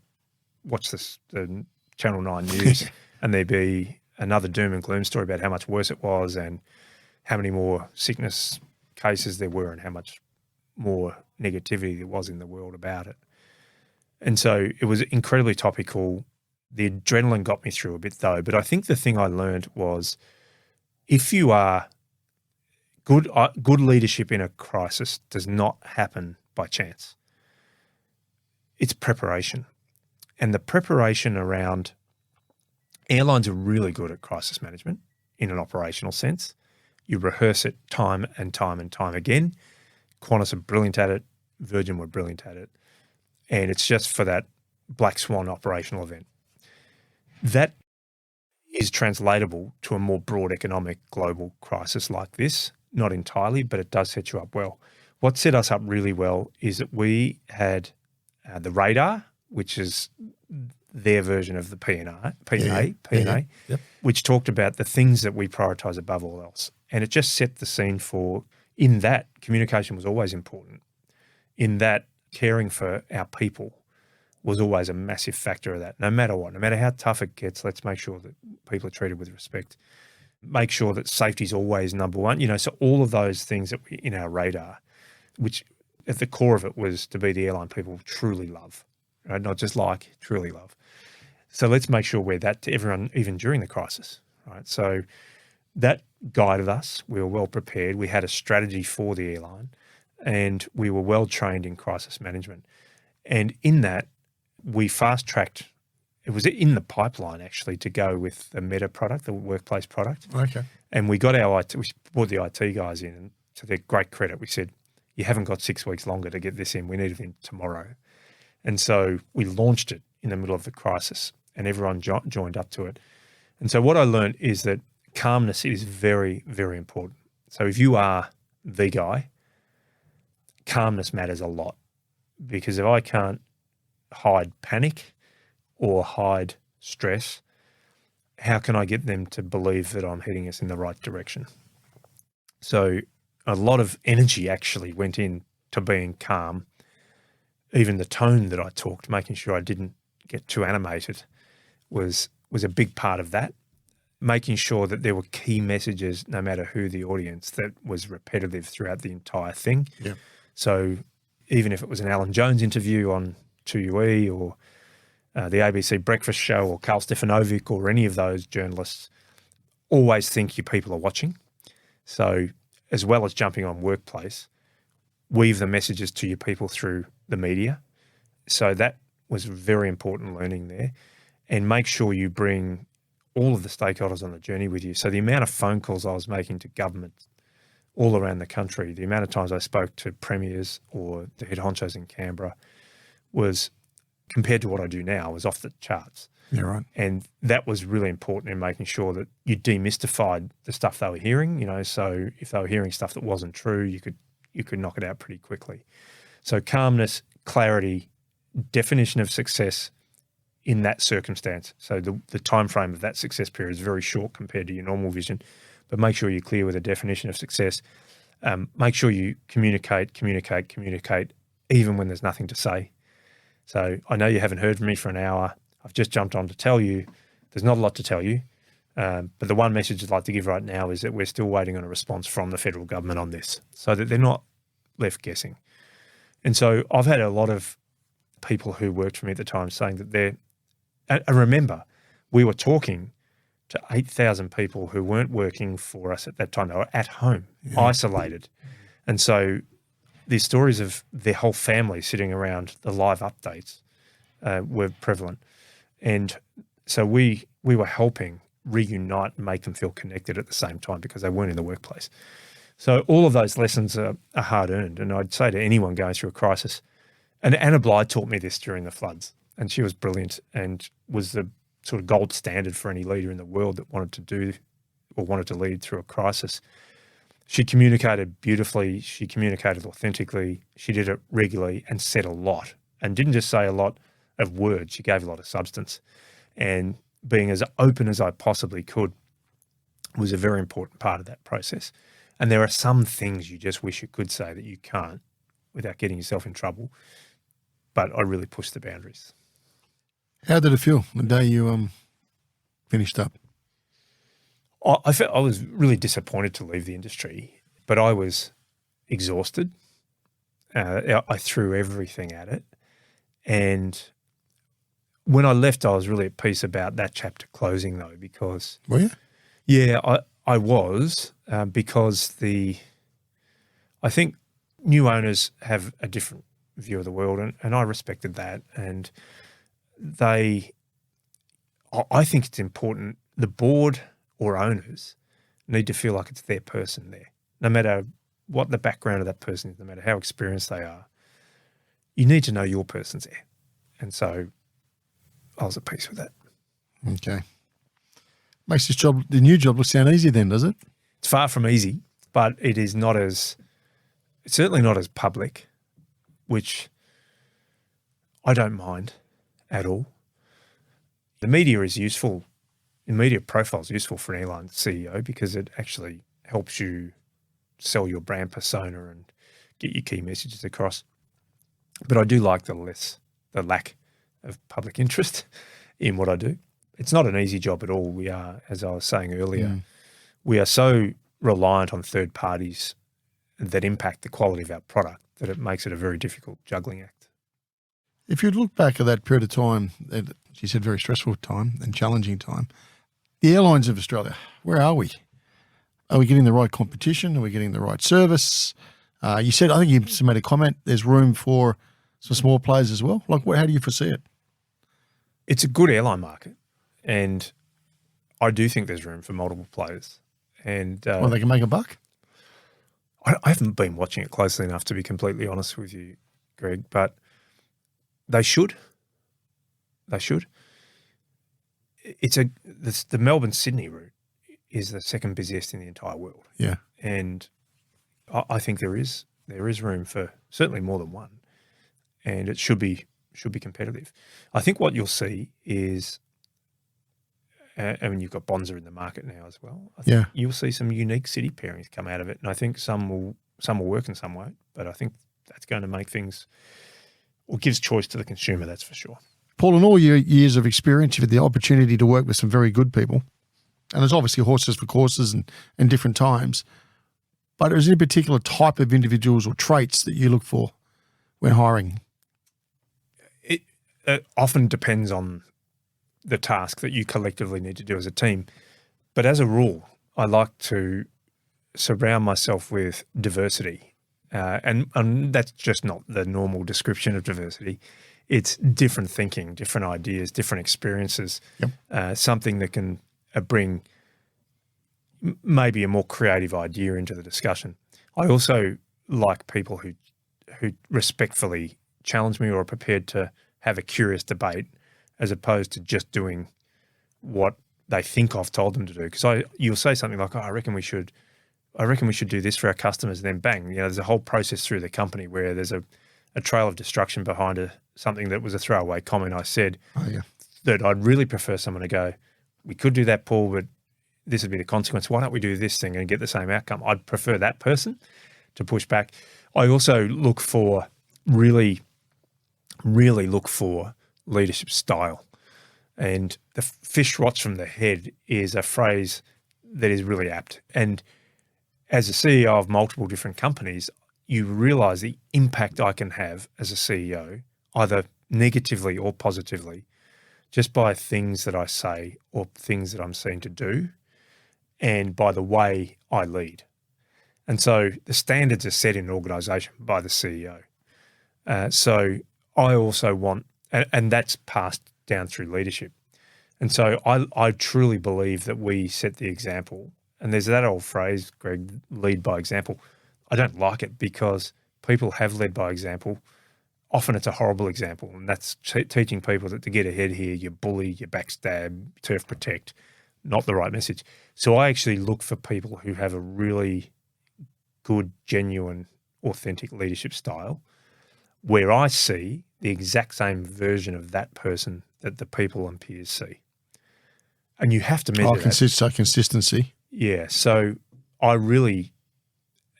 H: watch the Channel 9 news and there'd be another doom and gloom story about how much worse it was and how many more sickness cases there were and how much more negativity there was in the world about it. And so it was incredibly topical. The adrenaline got me through a bit though. But I think the thing I learned was, if you are good leadership in a crisis does not happen by chance. It's preparation. And the preparation around airlines are really good at crisis management in an operational sense. You rehearse it time and time and time again. Qantas are brilliant at it. Virgin were brilliant at it. And it's just for that black swan operational event. That is translatable to a more broad economic global crisis like this. Not entirely, but it does set you up well. What set us up really well is that we had the radar, which is their version of the P&A, which talked about the things that we prioritise above all else. And it just set the scene for, in that, communication was always important. In that, caring for our people was always a massive factor of that. No matter what, no matter how tough it gets, let's make sure that people are treated with respect. Make sure that safety is always number one. So all of those things that we in our radar, which at the core of it was to be the airline people truly love, right? Not just like, truly love. So let's make sure we're that to everyone, even during the crisis, right? So that guided us. We were well prepared. We had a strategy for the airline and we were well trained in crisis management. And in that, we fast-tracked. It was in the pipeline, actually, to go with the Meta product, the workplace product.
G: Okay.
H: And we got our IT, we brought the IT guys in, and to their great credit, we said, you haven't got 6 weeks longer to get this in. We need it in tomorrow. And so we launched it in the middle of the crisis and everyone joined up to it. And so what I learned is that calmness is very, very important. So if you are the guy, calmness matters a lot, because if I can't hide panic or hide stress, how can I get them to believe that I'm heading us in the right direction? So a lot of energy actually went into being calm. Even the tone that I talked, making sure I didn't get too animated, was a big part of that. Making sure that there were key messages, no matter who the audience, that was repetitive throughout the entire thing.
G: Yeah.
H: So even if it was an Alan Jones interview on 2UE or the ABC Breakfast Show or Carl Stefanovic or any of those journalists, always think your people are watching. So as well as jumping on workplace, weave the messages to your people through the media. So that was very important learning there. And make sure you bring all of the stakeholders on the journey with you. So the amount of phone calls I was making to government all around the country, the amount of times I spoke to premiers or the head honchos in Canberra was, compared to what I do now, was off the charts.
G: Yeah, right.
H: And that was really important in making sure that you demystified the stuff they were hearing, so if they were hearing stuff that wasn't true, you could knock it out pretty quickly. So calmness, clarity, definition of success in that circumstance. So the time frame of that success period is very short compared to your normal vision, but make sure you're clear with a definition of success. Make sure you communicate, even when there's nothing to say. So I know you haven't heard from me for an hour. I've just jumped on to tell you there's not a lot to tell you. But the one message I'd like to give right now is that we're still waiting on a response from the federal government on this, so that they're not left guessing. And so I've had a lot of people who worked for me at the time saying that and remember, we were talking to 8,000 people who weren't working for us at that time. They were at home, isolated. And so these stories of their whole family sitting around the live updates were prevalent. And so we were helping reunite and make them feel connected at the same time because they weren't in the workplace. So all of those lessons are hard-earned. And I'd say to anyone going through a crisis, and Anna Bligh taught me this during the floods, and she was brilliant and was the sort of gold standard for any leader in the world that wanted to do or wanted to lead through a crisis. She communicated beautifully. She communicated authentically. She did it regularly and said a lot, and didn't just say a lot of words. She gave a lot of substance. And being as open as I possibly could was a very important part of that process. And there are some things you just wish you could say that you can't without getting yourself in trouble. But I really pushed the boundaries.
G: How did it feel the day you finished up?
H: I felt I was really disappointed to leave the industry, but I was exhausted. I threw everything at it. And when I left, I was really at peace about that chapter closing, though, because...
G: Were you?
H: Yeah, I was, because I think new owners have a different view of the world, and I respected that. And I think it's important, the board or owners need to feel like it's their person there, no matter what the background of that person is, no matter how experienced they are. You need to know your person's there. And so I was at peace with that.
G: Okay. Makes this job, the new job, look sound easy then, does it?
H: It's far from easy, but it's certainly not as public, which I don't mind at all. The media is useful. The media profile is useful for an airline CEO because it actually helps you sell your brand persona and get your key messages across. But I do like the lack of public interest in what I do. It's not an easy job at all. We are, as I was saying earlier, we are so reliant on third parties that impact the quality of our product that it makes it a very difficult juggling act.
G: If you look back at that period of time, you said very stressful time and challenging time, the airlines of Australia, where are we? Are we getting the right competition? Are we getting the right service? You said, I think you made a comment, there's room for some small players as well. Like, how do you foresee it?
H: It's a good airline market, and I do think there's room for multiple players. And
G: well, they can make a buck?
H: I haven't been watching it closely enough to be completely honest with you, Greg, but they should. They should. The Melbourne-Sydney route is the second busiest in the entire world.
G: Yeah.
H: And I think there is room for certainly more than one, and it should be competitive. I think what you'll see is, I mean, you've got Bonza in the market now as well. I think you'll see some unique city pairings come out of it, and I think some will work and some won't. But I think that's going to make things, or gives choice to the consumer. That's for sure.
G: Paul, in all your years of experience, you've had the opportunity to work with some very good people, and there's obviously horses for courses and different times. But is there any particular type of individuals or traits that you look for when hiring?
H: It often depends on the task that you collectively need to do as a team. But as a rule, I like to surround myself with diversity. And that's just not the normal description of diversity. It's different thinking, different ideas, different experiences, something that can bring maybe a more creative idea into the discussion. I also like people who respectfully challenge me or are prepared to have a curious debate as opposed to just doing what they think I've told them to do. Because you'll say something like, I reckon we should do this for our customers, and then bang, there's a whole process through the company where there's a trail of destruction behind something that was a throwaway comment I said that I'd really prefer someone to go, we could do that, Paul, but this would be the consequence. Why don't we do this thing and get the same outcome? I'd prefer that person to push back. I also look for really look for leadership style. And the fish rots from the head is a phrase that is really apt. And as a CEO of multiple different companies, you realize the impact I can have as a CEO, either negatively or positively, just by things that I say or things that I'm seen to do, and by the way I lead. And so the standards are set in an organisation by the CEO. So I also want, and that's passed down through leadership. And so I truly believe that we set the example. And there's that old phrase, Greg, lead by example. I don't like it because people have led by example. Often it's a horrible example, and that's teaching people that to get ahead here, you bully, you backstab, turf protect, not the right message. So I actually look for people who have a really good, genuine, authentic leadership style where I see the exact same version of that person that the people and peers see. And you have to measure that.
G: Consistency.
H: Yeah. So I really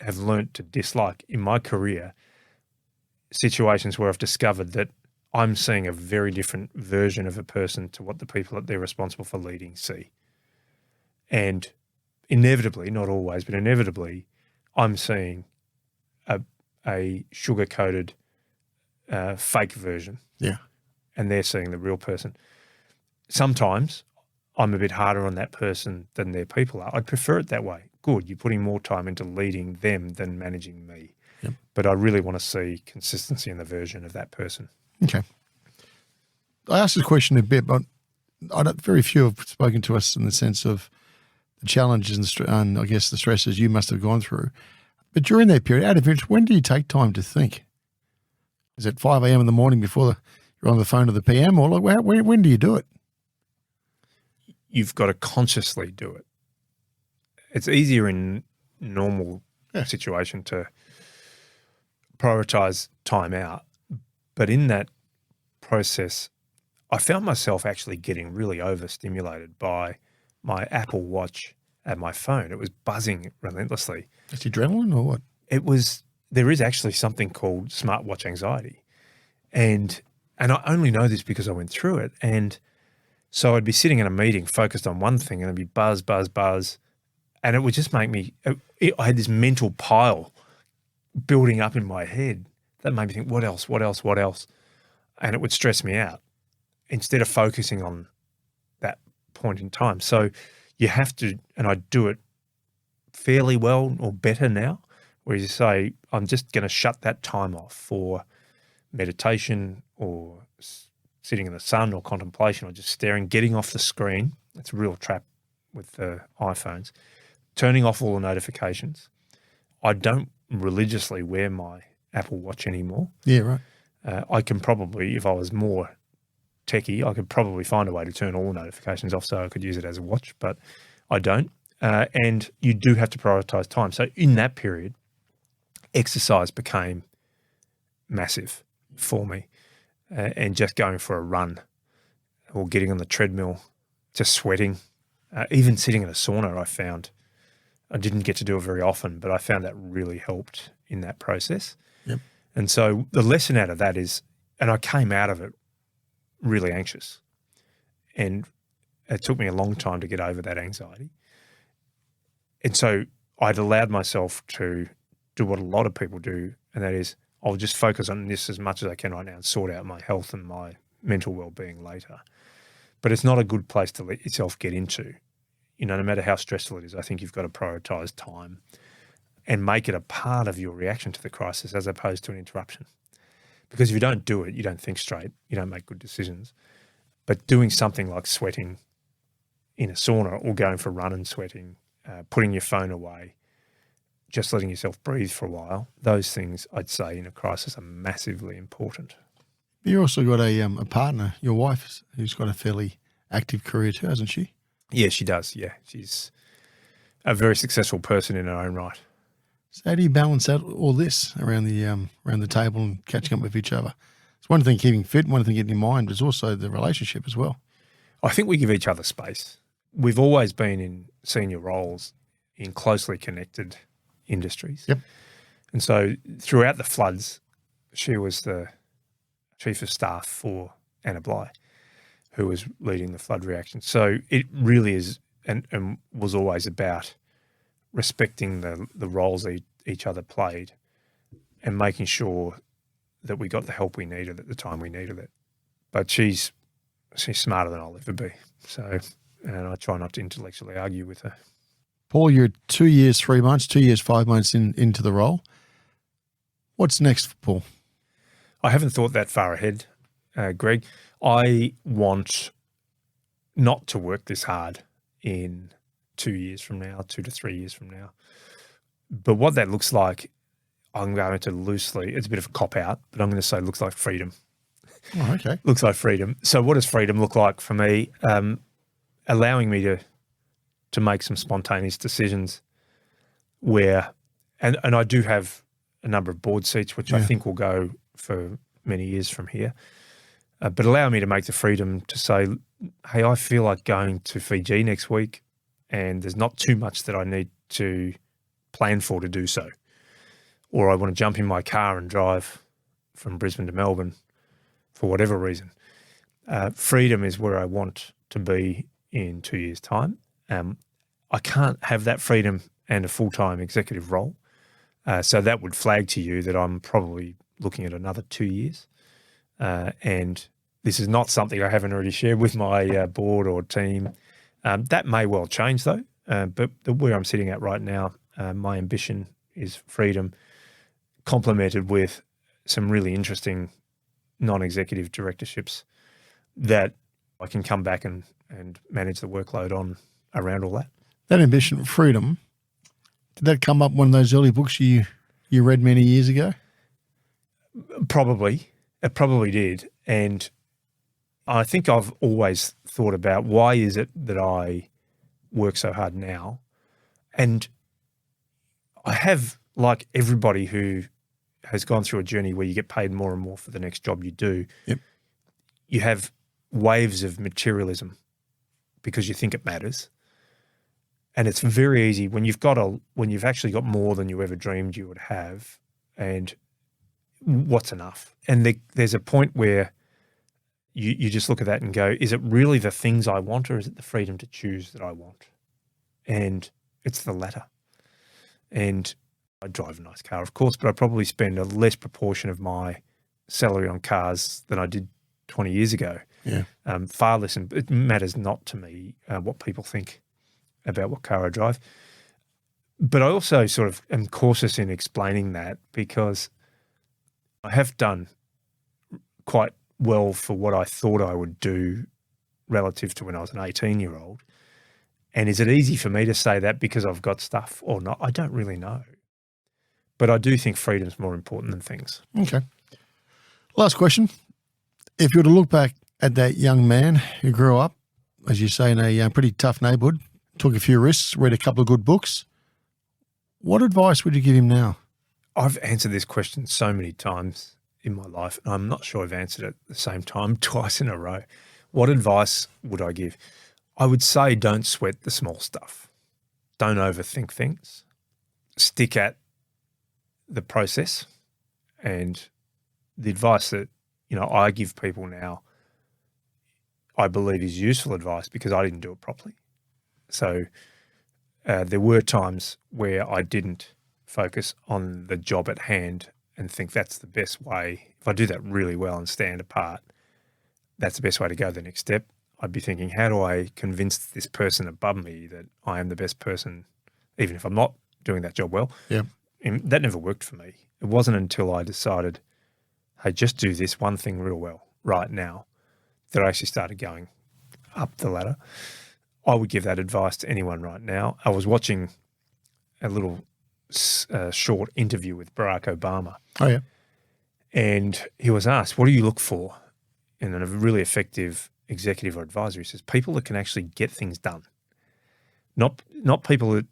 H: have learnt to dislike in my career situations where I've discovered that I'm seeing a very different version of a person to what the people that they're responsible for leading see. And inevitably, not always, but inevitably, I'm seeing a sugar-coated fake version.
G: Yeah.
H: And they're seeing the real person. Sometimes I'm a bit harder on that person than their people are. I'd prefer it that way. Good, you're putting more time into leading them than managing me.
G: Yep.
H: But I really want to see consistency in the version of that person.
G: Okay. I asked this question a bit, but very few have spoken to us in the sense of the challenges and I guess the stresses you must have gone through. But during that period, out of interest, when do you take time to think? Is it 5 a.m. in the morning before you're on the phone to the PM, or like, when do you do it?
H: You've got to consciously do it. It's easier in normal situation to prioritize time out. But in that process, I found myself actually getting really overstimulated by my Apple Watch and my phone. It was buzzing relentlessly.
G: It's adrenaline or what?
H: There is actually something called smartwatch anxiety. And I only know this because I went through it. And so I'd be sitting in a meeting focused on one thing and it'd be buzz, buzz, buzz. And it would just make me, I had this mental pile building up in my head that made me think, what else? And it would stress me out instead of focusing on that point in time. So you have to, and I do it fairly well or better now, where you say, I'm just going to shut that time off for meditation or sitting in the sun or contemplation or just staring, getting off the screen. It's a real trap with the iPhones. Turning off all the notifications. I don't religiously wear my Apple Watch anymore.
G: Yeah, right.
H: I can probably, if I was more techie, I could probably find a way to turn all the notifications off so I could use it as a watch, but I don't. And you do have to prioritize time. So in that period, exercise became massive for me, and just going for a run or getting on the treadmill, just sweating, even sitting in a sauna, I found. I didn't get to do it very often, but I found that really helped in that process.
G: Yep.
H: And so the lesson out of that is, and I came out of it really anxious, and it took me a long time to get over that anxiety. And so I'd allowed myself to do what a lot of people do, and that is I'll just focus on this as much as I can right now and sort out my health and my mental well-being later. But it's not a good place to let yourself get into. You know, no matter how stressful it is, I think you've got to prioritize time and make it a part of your reaction to the crisis as opposed to an interruption. Because if you don't do it, you don't think straight, you don't make good decisions. But doing something like sweating in a sauna or going for a run and sweating, putting your phone away, just letting yourself breathe for a while, those things I'd say in a crisis are massively important.
G: You also got a partner, your wife, who's got a fairly active career too, hasn't she?
H: Yeah, she does. Yeah, she's a very successful person in her own right.
G: So how do you balance out all this around the table and catching up with each other? It's one thing keeping fit, one thing getting in mind, but it's also the relationship as well.
H: I think we give each other space. We've always been in senior roles in closely connected industries.
G: Yep.
H: And so throughout the floods, she was the chief of staff for Anna Bligh, who was leading the flood reaction. So it really is and was always about respecting the roles each other played and making sure that we got the help we needed at the time we needed it. But she's smarter than I'll ever be. So, and I try not to intellectually argue with her.
G: Paul, you're 2 years, 3 months, 2 years, 5 months into the role. What's next for Paul?
H: I haven't thought that far ahead, Greg. I want not to work this hard in 2 years from now, 2 to 3 years from now. But what that looks like, I'm going to loosely, it's a bit of a cop-out, but I'm going to say looks like freedom.
G: Oh, okay.
H: Looks like freedom. So what does freedom look like for me? Allowing me to make some spontaneous decisions where, and I do have a number of board seats, which I think will go for many years from here, but allow me to make the freedom to say, hey, I feel like going to Fiji next week and there's not too much that I need to plan for to do so. Or I want to jump in my car and drive from Brisbane to Melbourne for whatever reason. Freedom is where I want to be in 2 years' time. I can't have that freedom and a full-time executive role. So that would flag to you that I'm probably looking at another 2 years. And this is not something I haven't already shared with my board or team. That may well change though. But where I'm sitting at right now, my ambition is freedom complemented with some really interesting non-executive directorships that I can come back and manage the workload on around all that.
G: That ambition, freedom, did that come up in one of those early books you read many years ago?
H: Probably. It probably did. And I think I've always thought about why is it that I work so hard now? And I have, like everybody who has gone through a journey where you get paid more and more for the next job you do,
G: Yep.
H: you have waves of materialism because you think it matters. And it's very easy when you've actually got more than you ever dreamed you would have, and what's enough? And there's a point where you just look at that and go, is it really the things I want, or is it the freedom to choose that I want? And it's the latter. And I drive a nice car, of course, but I probably spend a less proportion of my salary on cars than I did 20 years ago.
G: Yeah.
H: Far less, and it matters not to me what people think about what car I drive. But I also sort of am cautious in explaining that because I have done quite well for what I thought I would do relative to when I was an 18-year-old. And is it easy for me to say that because I've got stuff or not? I don't really know. But I do think freedom's more important than things.
G: Okay. Last question. If you were to look back at that young man who grew up, as you say, in a pretty tough neighbourhood, took a few risks, read a couple of good books, what advice would you give him now?
H: I've answered this question so many times in my life, and I'm not sure I've answered it at the same time twice in a row. What advice would I give? I would say don't sweat the small stuff. Don't overthink things. Stick at the process. And the advice that, I give people now, I believe is useful advice because I didn't do it properly. So there were times where I didn't focus on the job at hand and think that's the best way. If I do that really well and stand apart, that's the best way to go the next step. I'd be thinking, how do I convince this person above me that I am the best person, even if I'm not doing that job well?
G: Yeah.
H: And that never worked for me. It wasn't until I decided, hey, just do this one thing real well right now, that I actually started going up the ladder. I would give that advice to anyone right now. I was watching a little short interview with Barack Obama.
G: Oh, yeah.
H: And he was asked, what do you look for in a really effective executive or advisor? He says, people that can actually get things done. Not people that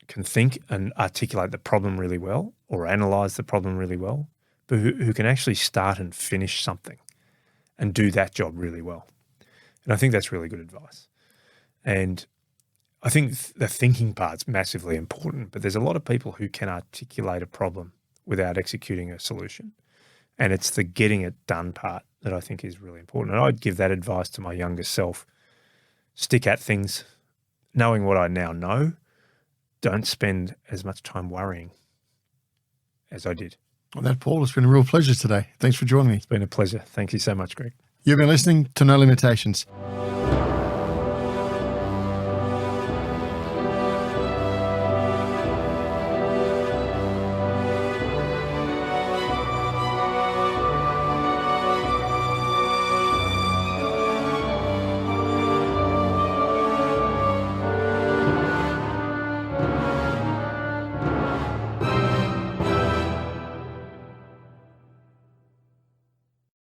H: can think and articulate the problem really well or analyze the problem really well, but who can actually start and finish something and do that job really well. And I think that's really good advice. And I think the thinking part's massively important, but there's a lot of people who can articulate a problem without executing a solution. And it's the getting it done part that I think is really important. And I'd give that advice to my younger self. Stick at things, knowing what I now know. Don't spend as much time worrying as I did.
G: Well, that, Paul, it's been a real pleasure today. Thanks for joining me.
H: It's been a pleasure. Thank you so much, Greg.
G: You've been listening to No Limitations.